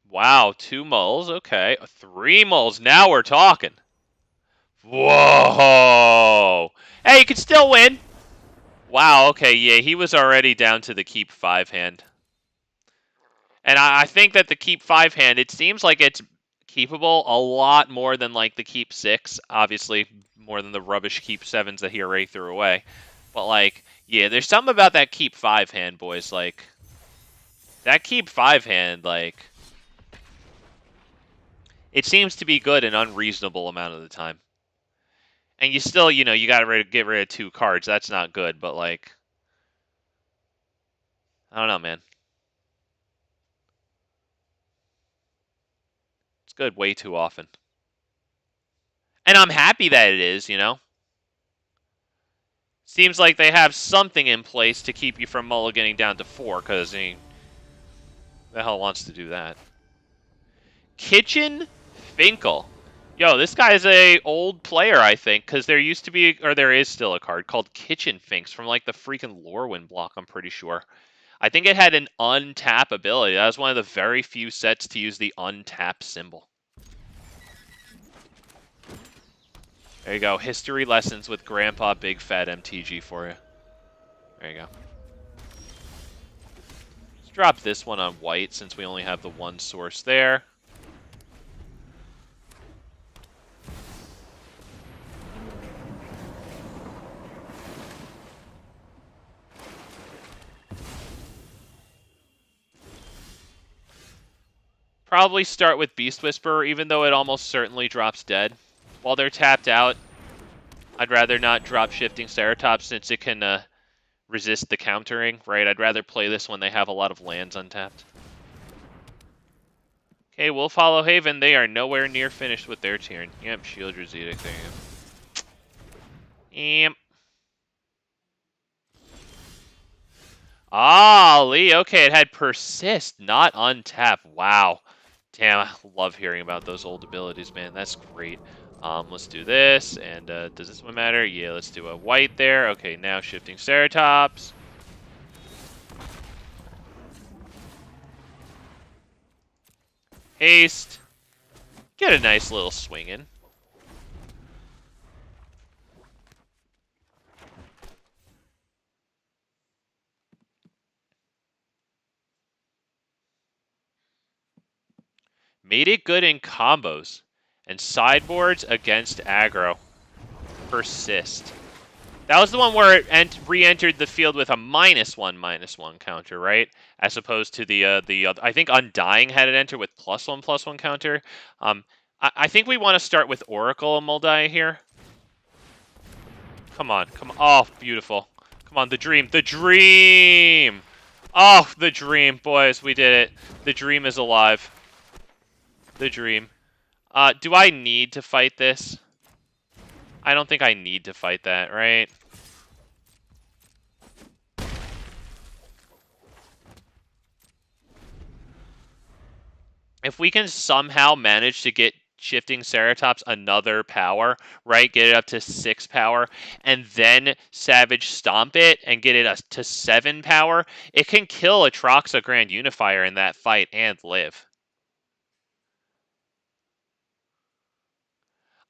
Wow, 2 mulls. Okay, 3 mulls. Now we're talking. Whoa! Hey, you can still win. Wow, okay, yeah, he was already down to the keep 5 hand. And I think that the keep 5 hand, it seems like it's keepable a lot more than like the keep 6. Obviously, more than the rubbish keep 7s that he already threw away. But like, yeah, there's something about that keep 5 hand, boys. Like, that keep 5 hand, like, it seems to be good an unreasonable amount of the time. And you still, you know, you gotta get rid of 2 cards. That's not good, but like, I don't know, man. It's good way too often. And I'm happy that it is, you know? Seems like they have something in place to keep you from mulliganing down to 4, because, I mean, the hell wants to do that? Kitchen Finkel. Yo, this guy's a old player, I think, because there used to be, or there is still a card called Kitchen Finks from, like, the freaking Lorwyn block, I'm pretty sure. I think it had an untap ability. That was one of the very few sets to use the untap symbol. There you go. History lessons with Grandpa Big Fat MTG for you. There you go. Let's drop this one on white since we only have the one source there. Probably start with Beast Whisperer, even though it almost certainly drops dead. While they're tapped out, I'd rather not drop Shifting Ceratops since it can resist the countering, right? I'd rather play this when they have a lot of lands untapped. Okay, Wolf Hollow Haven, they are nowhere near finished with their turn. Yep, Shieldred's Edict, there you go. Yep. Ah, Lee, okay, it had Persist, not Untap. Wow. Damn, I love hearing about those old abilities, man. That's great. Let's do this, and does this one matter? Yeah, let's do a white there. Okay, now Shifting Ceratops. Haste. Get a nice little swing in. Made it good in combos and sideboards against aggro. Persist. That was the one where it re-entered the field with a -1/-1 counter, right? As opposed to the other. I think Undying had it enter with +1/+1 counter. I think we want to start with Oracle of Mul Daya here. Come on, come on. Oh, beautiful. Come on, the dream. The dream! Oh, the dream. Boys, we did it. The dream is alive. The dream. Do I need to fight this? I don't think I need to fight that, right? If we can somehow manage to get shifting Ceratops another power, right? Get it up to 6 power, and then Savage Stomp it and get it to 7 power, it can kill Atraxa Grand Unifier in that fight and live.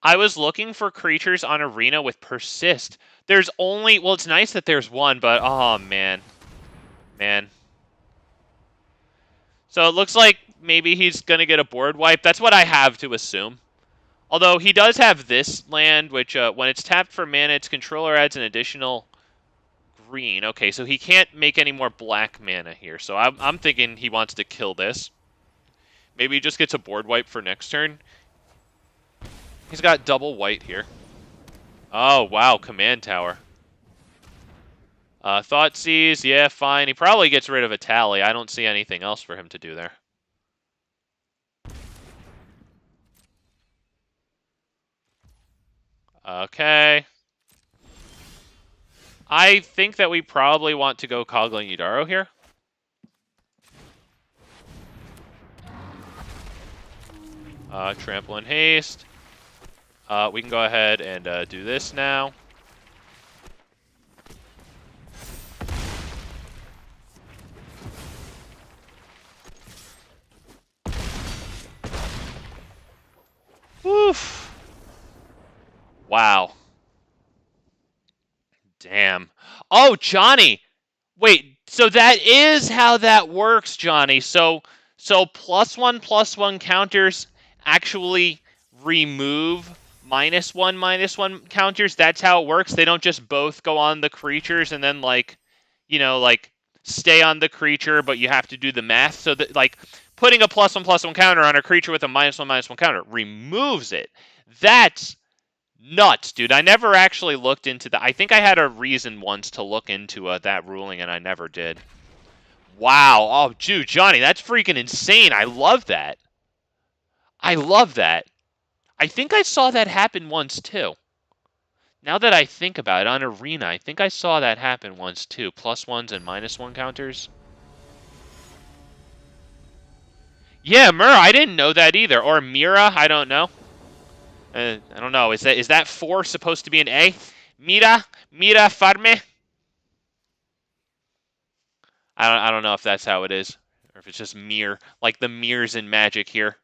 I was looking for creatures on Arena with Persist. There's only, well, it's nice that there's one, but oh man. Man. So it looks like maybe he's going to get a board wipe. That's what I have to assume. Although he does have this land, which when it's tapped for mana, its controller adds an additional green. Okay, so he can't make any more black mana here. So I'm thinking he wants to kill this. Maybe he just gets a board wipe for next turn. He's got double white here. Oh, wow, Command Tower. Thoughtseize, yeah, fine. He probably gets rid of Etali. I don't see anything else for him to do there. Okay. I think that we probably want to go Kogla and Yidaro here. Trample and Haste. We can go ahead and do this now. Woof. Wow. Damn. Oh, Johnny! Wait, so that is how that works, Johnny. So +1/+1 counters actually remove -1/-1 counters. That's how it works. They don't just both go on the creatures and then like stay on the creature, but you have to do the math. So that like putting a +1/+1 counter on a creature with a -1/-1 counter removes it. That's nuts, dude. I never actually looked into that. I think I had a reason once to look into that ruling, and I never did. Wow. Oh, dude, Johnny, that's freaking insane. I love that. I love that. I think I saw that happen once, too. Now that I think about it, on Arena, I think I saw that happen once, too. +1s and -1 counters. Yeah, Mur, I didn't know that either. Or Mira, I don't know. I don't know. Is that 4 supposed to be an A? Mira farme? I don't know if that's how it is, or if it's just mirror, like the mirrors in Magic here.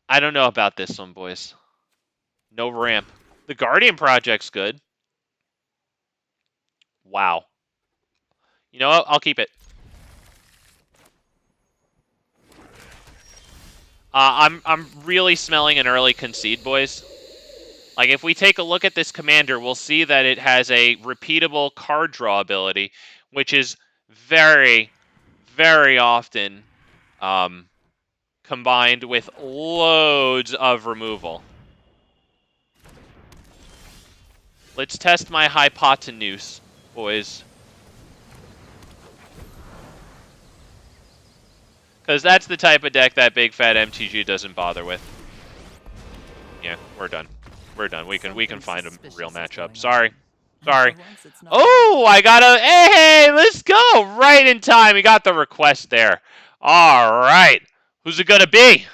I don't know about this one, boys. No ramp. The Guardian Project's good. Wow. You know what? I'll keep it. I'm really smelling an early concede, boys. Like, if we take a look at this commander, we'll see that it has a repeatable card draw ability, which is very, very often combined with loads of removal. Let's test my hypotenuse, boys. Because that's the type of deck that big fat MTG doesn't bother with. Yeah, we're done. We're done. We can find a real matchup. Sorry. Sorry. Oh, I got a... Hey, let's go! Right in time. We got the request there. All right. Who's it going to be?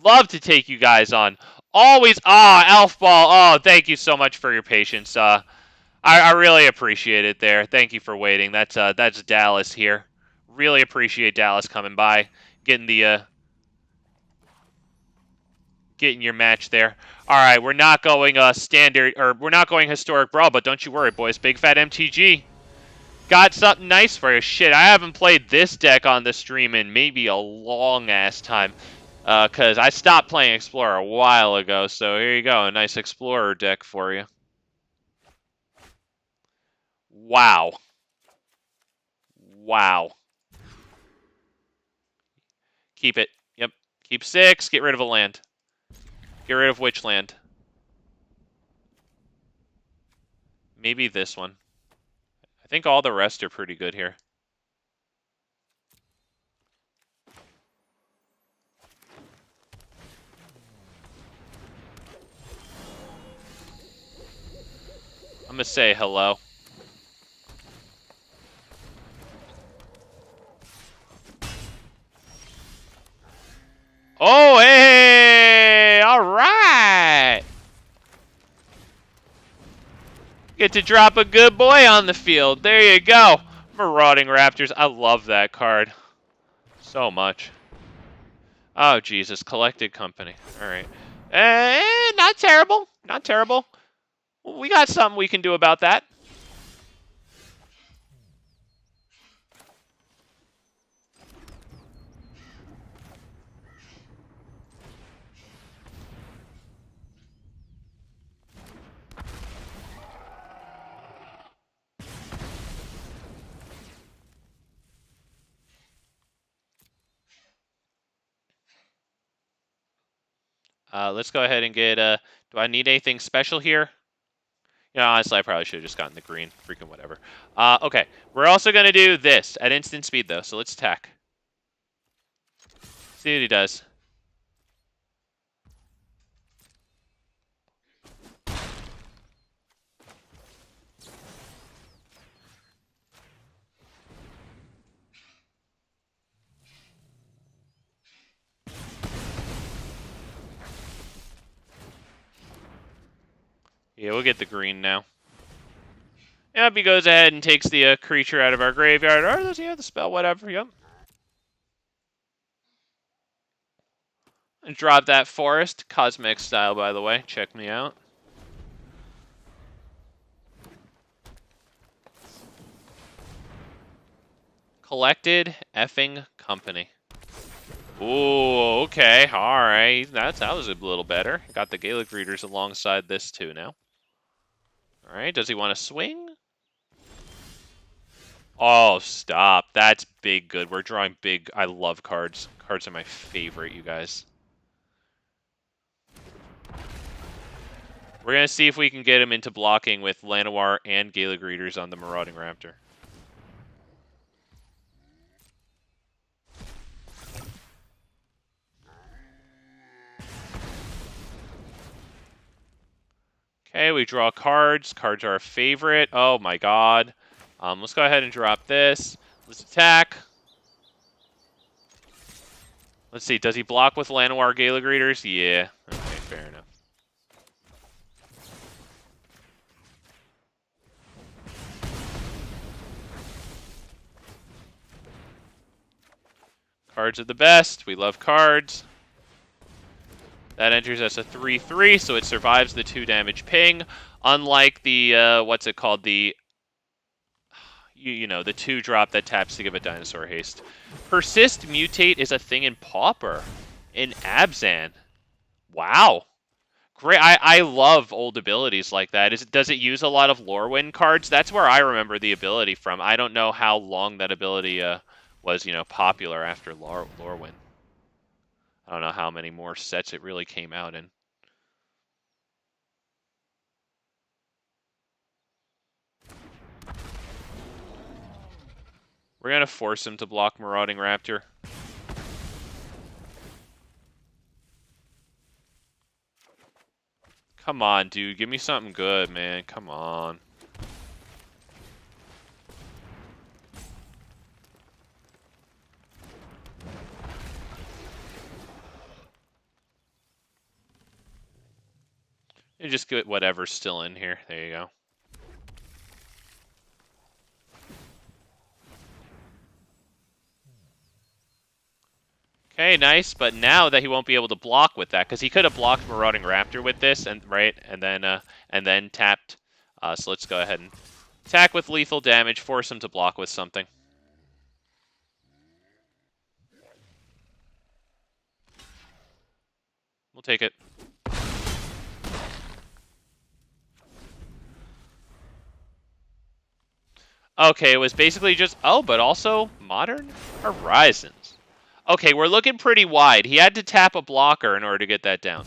Love to take you guys on. Always... Elf Ball. Oh, thank you so much for your patience. I really appreciate it there. Thank you for waiting. That's Dallas here. Really appreciate Dallas coming by, getting your match there. All right, we're not going standard, or we're not going historic brawl, but don't you worry, boys. Big fat MTG got something nice for you. Shit, I haven't played this deck on the stream in maybe a long ass time, because I stopped playing Explorer a while ago. So here you go, a nice Explorer deck for you. Wow. Wow. Keep it. Yep. Keep 6. Get rid of a land. Get rid of which land? Maybe this one. I think all the rest are pretty good here. I'm gonna say hello. Oh, hey! All right! Get to drop a good boy on the field. There you go. Marauding Raptors. I love that card so much. Oh, Jesus. Collected Company. All right. Not terrible. Not terrible. We got something we can do about that. Let's go ahead and get, do I need anything special here? Yeah, honestly, I probably should have just gotten the green. Freaking whatever. Okay, we're also going to do this at instant speed, though, so let's attack. See what he does. Yeah, we'll get the green now. Yep, he goes ahead and takes the creature out of our graveyard. Or does he have the spell? Whatever, yep. And drop that forest. Cosmic style, by the way. Check me out. Collected effing company. Ooh, okay, alright. That was a little better. Got the Gaelic Readers alongside this too now. Alright, does he want to swing? Oh, stop. That's big good. We're drawing big. I love cards. Cards are my favorite, you guys. We're going to see if we can get him into blocking with Llanowar and Gaelic Readers on the Marauding Raptor. Okay, we draw cards. Cards are our favorite. Oh my god. Let's go ahead and drop this. Let's attack. Let's see, does he block with Llanowar Gaelic Readers? Yeah. Okay, fair enough. Cards are the best. We love cards. That enters us a 3/3, so it survives the 2 damage ping. Unlike the, what's it called? The, you know, the 2-drop that taps to give a dinosaur haste. Persist Mutate is a thing in Pauper. In Abzan. Wow. Great. I love old abilities like that. Does it use a lot of Lorwyn cards? That's where I remember the ability from. I don't know how long that ability was, you know, popular after Lorwyn. I don't know how many more sets it really came out in. We're going to force him to block Marauding Raptor. Come on, dude. Give me something good, man. Come on. You just get whatever's still in here. There you go. Okay, nice, but now that he won't be able to block with that, because he could have blocked Marauding Raptor with this, and then tapped. So let's go ahead and attack with lethal damage, force him to block with something. We'll take it. Okay, it was basically just, oh, but also Modern Horizons. Okay, we're looking pretty wide. He had to tap a blocker in order to get that down.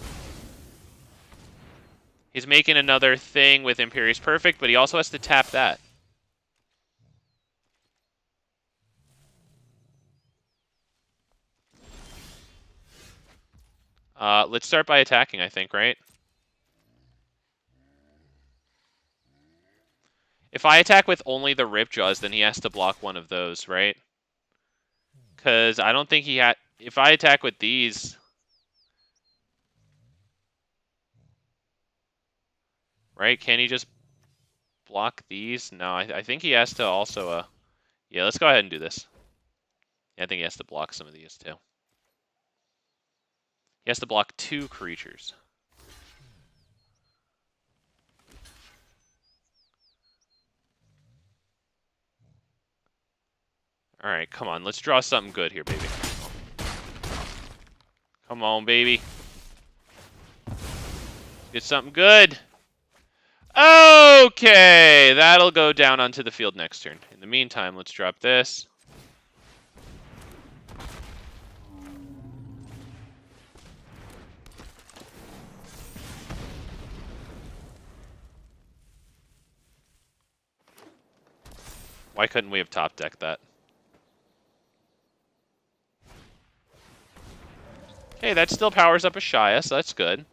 He's making another thing with Imperious Perfect, but he also has to tap that. Let's start by attacking, I think, right? If I attack with only the Ripjaws, then he has to block one of those, right? Because I don't think he had... If I attack with these... Right? Can he just block these? No, I think he has to also... Yeah, let's go ahead and do this. Yeah, I think he has to block some of these, too. He has to block 2 creatures. Alright, come on. Let's draw something good here, baby. Come on, baby. Get something good. Okay, that'll go down onto the field next turn. In the meantime, let's drop this. Why couldn't we have top decked that? Okay, that still powers up a Shia, so that's good.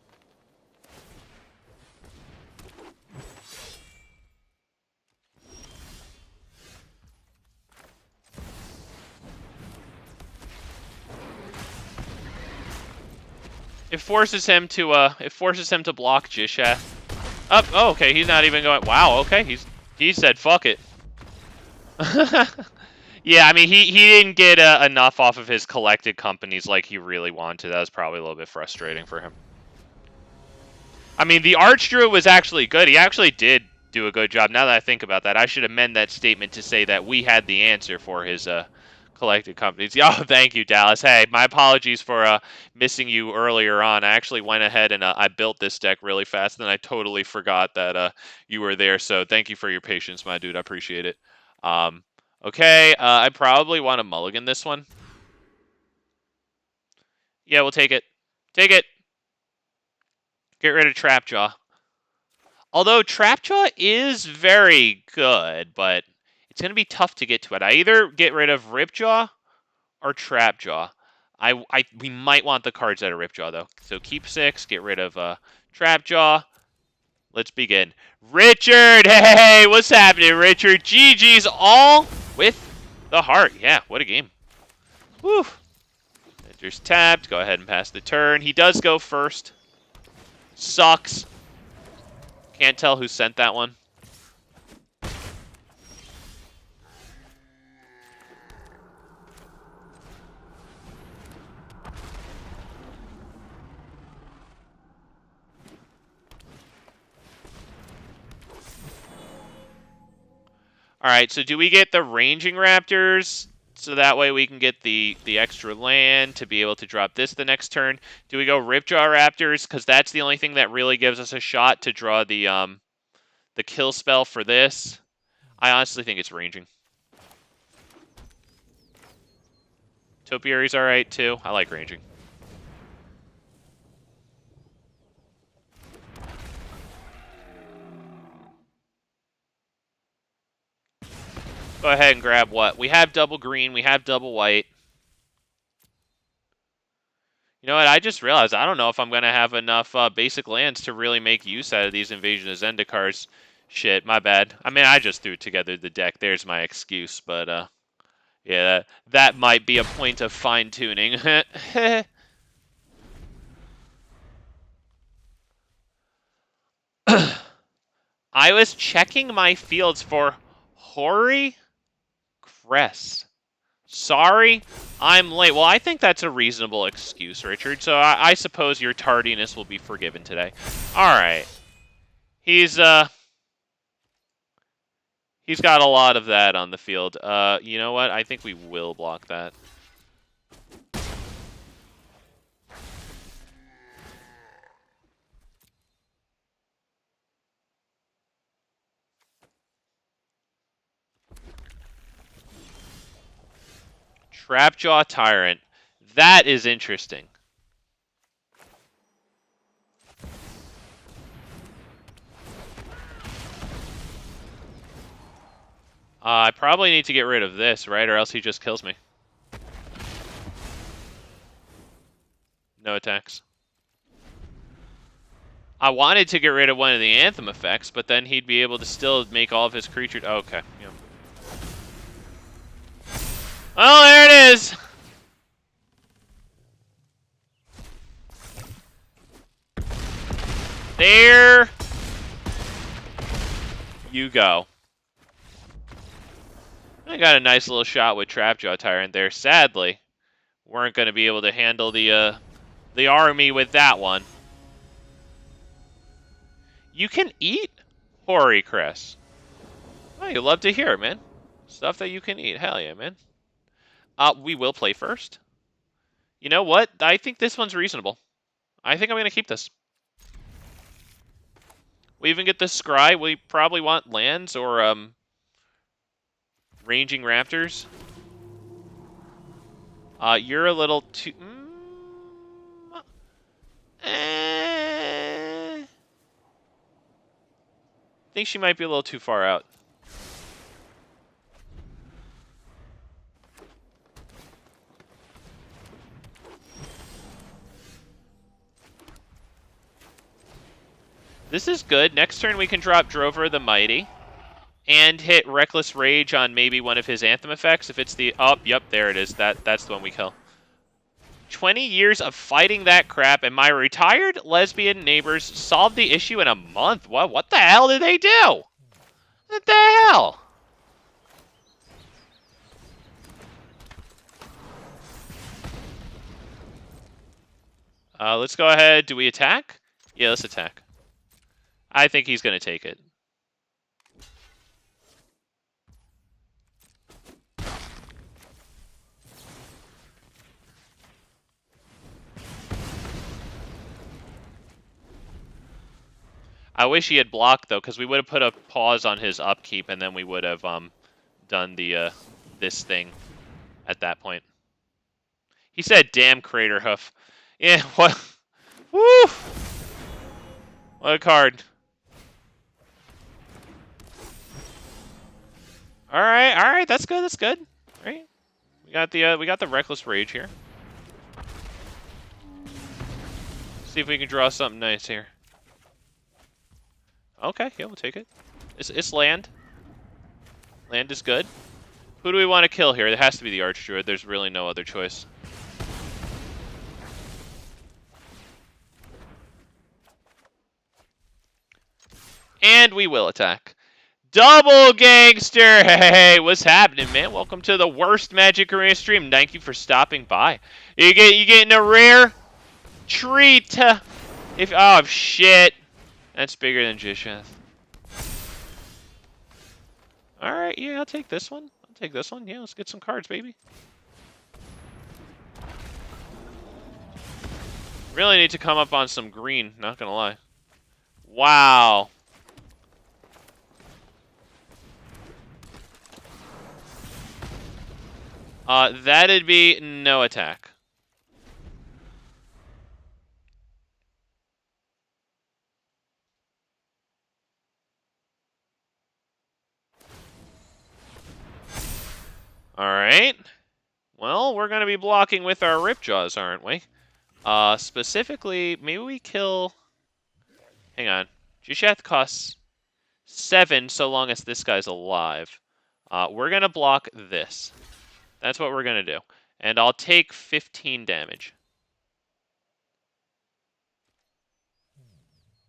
It forces him to block Gishath. Up. Oh, okay. He's not even going. Wow. Okay. He said fuck it. Yeah. I mean, he didn't get enough off of his collected companies like he really wanted. That was probably a little bit frustrating for him. I mean, the Archdruid was actually good. He actually did do a good job. Now that I think about that, I should amend that statement to say that we had the answer for his collected companies. Oh, thank you, Dallas. Hey, my apologies for missing you earlier on. I actually went ahead and I built this deck really fast, and I totally forgot that you were there. So thank you for your patience, my dude. I appreciate it. Okay, I probably want to mulligan this one. Yeah, we'll take it. Take it. Get rid of Trapjaw. Although Trapjaw is very good, but it's going to be tough to get to it. I either get rid of Ripjaw or Trapjaw. We might want the cards out of Ripjaw, though. So keep 6, get rid of Trapjaw. Let's begin. Richard! Hey, what's happening, Richard? GG's all with the heart. Yeah, what a game. Woo! Edger's tapped. Go ahead and pass the turn. He does go first. Sucks. Can't tell who sent that one. Alright, so do we get the Ranging Raptors? So that way we can get the extra land to be able to drop this the next turn. Do we go Ripjaw Raptors? Because that's the only thing that really gives us a shot to draw the kill spell for this. I honestly think it's Ranging. Topiary's alright too. I like Ranging. Go ahead and grab what? We have double green. We have double white. You know what? I just realized I don't know if I'm going to have enough basic lands to really make use out of these Invasion of Zendikars. Shit, my bad. I mean, I just threw together the deck. There's my excuse. But, yeah, that might be a point of fine-tuning. I was checking my fields for Hori Cress. Sorry, I'm late. Well, I think that's a reasonable excuse, Richard. So I suppose your tardiness will be forgiven today. All right. He's got a lot of that on the field. You know what? I think we will block that. Trapjaw Tyrant. That is interesting. I probably need to get rid of this, right? Or else he just kills me. No attacks. I wanted to get rid of one of the Anthem effects, but then he'd be able to still make all of his creatures... Oh, okay, yeah. Oh, there it is! There You go. I got a nice little shot with Trapjaw Tyrant there. Sadly, weren't going to be able to handle the army with that one. You can eat Hori Cress. Oh, you love to hear it, man. Stuff that you can eat. Hell yeah, man. We will play first. You know what? I think this one's reasonable. I think I'm going to keep this. We even get the Scry. We probably want lands or Ranging Raptors. You're a little too... I think she might be a little too far out. This is good. Next turn we can drop Drover the Mighty and hit Reckless Rage on maybe one of his Anthem effects. If it's the... Oh, yep, there it is. That's the one we kill. 20 years of fighting that crap, and my retired lesbian neighbors solved the issue in a month. What the hell did they do? What the hell? Let's go ahead. Do we attack? Yeah, let's attack. I think he's going to take it. I wish he had blocked, though, because we would have put a pause on his upkeep, and then we would have done the this thing at that point. He said, damn Crater Hoof. Yeah, what? Woo! What a card. Alright, that's good, that's good. Alright. We got the Reckless Rage here. See if we can draw something nice here. Okay, yeah, we'll take it. It's land. Land is good. Who do we want to kill here? It has to be the Archdruid. There's really no other choice. And we will attack. Double Gangster! Hey, what's happening, man? Welcome to the worst Magic Arena stream. Thank you for stopping by. You getting a rare treat. Oh shit. That's bigger than Gishath. Alright, yeah, I'll take this one. I'll take this one. Yeah, let's get some cards, baby. Really need to come up on some green, not gonna lie. Wow. That'd be no attack. Alright. Well, we're going to be blocking with our Ripjaws, aren't we? Specifically, maybe we kill... Hang on. Gishath costs 7 so long as this guy's alive. We're going to block this. That's what we're going to do. And I'll take 15 damage.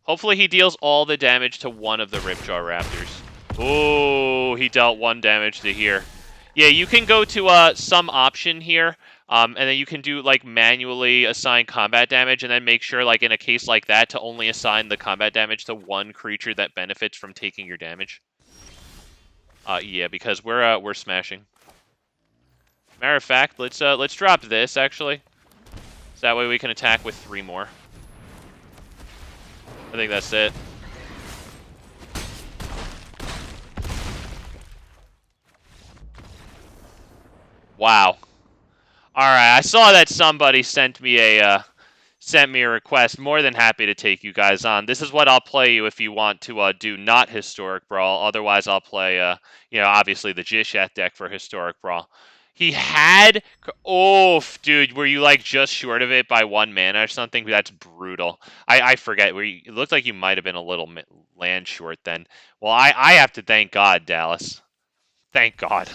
Hopefully he deals all the damage to one of the Ripjaw Raptors. Oh, he dealt 1 damage to here. Yeah, you can go to some option here, and then you can do, like, manually assign combat damage, and then make sure, like, in a case like that, to only assign the combat damage to one creature that benefits from taking your damage. Yeah, because we're smashing. Matter of fact, let's drop this, actually. So that way we can attack with 3 more. I think that's it. Wow. Alright, I saw that somebody sent me a request. More than happy to take you guys on. This is what I'll play you if you want to do not Historic Brawl. Otherwise, I'll play, obviously the Gishath deck for Historic Brawl. He had... Oh, dude, were you, like, just short of it by 1 mana or something? That's brutal. I forget. It looked like you might have been a little land short then. Well, I have to thank God, Dallas. Thank God.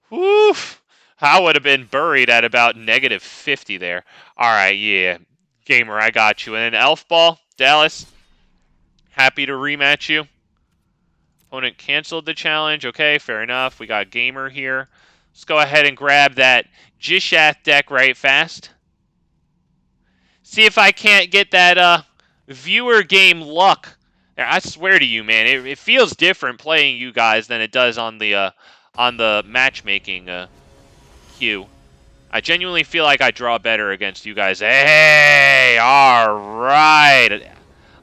Woof! I would have been buried at about -50 there. Alright, yeah. Gamer, I got you. And then Elf Ball, Dallas. Happy to rematch you. Opponent canceled the challenge. Okay, fair enough. We got Gamer here. Let's go ahead and grab that Gishath deck right fast. See if I can't get that viewer game luck. I swear to you, man, it feels different playing you guys than it does on the matchmaking queue. I genuinely feel like I draw better against you guys. Hey, all right.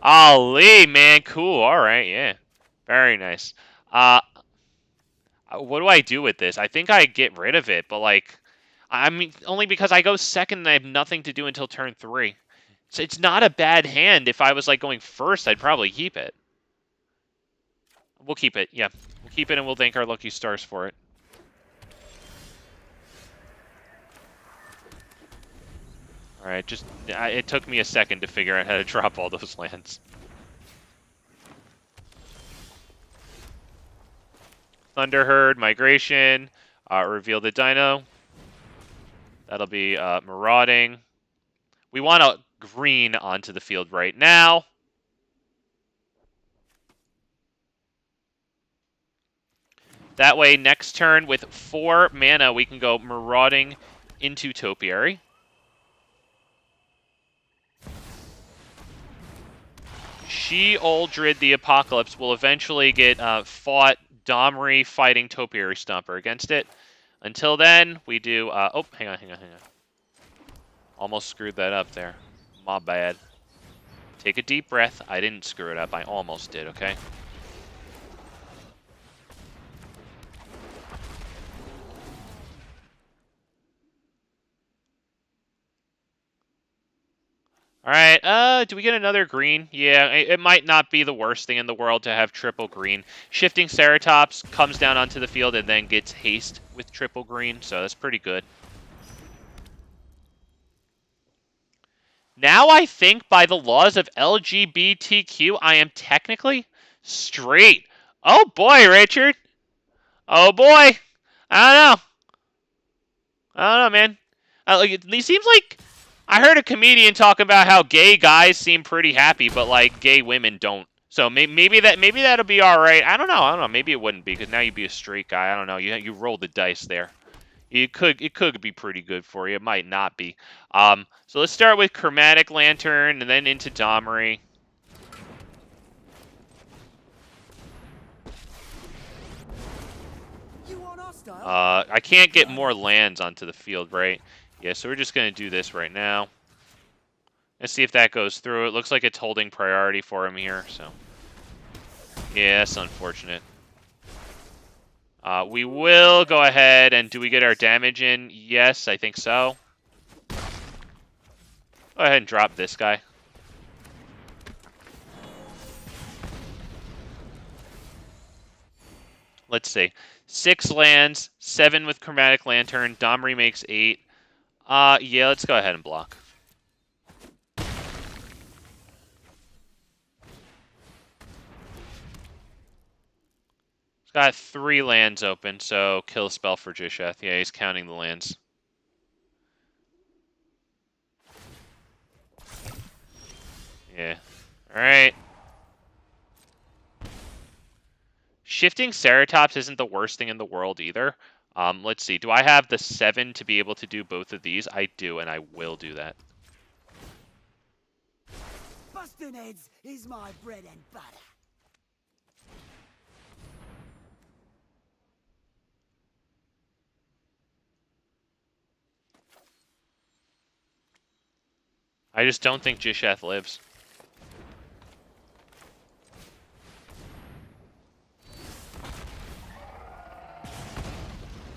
Ali, man, cool. All right, yeah. Very nice. What do I do with this? I think I get rid of it, but like, I mean, only because I go second and I have nothing to do until turn 3. So it's not a bad hand. If I was like going first, I'd probably keep it. We'll keep it, yeah. We'll keep it and we'll thank our lucky stars for it. Alright, just, it took me a second to figure out how to drop all those lands. Thunderherd, Migration, reveal the Dino. That'll be Marauding. We want a green onto the field right now. That way, next turn with 4 mana, we can go Marauding into Topiary. She-Oldred the Apocalypse will eventually get fought Domri fighting Topiary Stomper against it. Until then, we do... oh, hang on. Almost screwed that up there. My bad. Take a deep breath. I didn't screw it up. I almost did, okay? Alright, do we get another green? Yeah, it might not be the worst thing in the world to have triple green. Shifting Ceratops comes down onto the field and then gets haste with triple green, so that's pretty good. Now I think by the laws of LGBTQ, I am technically straight. Oh boy, Richard. Oh boy. I don't know, man. It seems like I heard a comedian talk about how gay guys seem pretty happy, but like gay women don't. So maybe that'll be all right. I don't know. Maybe it wouldn't be because now you'd be a straight guy. I don't know. You rolled the dice there. It could be pretty good for you. It might not be. So let's start with Chromatic Lantern and then into Domri. I can't get more lands onto the field, right? Yeah, so we're just going to do this right now. Let's see if that goes through. It looks like it's holding priority for him here, so... yeah, that's unfortunate. We will go ahead and... do we get our damage in? Yes, I think so. Go ahead and drop this guy. Let's see. 6 lands, 7 with Chromatic Lantern. Domri makes 8. Yeah, let's go ahead and block. He's got 3 lands open, so kill a spell for Gishath. Yeah, he's counting the lands. Yeah. Alright. Shifting Ceratops isn't the worst thing in the world either. Let's see. Do I have the 7 to be able to do both of these? I do, and I will do that. Busting heads is my bread and butter. I just don't think Gishath lives.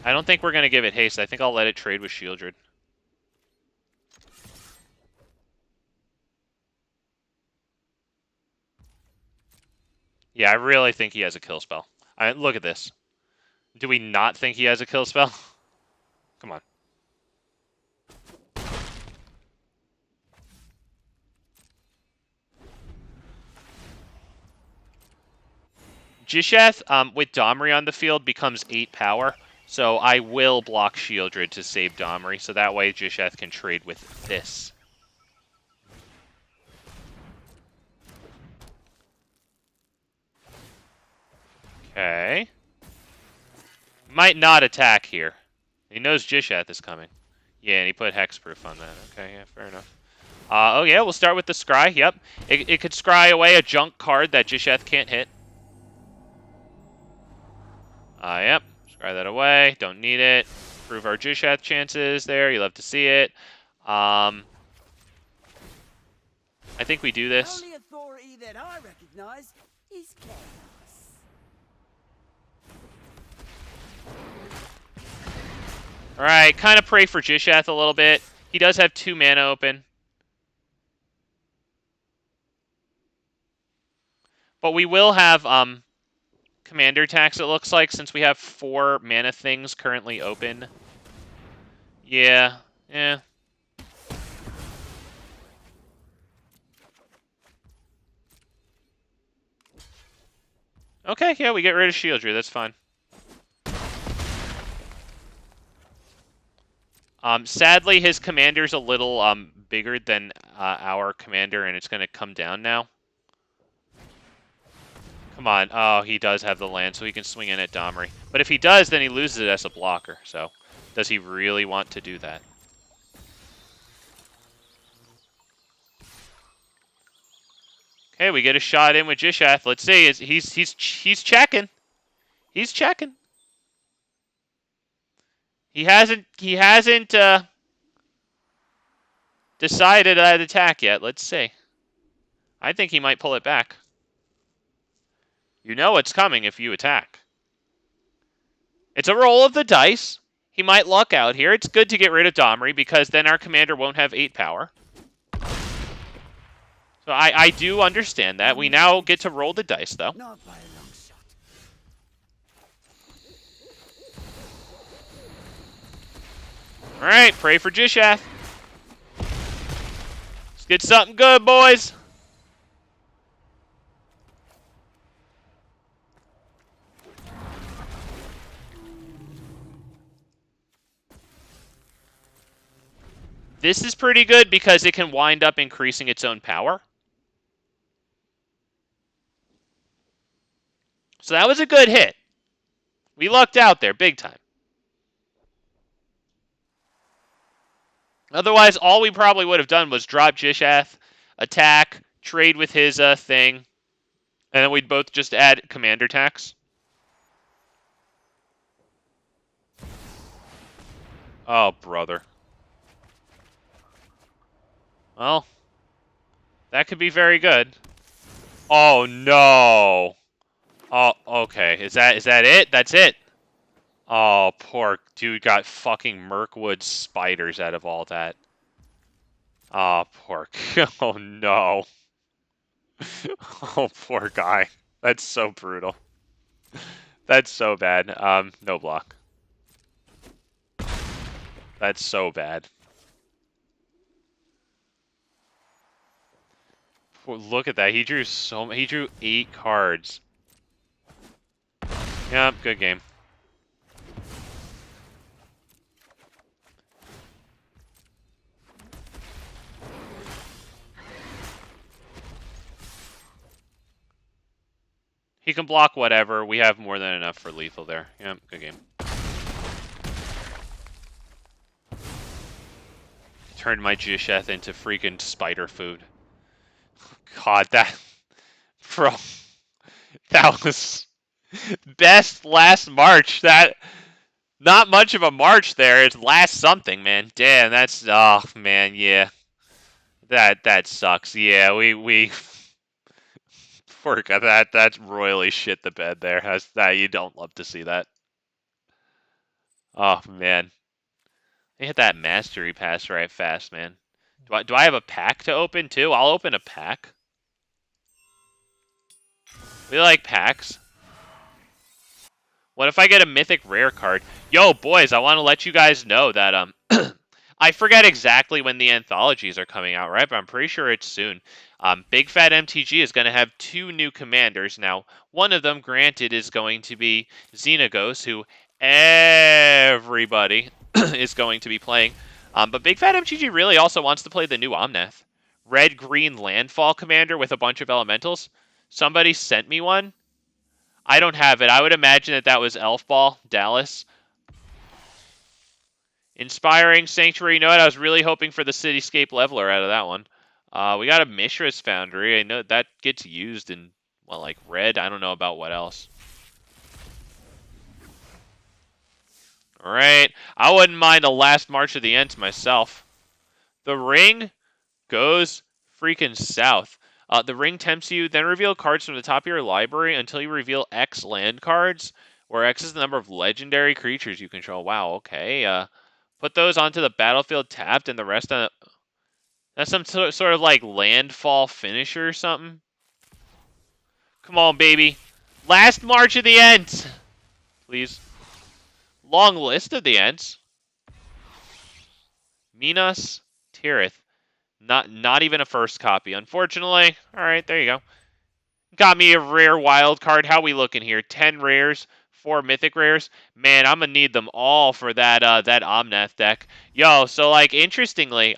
I don't think we're going to give it haste. I think I'll let it trade with Sheoldred. Yeah, I really think he has a kill spell. Look at this. Do we not think he has a kill spell? Come on. Gishath, with Domri on the field, becomes 8 power. So I will block Sheoldred to save Domri, so that way Gishath can trade with this. Okay. Might not attack here. He knows Gishath is coming. Yeah, and he put hexproof on that. Okay, yeah, fair enough. Oh yeah, we'll start with the Scry. Yep. It could Scry away a junk card that Gishath can't hit. Yep. Scry that away. Don't need it. Improve our Gishath chances there. You love to see it. I think we do The this. only authority that I recognize is chaos. Alright, kind of pray for Gishath a little bit. He does have 2 mana open. But we will have commander attacks, it looks like, since we have 4 mana things currently open. Yeah. Okay, yeah, we get rid of Shieldry. That's fine. Sadly, his commander's a little bigger than our commander, and it's going to come down now. Come on. Oh, he does have the land, so he can swing in at Domri. But if he does, then he loses it as a blocker. So, does he really want to do that? Okay, we get a shot in with Gishath. Let's see. He's checking. He's checking. He hasn't decided that attack yet. Let's see. I think he might pull it back. You know it's coming if you attack. It's a roll of the dice. He might luck out here. It's good to get rid of Domri because then our commander won't have 8 power. So I do understand that. We now get to roll the dice, though. Not by a long shot. Alright, pray for Gishath. Let's get something good, boys. This is pretty good because it can wind up increasing its own power. So that was a good hit. We lucked out there big time. Otherwise, all we probably would have done was drop Gishath, attack, trade with his thing, and then we'd both just add commander tax. Oh, brother. Well, that could be very good. Oh, no. Oh, okay. Is that it? That's it. Oh, poor dude got fucking Mirkwood spiders out of all that. Oh, poor. Oh, no. Oh, poor guy. That's so brutal. That's so bad. No block. That's so bad. Look at that. He drew 8 cards. Yep, good game. He can block whatever. We have more than enough for lethal there. Yep, good game. Turned my Gishath into freaking spider food. God, that... Bro. That was... Best last March. That... Not much of a March there. It's last something, man. Damn, that's... Oh, man, yeah. That sucks. Yeah, we... Forgot that royally shit the bed there. That you don't love to see that. Oh man, they hit that mastery pass right fast, man. Do I have a pack to open too? I'll open a pack. We like packs. What if I get a mythic rare card? Yo, boys, I want to let you guys know that I forget exactly when the anthologies are coming out, right? But I'm pretty sure it's soon. Big Fat MTG is going to have 2 new commanders. Now, one of them, granted, is going to be Xenagos, who everybody is going to be playing. But Big Fat MTG really also wants to play the new Omnath. Red-green landfall commander with a bunch of elementals. Somebody sent me one. I don't have it. I would imagine that that was Elf Ball, Dallas. Inspiring Sanctuary. You know what? I was really hoping for the Cityscape Leveler out of that one. We got a Mishra's Foundry. I know that gets used in, well, like red. I don't know about what else. All right. I wouldn't mind a last March of the Ents myself. The ring goes freaking south. The ring tempts you, then reveal cards from the top of your library until you reveal X land cards, where X is the number of legendary creatures you control. Wow, okay. Put those onto the battlefield tapped and the rest on it. That's some sort of like landfall finisher or something. Come on, baby. Last March of the Ents. Please. Long list of the Ents. Minas Tirith. Not even a first copy, unfortunately. All right, there you go. Got me a rare wild card. How we looking here? 10 rares, 4 mythic rares. Man, I'm gonna need them all for that that Omnath deck. Yo, so like interestingly,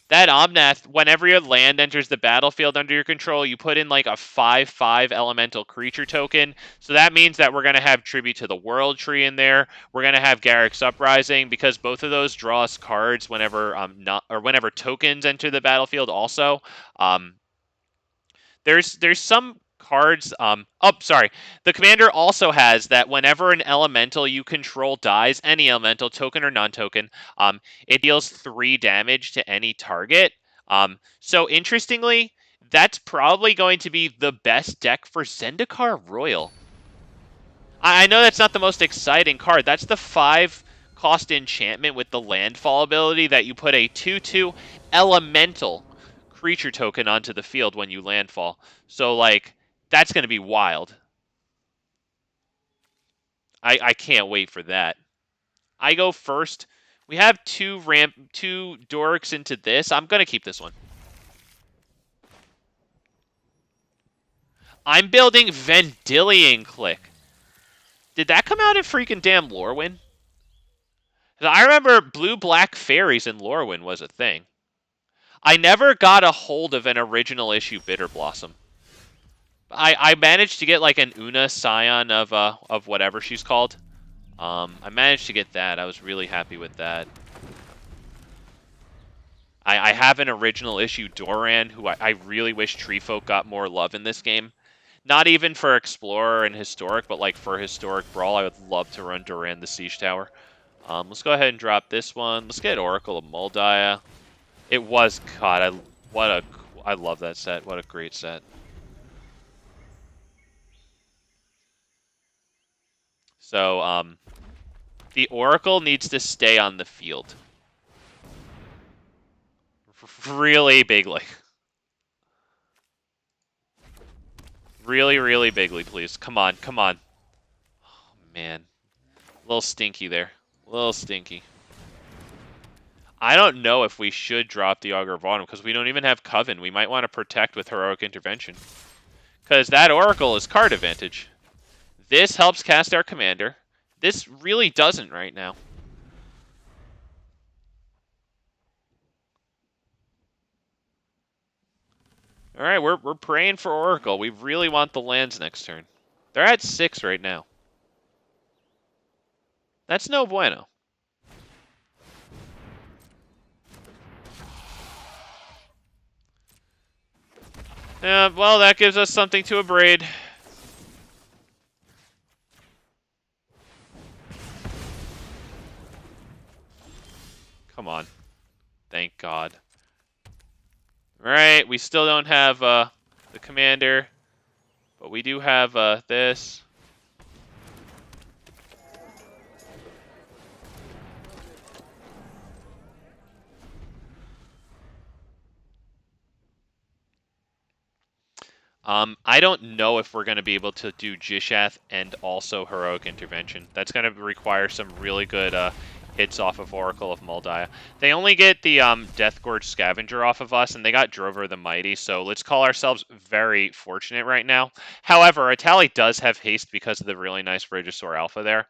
that Omnath, whenever your land enters the battlefield under your control, you put in like a 5/5 elemental creature token. So that means that we're gonna have Tribute to the World Tree in there. We're gonna have Garruk's Uprising because both of those draw us cards whenever whenever tokens enter the battlefield. Also, there's some cards. Sorry. The commander also has that whenever an elemental you control dies, any elemental, token or non-token, it deals 3 damage to any target. So interestingly, that's probably going to be the best deck for Zendikar Royal. I know that's not the most exciting card. That's the 5-cost enchantment with the landfall ability that you put a 2/2 elemental creature token onto the field when you landfall. So, like, that's going to be wild. I can't wait for that. I go first. We have 2 Dorks into this. I'm going to keep this one. I'm building Vendilion Click. Did that come out in freaking damn Lorwyn? I remember blue-black fairies in Lorwyn was a thing. I never got a hold of an original issue Bitter Blossom. I managed to get like an Una Scion of whatever she's called. I managed to get that. I was really happy with that. I have an original issue Doran, who I really wish Treefolk got more love in this game. Not even for Explorer and Historic, but like for Historic Brawl, I would love to run Doran the Siege Tower. Let's go ahead and drop this one. Let's get Oracle of Mul Daya. It was, God, I love that set. What a great set. So, the Oracle needs to stay on the field. Really bigly. Really, really bigly, please. Come on, come on. Oh, man. A little stinky there. A little stinky. I don't know if we should drop the Augur of Autumn because we don't even have Coven. We might want to protect with Heroic Intervention. Because that Oracle is card advantage. This helps cast our commander. This really doesn't right now. Alright, we're praying for Oracle. We really want the lands next turn. They're at 6 right now. That's no bueno. Yeah, well, that gives us something to Abrade. Come on. Thank God. Alright, we still don't have the commander, but we do have this. I don't know if we're going to be able to do Gishath and also Heroic Intervention. That's going to require some really good hits off of Oracle of Mul Daya. They only get the Deathgorge Scavenger off of us, and they got Drover the Mighty, so let's call ourselves very fortunate right now. However, Etali does have haste because of the really nice Regisaur Alpha there.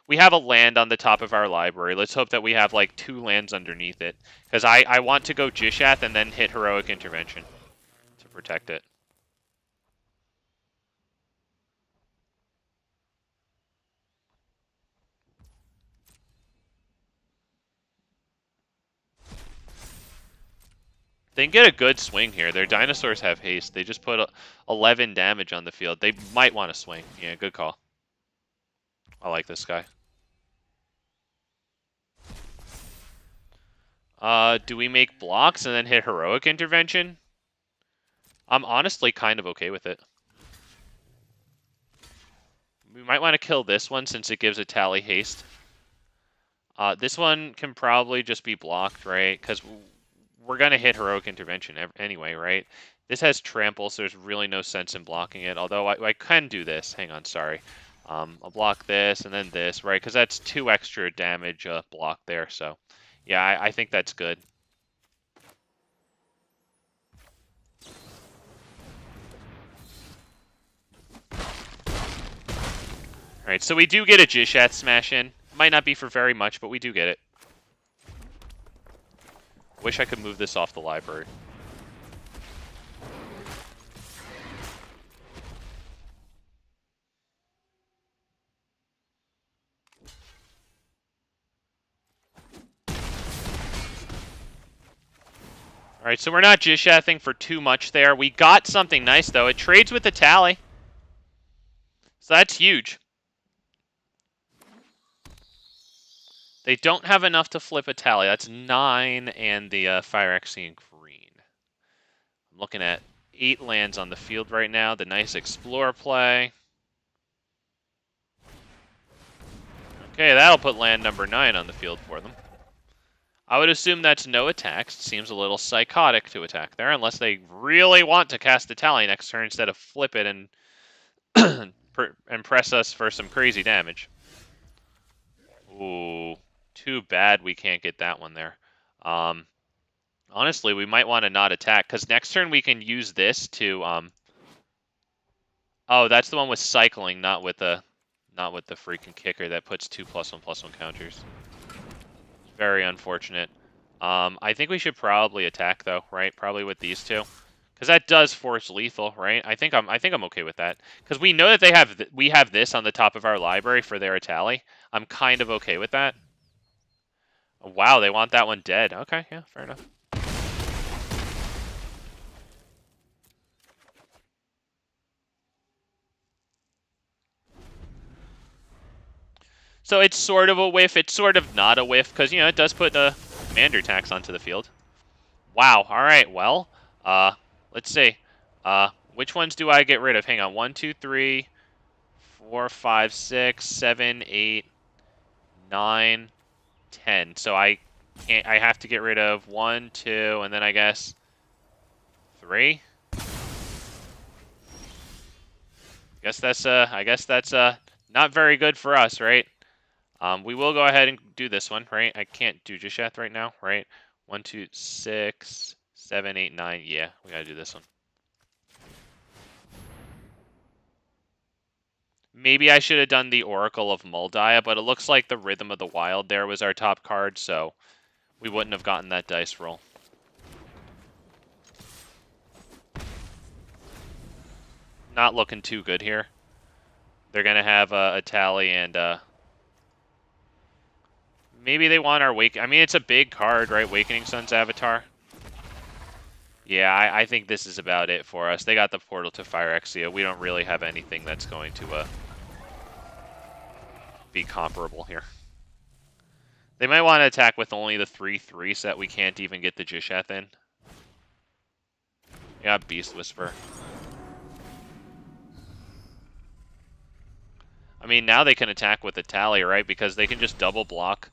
We have a land on the top of our library. Let's hope that we have like 2 lands underneath it, because I want to go Gishath and then hit Heroic Intervention to protect it. They can get a good swing here. Their dinosaurs have haste. They just put 11 damage on the field. They might want to swing. Yeah, good call. I like this guy. Do we make blocks and then hit Heroic Intervention? I'm honestly kind of okay with it. We might want to kill this one since it gives Etali haste. This one can probably just be blocked, right? Because we're going to hit Heroic Intervention anyway, right? This has Trample, so there's really no sense in blocking it. Although I can do this. Hang on, sorry. I'll block this and then this, right? Because that's 2 extra damage block there. So, yeah, I think that's good. Alright, so we do get a Gishath smash in. Might not be for very much, but we do get it. Wish I could move this off the library. Alright, so we're not Gishathing for too much there. We got something nice, though. It trades with Etali. So that's huge. They don't have enough to flip Etali. That's 9 and the Phyrexian Green. I'm looking at 8 lands on the field right now. The nice Explore play. Okay, that'll put land number 9 on the field for them. I would assume that's no attacks. It seems a little psychotic to attack there, unless they really want to cast Etali next turn instead of flip it and and press us for some crazy damage. Ooh, too bad we can't get that one there. Honestly, we might want to not attack, because next turn we can use this to... Oh, that's the one with cycling, not with the freaking kicker that puts 2+1/+1 counters. Very unfortunate. I think we should probably attack though, right? Probably with these two, because that does force lethal, right? I think I'm okay with that, because we know that we have this on the top of our library for their Etali. I'm kind of okay with that. Wow, they want that one dead. Okay, yeah, fair enough. So it's sort of a whiff. It's sort of not a whiff, because, you know, it does put the commander tax onto the field. Wow, alright, well, let's see. Which ones do I get rid of? Hang on, 1, 2, 3, 4, 5, 6, 7, 8, 9, 10. So I have to get rid of 1, 2, and then I guess 3. I guess that's not very good for us, right? We will go ahead and do this one, right? I can't do Gishath right now, right? 1, 2, 6, 7, 8, 9. Yeah, we gotta do this one. Maybe I should have done the Oracle of Mul Daya, but it looks like the Rhythm of the Wild there was our top card, so we wouldn't have gotten that dice roll. Not looking too good here. They're gonna have Etali and maybe they want our Wake. I mean, it's a big card, right? Awakening Sun's Avatar. Yeah, I think this is about it for us. They got the portal to Phyrexia. We don't really have anything that's going to be comparable here. They might want to attack with only the 3/3 so that we can't even get the Gishath in. Yeah, Beast Whisper. I mean, now they can attack with Etali, right? Because they can just double block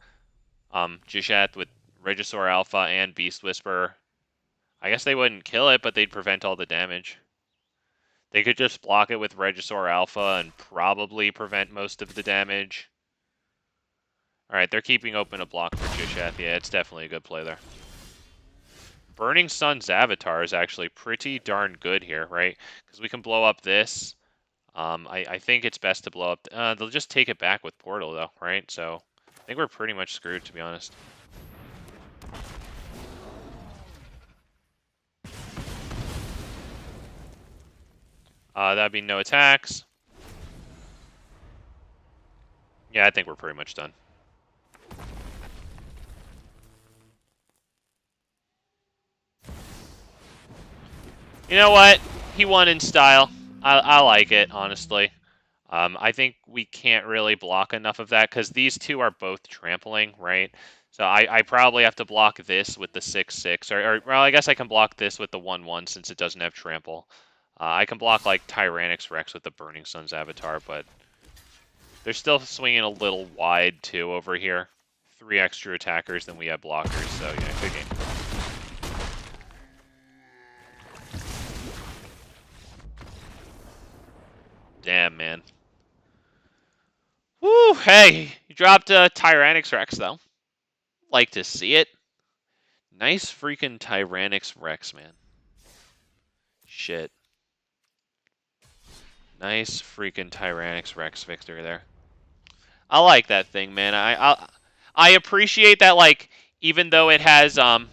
Gishath with Regisaur Alpha and Beast Whisper. I guess they wouldn't kill it, but they'd prevent all the damage. They could just block it with Regisaur Alpha and probably prevent most of the damage. Alright, they're keeping open a block for Gishath. Yeah, it's definitely a good play there. Burning Sun's Avatar is actually pretty darn good here, right? Because we can blow up this. I think it's best to blow up... they'll just take it back with Portal, though, right? So, I think we're pretty much screwed, to be honest. That'd be no attacks. Yeah, I think we're pretty much done. You know what? He won in style. I like it, honestly. I think we can't really block enough of that because these two are both trampling, right? So I probably have to block this with the 6/6, or well, I guess I can block this with the 1/1 since it doesn't have trample. I can block like Tyrannix Rex with the Burning Sun's Avatar, but they're still swinging a little wide too over here. 3 extra attackers than we have blockers, so yeah, good game. Damn, man. Woo, hey, you dropped a Tyrannix Rex, though. Like to see it. Nice freaking Tyrannix Rex, man. Shit. Nice freaking Tyrannix Rex victory there. I like that thing, man. I appreciate that, like, even though it has, I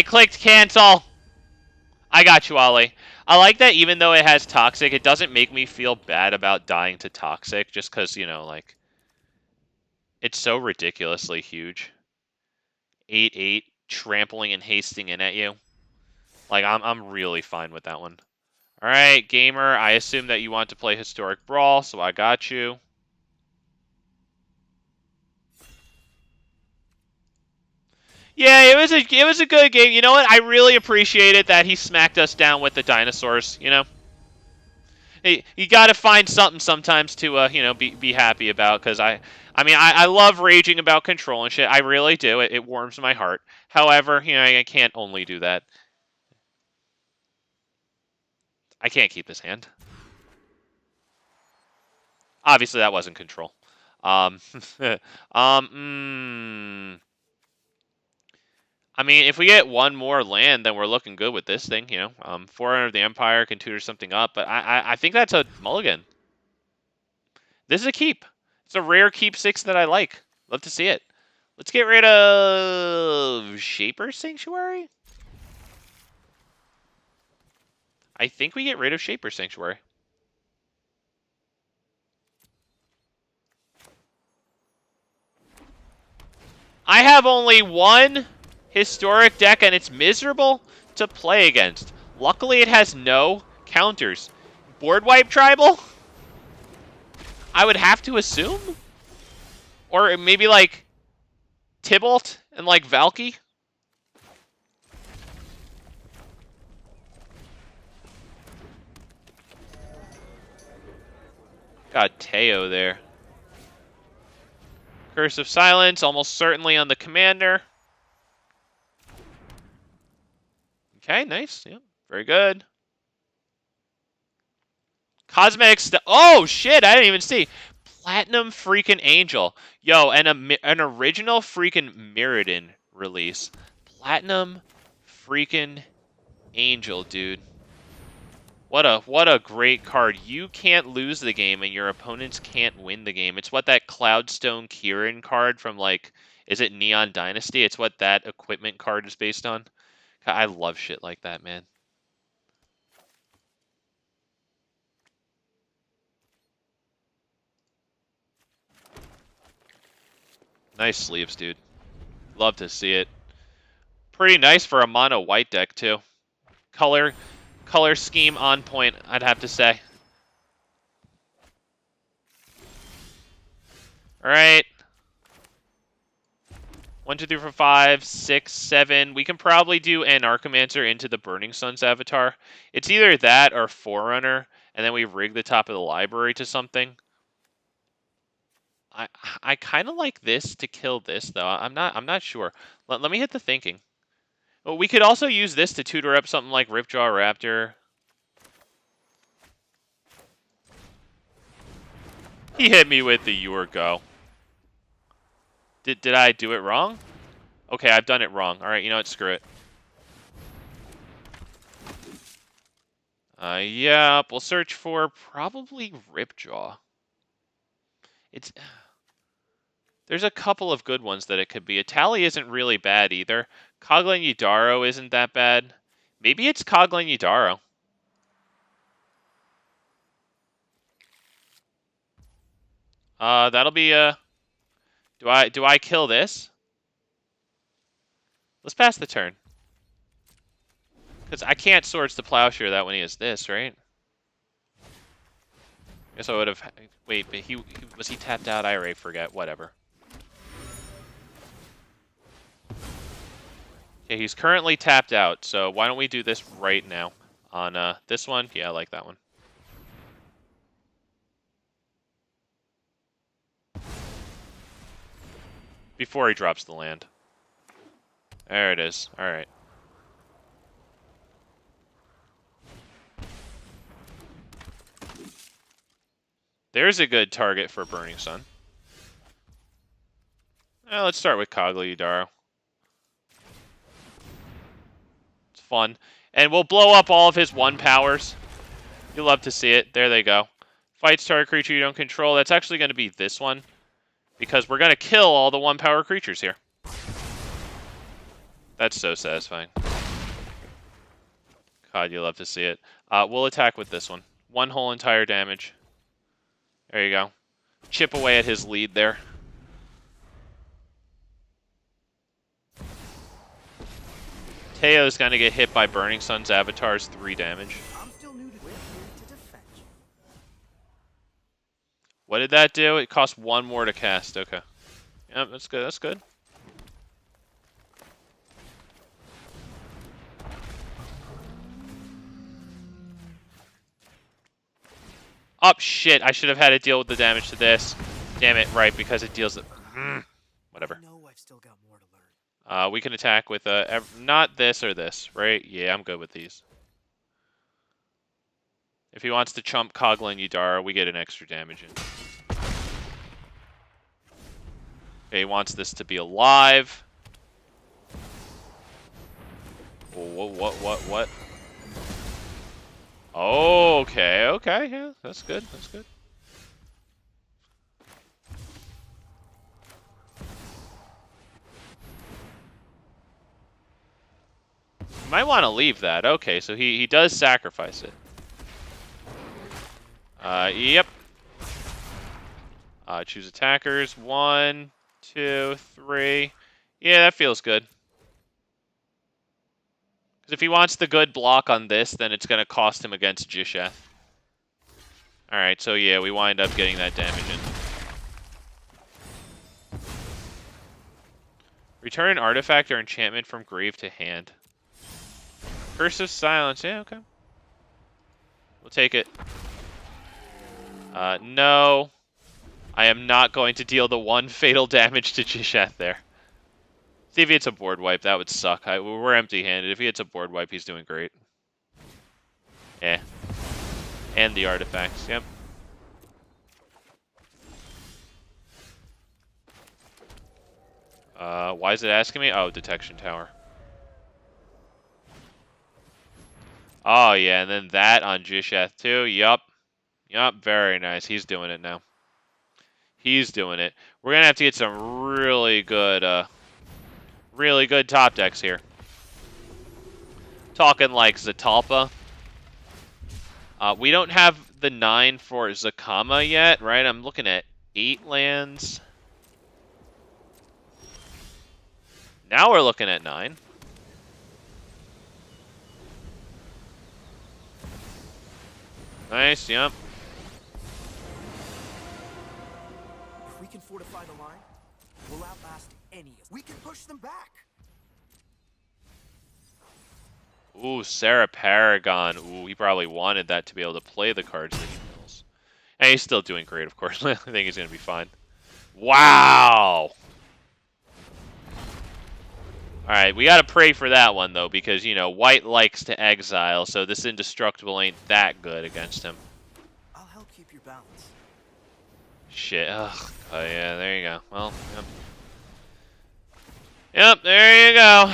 clicked cancel! I got you, Ollie. I like that even though it has Toxic, it doesn't make me feel bad about dying to Toxic, just because, you know, like, it's so ridiculously huge. 8/8, trampling and hasting in at you. Like, I'm really fine with that one. Alright, gamer, I assume that you want to play Historic Brawl, so I got you. Yeah, it was a good game. You know what? I really appreciated that he smacked us down with the dinosaurs, you know? Hey, you got to find something sometimes to you know, be happy about, cuz I love raging about control and shit. I really do. It warms my heart. However, you know, I can't only do that. I can't keep this hand. Obviously, that wasn't control. Um, I mean, if we get one more land, then we're looking good with this thing, you know. Forerunner of the Empire can tutor something up, but I think that's a mulligan. This is a keep. It's a rare keep 6 that I like. Love to see it. Let's get rid of Shaper Sanctuary. I think we get rid of Shaper Sanctuary. I have only one historic deck, and it's miserable to play against. Luckily, it has no counters. Board wipe tribal? I would have to assume? Or maybe like Tybalt and like Valky? Got Teo there. Curse of Silence, almost certainly on the commander. Okay, nice. Yeah, very good. Cosmetic oh, shit, I didn't even see. Platinum freaking Angel. Yo, and an original freaking Mirrodin release. Platinum freaking Angel, dude. What a great card. You can't lose the game and your opponents can't win the game. It's what that Cloudstone Kieran card from, like, is it Neon Dynasty? It's what that equipment card is based on. I love shit like that, man. Nice sleeves, dude. Love to see it. Pretty nice for a mono white deck, too. Color scheme on point, I'd have to say. Alright. 1, 2, 3, 4, 5, 6, 7. We can probably do Anarchomancer into the Burning Sun's avatar. It's either that or Forerunner, and then we rig the top of the library to something. I kind of like this to kill this, though. I'm not sure. Let me hit the thinking. Well, we could also use this to tutor up something like Ripjaw Raptor. He hit me with the your go. Did I do it wrong? Okay, I've done it wrong. All right, you know what? Screw it. Yeah, we'll search for probably Ripjaw. There's a couple of good ones that it could be. Etali isn't really bad either. Kogla and Yidaro isn't that bad. Maybe it's Kogla and Yidaro. That'll be do I kill this? Let's pass the turn. Because I can't Swords to Plowshare that when he has this, right? Guess I would have... Wait, but was he tapped out? I already forget. Whatever. Okay, he's currently tapped out, so why don't we do this right now? On this one? Yeah, I like that one. Before he drops the land. There it is. Alright. There's a good target for Burning Sun. Let's start with Kogla and Yidaro. It's fun. And we'll blow up all of his 1-powers. You'll love to see it. There they go. Fights target creature you don't control. That's actually going to be this one. Because we're going to kill all the 1-power creatures here. That's so satisfying. God, you love to see it. We'll attack with this one. One whole entire damage. There you go. Chip away at his lead there. Teo's going to get hit by Burning Sun's Avatar's 3 damage. I'm still new to this. Here to defend you. What did that do? It cost 1 more to cast. Okay. Yep, that's good. That's good. Oh, shit. I should have had to deal with the damage to this. Damn it. Right, because it deals... Whatever. I know I've still got more to learn. We can attack with not this or this, right? Yeah, I'm good with these. If he wants to chump Kogla and Yidaro, we get an extra damage in. Okay, he wants this to be alive. What? Oh, okay, yeah, that's good, that's good. You might want to leave that. Okay, so he does sacrifice it. Yep. Choose attackers. 1, 2, 3. Yeah, that feels good. Because if he wants the good block on this, then it's going to cost him against Gishath. Alright, so yeah, we wind up getting that damage in. Return an artifact or enchantment from grave to hand. Curse of Silence. Yeah, okay. We'll take it. No. I am not going to deal the 1 fatal damage to Gishath there. See if he hits a board wipe. That would suck. We're empty-handed. If he hits a board wipe, he's doing great. Yeah. And the artifacts. Yep. Why is it asking me? Oh, detection tower. Oh, yeah, and then that on Gishath, too. Yup. Yup, very nice. He's doing it now. He's doing it. We're going to have to get some really good top decks here. Talking like Zatalpa. We don't have the 9 for Zacama yet, right? I'm looking at 8 lands. Now we're looking at 9. Nice, yep. If we can fortify the line, we'll outlast any of them. We can push them back. Ooh, Sarah Paragon. Ooh, he probably wanted that to be able to play the cards that he mills. And he's still doing great, of course. I think he's going to be fine. Wow! Alright, we gotta pray for that one, though, because, you know, white likes to exile, so this Indestructible ain't that good against him. I'll help keep your balance. Shit. Ugh. Oh, yeah, there you go. Well, yep. Yep, there you go.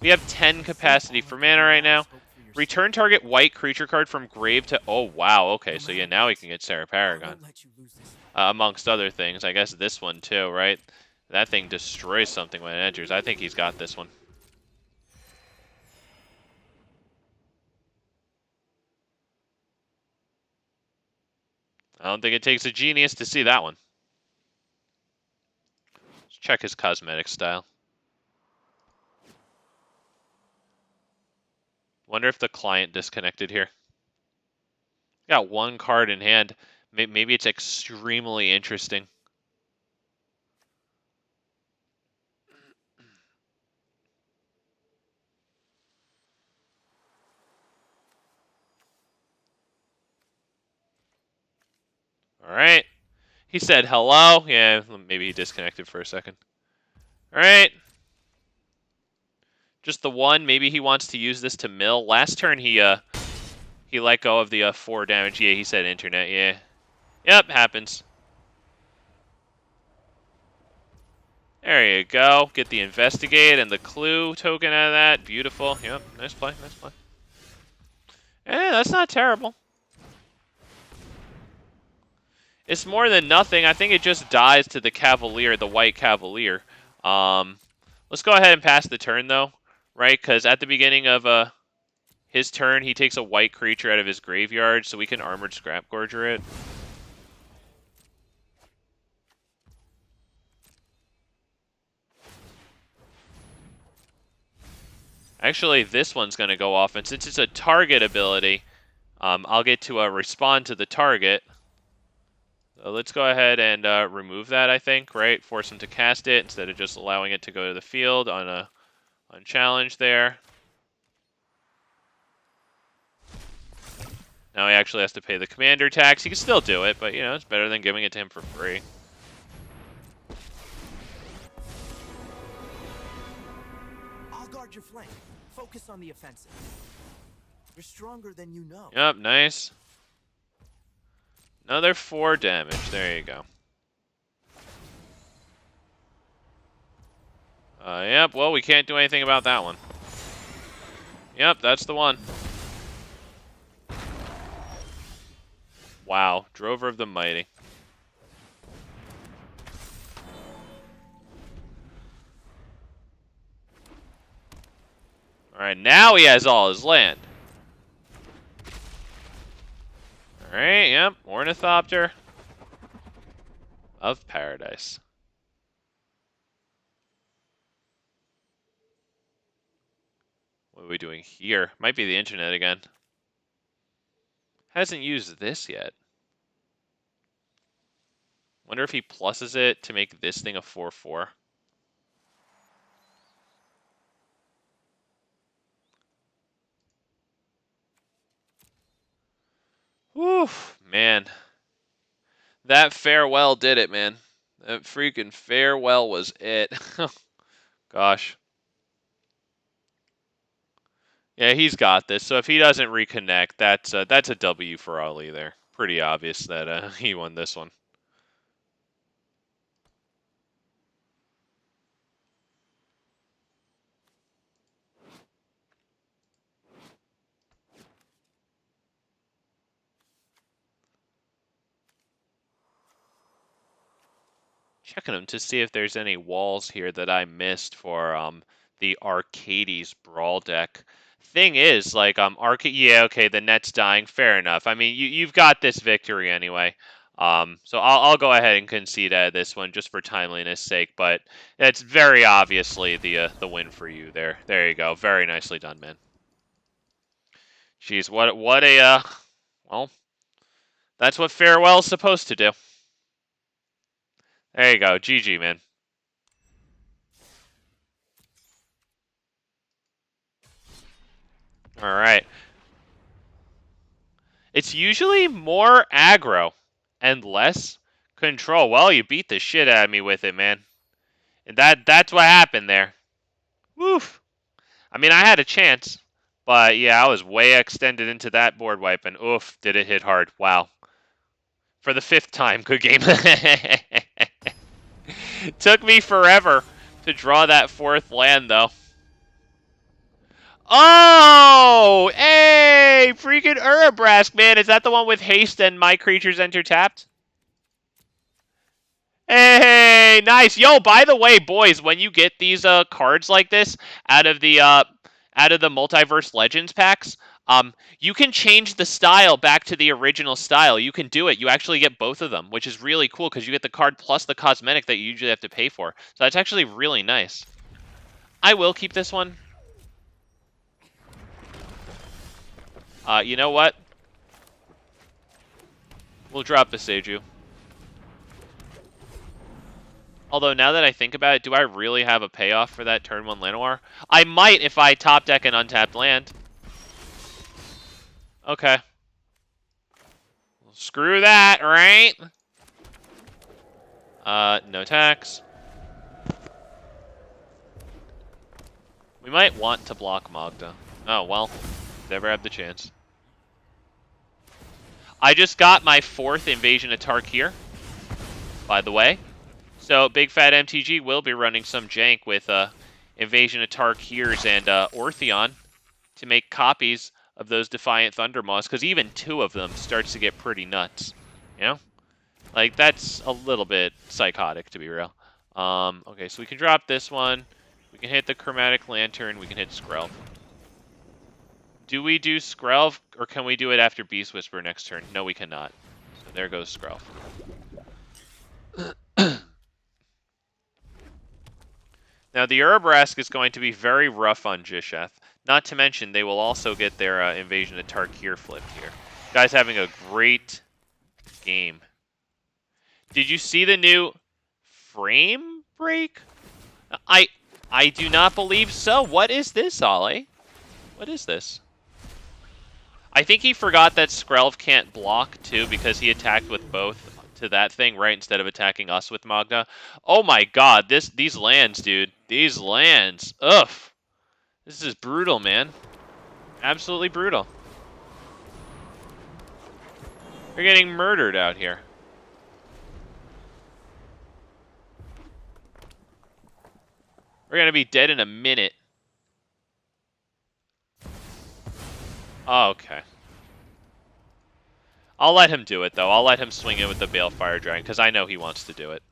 We have 10 capacity for mana right now. Return target white creature card from grave to... Oh, wow. Okay, so yeah, now we can get Sarah Paragon. Amongst other things. I guess this one too, right? That thing destroys something when it enters. I think he's got this one. I don't think it takes a genius to see that one. Let's check his cosmetic style. Wonder if the client disconnected here. Got one card in hand. Maybe it's extremely interesting. All right. He said hello. Yeah, maybe he disconnected for a second. All right. Just the one. Maybe he wants to use this to mill. Last turn he let go of the 4 damage. Yeah, he said internet. Yeah. Yep, happens. There you go. Get the investigate and the clue token out of that. Beautiful. Yep, nice play. Nice play. Eh, that's not terrible. It's more than nothing. I think it just dies to the Cavalier, the White Cavalier. Let's go ahead and pass the turn, though, right? Because at the beginning of his turn, he takes a white creature out of his graveyard, so we can Armored Scrapgorger it. Actually, this one's going to go off, and since it's a target ability, I'll get to respond to the target. So let's go ahead and remove that, I think, right? Force him to cast it instead of just allowing it to go to the field on challenge there. Now he actually has to pay the commander tax. He can still do it, but, you know, it's better than giving it to him for free. I'll guard your flank. Focus on the offensive. You're stronger than you know. Yep, nice. Another 4 damage. There you go. Yep, well, we can't do anything about that one. Yep, that's the one. Wow, Drover of the Mighty. Alright, now he has all his land. Alright, yep, Ornithopter of Paradise. What are we doing here? Might be the internet again. Hasn't used this yet. Wonder if he pluses it to make this thing a 4/4. Whew, man. That farewell did it, man. That freaking farewell was it. Gosh. Yeah, he's got this. So if he doesn't reconnect, that's a W for Ollie there. Pretty obvious that he won this one. Checking them to see if there's any walls here that I missed for the Arcades Brawl deck. Thing is, like yeah, okay, the net's dying. Fair enough. I mean, you've got this victory anyway. So I'll go ahead and concede at this one just for timeliness sake. But it's very obviously the win for you there. There you go. Very nicely done, man. Jeez, what a well, that's what farewell's supposed to do. There you go. GG, man. All right. It's usually more aggro and less control. Well, you beat the shit out of me with it, man. And that's what happened there. Woof. I mean, I had a chance. But, yeah, I was way extended into that board wipe. And, oof, did it hit hard. Wow. For the 5th time. Good game. Took me forever to draw that 4th land, though. Oh! Hey! Freaking Urabrask, man. Is that the one with haste and my creatures enter tapped? Hey! Nice. Yo, by the way, boys, when you get these cards like this out of the Multiverse Legends packs, You can change the style back to the original style. You can do it. You actually get both of them, which is really cool because you get the card plus the cosmetic that you usually have to pay for. So that's actually really nice. I will keep this one. You know what? We'll drop Beseju. Although, now that I think about it, do I really have a payoff for that turn 1 Llanowar? I might if I top deck an untapped land. Okay. Well, screw that, right? No tax. We might want to block Magda. Oh, well. Never have the chance. I just got my 4th Invasion of Tarkir, by the way. So, Big Fat MTG will be running some jank with Invasion of Tarkirs and Ortheon to make copies of those Defiant Thundermaws, because even 2 of them starts to get pretty nuts. You know? Like, that's a little bit psychotic, to be real. Okay, so we can drop this one. We can hit the Chromatic Lantern. We can hit Skrelv. Do we do Skrelv, or can we do it after Beast Whisper next turn? No, we cannot. So there goes Skrelv. Now, the Urabrask is going to be very rough on Gishath. Not to mention, they will also get their Invasion of Tarkir flipped here. Guy's having a great game. Did you see the new frame break? I do not believe so. What is this, Ollie? What is this? I think he forgot that Skrelv can't block, too, because he attacked with both to that thing, right, instead of attacking us with Magda. Oh my god, these lands, dude. These lands. Ugh. This is brutal, man. Absolutely brutal. We're getting murdered out here. We're gonna be dead in a minute. Okay. I'll let him do it, though. I'll let him swing it with the Balefire Dragon, because I know he wants to do it.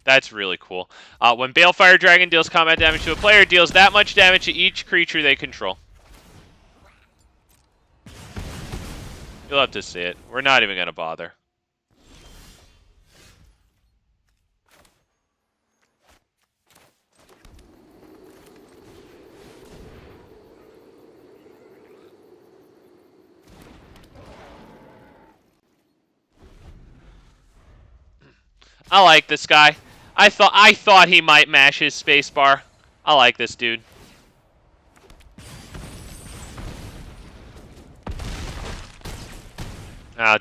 That's really cool. When Balefire Dragon deals combat damage to a player, deals that much damage to each creature they control. You'll have to see it. We're not even going to bother. I like this guy. I thought he might mash his spacebar. I like this dude.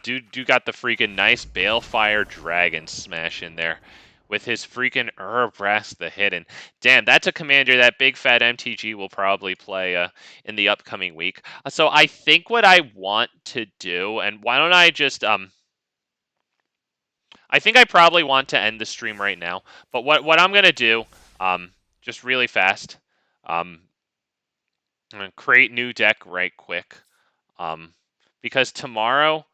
Dude got the freaking nice Balefire Dragon smash in there with his freaking Urabrask the Hidden. Damn, that's a commander that Big Fat MTG will probably play in the upcoming week. So I think what I want to do, and why don't I just I think I probably want to end the stream right now. But what I'm gonna do, just really fast, I'm gonna create new deck right quick, because tomorrow,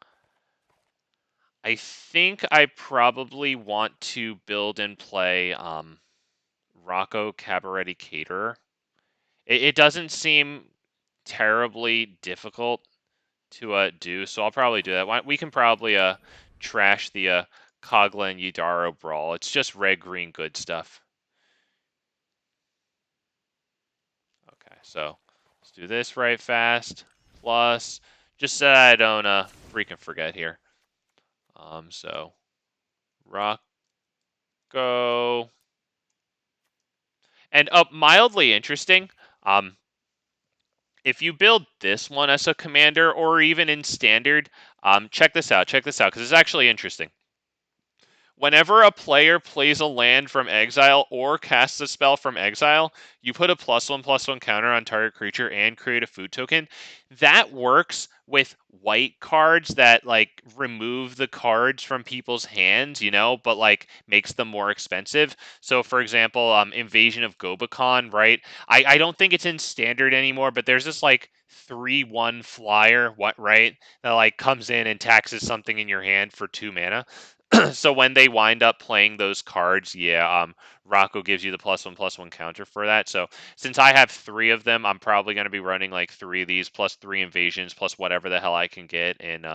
I think I probably want to build and play Rocco Cabaretti Caterer. It doesn't seem terribly difficult to do, so I'll probably do that. We can probably trash the Kogla and Yidaro Brawl. It's just red-green good stuff. Okay, so let's do this right fast. Plus, just so I don't freaking forget here. So Rocco. And mildly interesting. If you build this one as a commander, or even in standard, check this out, because it's actually interesting. Whenever a player plays a land from exile or casts a spell from exile, you put a +1/+1 counter on target creature and create a food token. That works with white cards that like remove the cards from people's hands, you know, but like makes them more expensive. So for example, Invasion of Gobakon, right? I don't think it's in standard anymore, but there's this like 3/1 flyer, right? That like comes in and taxes something in your hand for 2 mana. So when they wind up playing those cards, yeah, Rocco gives you the +1/+1 counter for that. So since I have 3 of them, I'm probably going to be running like 3 of these plus 3 invasions plus whatever the hell I can get in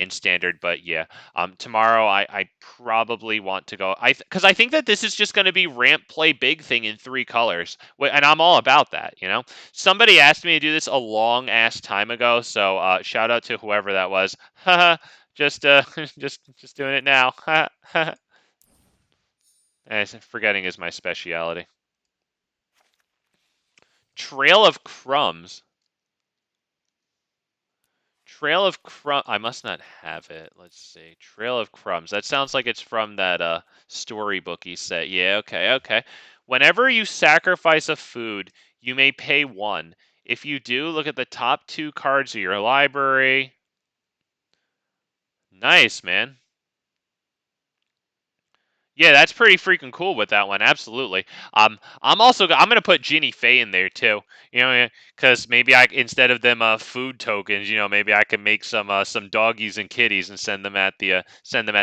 standard. But yeah, tomorrow I probably want to go because I think that this is just going to be ramp play big thing in 3 colors, and I'm all about that. You know, somebody asked me to do this a long ass time ago, so shout out to whoever that was. Just just doing it now. Forgetting is my speciality. Trail of Crumbs. Trail of Crumbs. I must not have it. Let's see. Trail of Crumbs. That sounds like it's from that storybooky set. Yeah, okay. Whenever you sacrifice a food, you may pay 1. If you do, look at the top 2 cards of your library. Nice, man. Yeah, that's pretty freaking cool with that one. Absolutely. I'm gonna put Ginny Faye in there too. You know, because maybe I instead of them food tokens, you know, maybe I can make some doggies and kitties and send them at the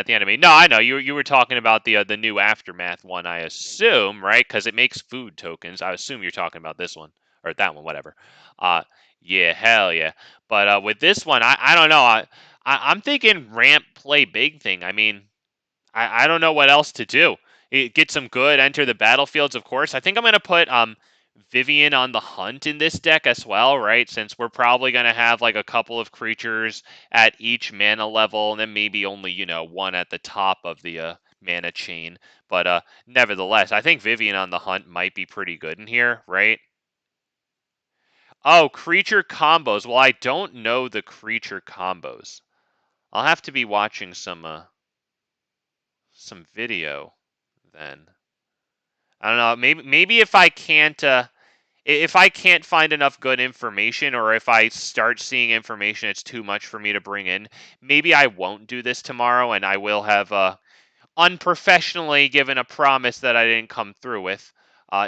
enemy. No, I know you were talking about the new Aftermath one, I assume, right? Because it makes food tokens. I assume you're talking about this one or that one, whatever. Uh, yeah, hell yeah. But with this one, I don't know. I'm thinking ramp play big thing. I mean. I don't know what else to do. Get some good, enter the battlefields, of course. I think I'm going to put Vivian on the hunt in this deck as well, right? Since we're probably going to have like a couple of creatures at each mana level, and then maybe only, you know, one at the top of the mana chain. But nevertheless, I think Vivian on the hunt might be pretty good in here, right? Oh, creature combos. Well, I don't know the creature combos. I'll have to be watching some video then. I don't know. Maybe if I can't find enough good information, or if I start seeing information it's too much for me to bring in, maybe I won't do this tomorrow, and I will have unprofessionally given a promise that I didn't come through with.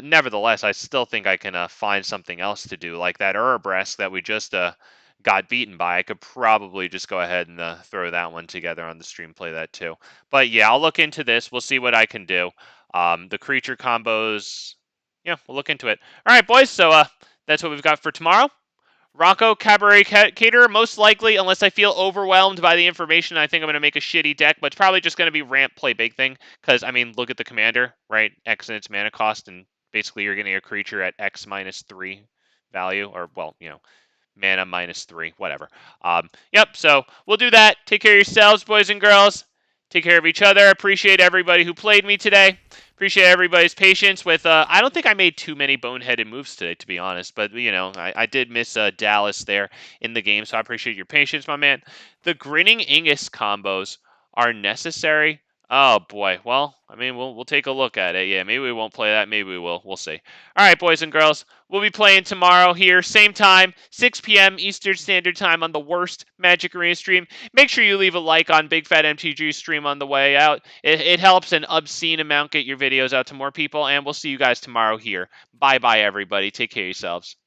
Nevertheless, I still think I can find something else to do, like that Urabresk that we just got beaten by. I could probably just go ahead and throw that one together on the stream, play that too. But yeah, I'll look into this. We'll see what I can do. The creature combos, yeah, we'll look into it. All right, boys. So that's what we've got for tomorrow. Rocco Cabaret Caterer, most likely, unless I feel overwhelmed by the information, I think I'm going to make a shitty deck, but it's probably just going to be ramp play big thing, because, I mean, look at the commander, right? X in its mana cost, and basically you're getting a creature at X -3 value, or, well, you know, mana -3, whatever. Yep, so we'll do that. Take care of yourselves, boys and girls. Take care of each other. Appreciate everybody who played me today. Appreciate everybody's patience with, I don't think I made too many boneheaded moves today, to be honest. But, you know, I did miss Dallas there in the game, so I appreciate your patience, my man. The Grinning Ingus combos are necessary. Oh, boy. Well, I mean, we'll take a look at it. Yeah, maybe we won't play that. Maybe we will. We'll see. All right, boys and girls. We'll be playing tomorrow here, same time, 6 p.m. Eastern Standard Time on the worst Magic Arena stream. Make sure you leave a like on Big Fat MTG stream on the way out. It helps an obscene amount get your videos out to more people, and we'll see you guys tomorrow here. Bye-bye, everybody. Take care of yourselves.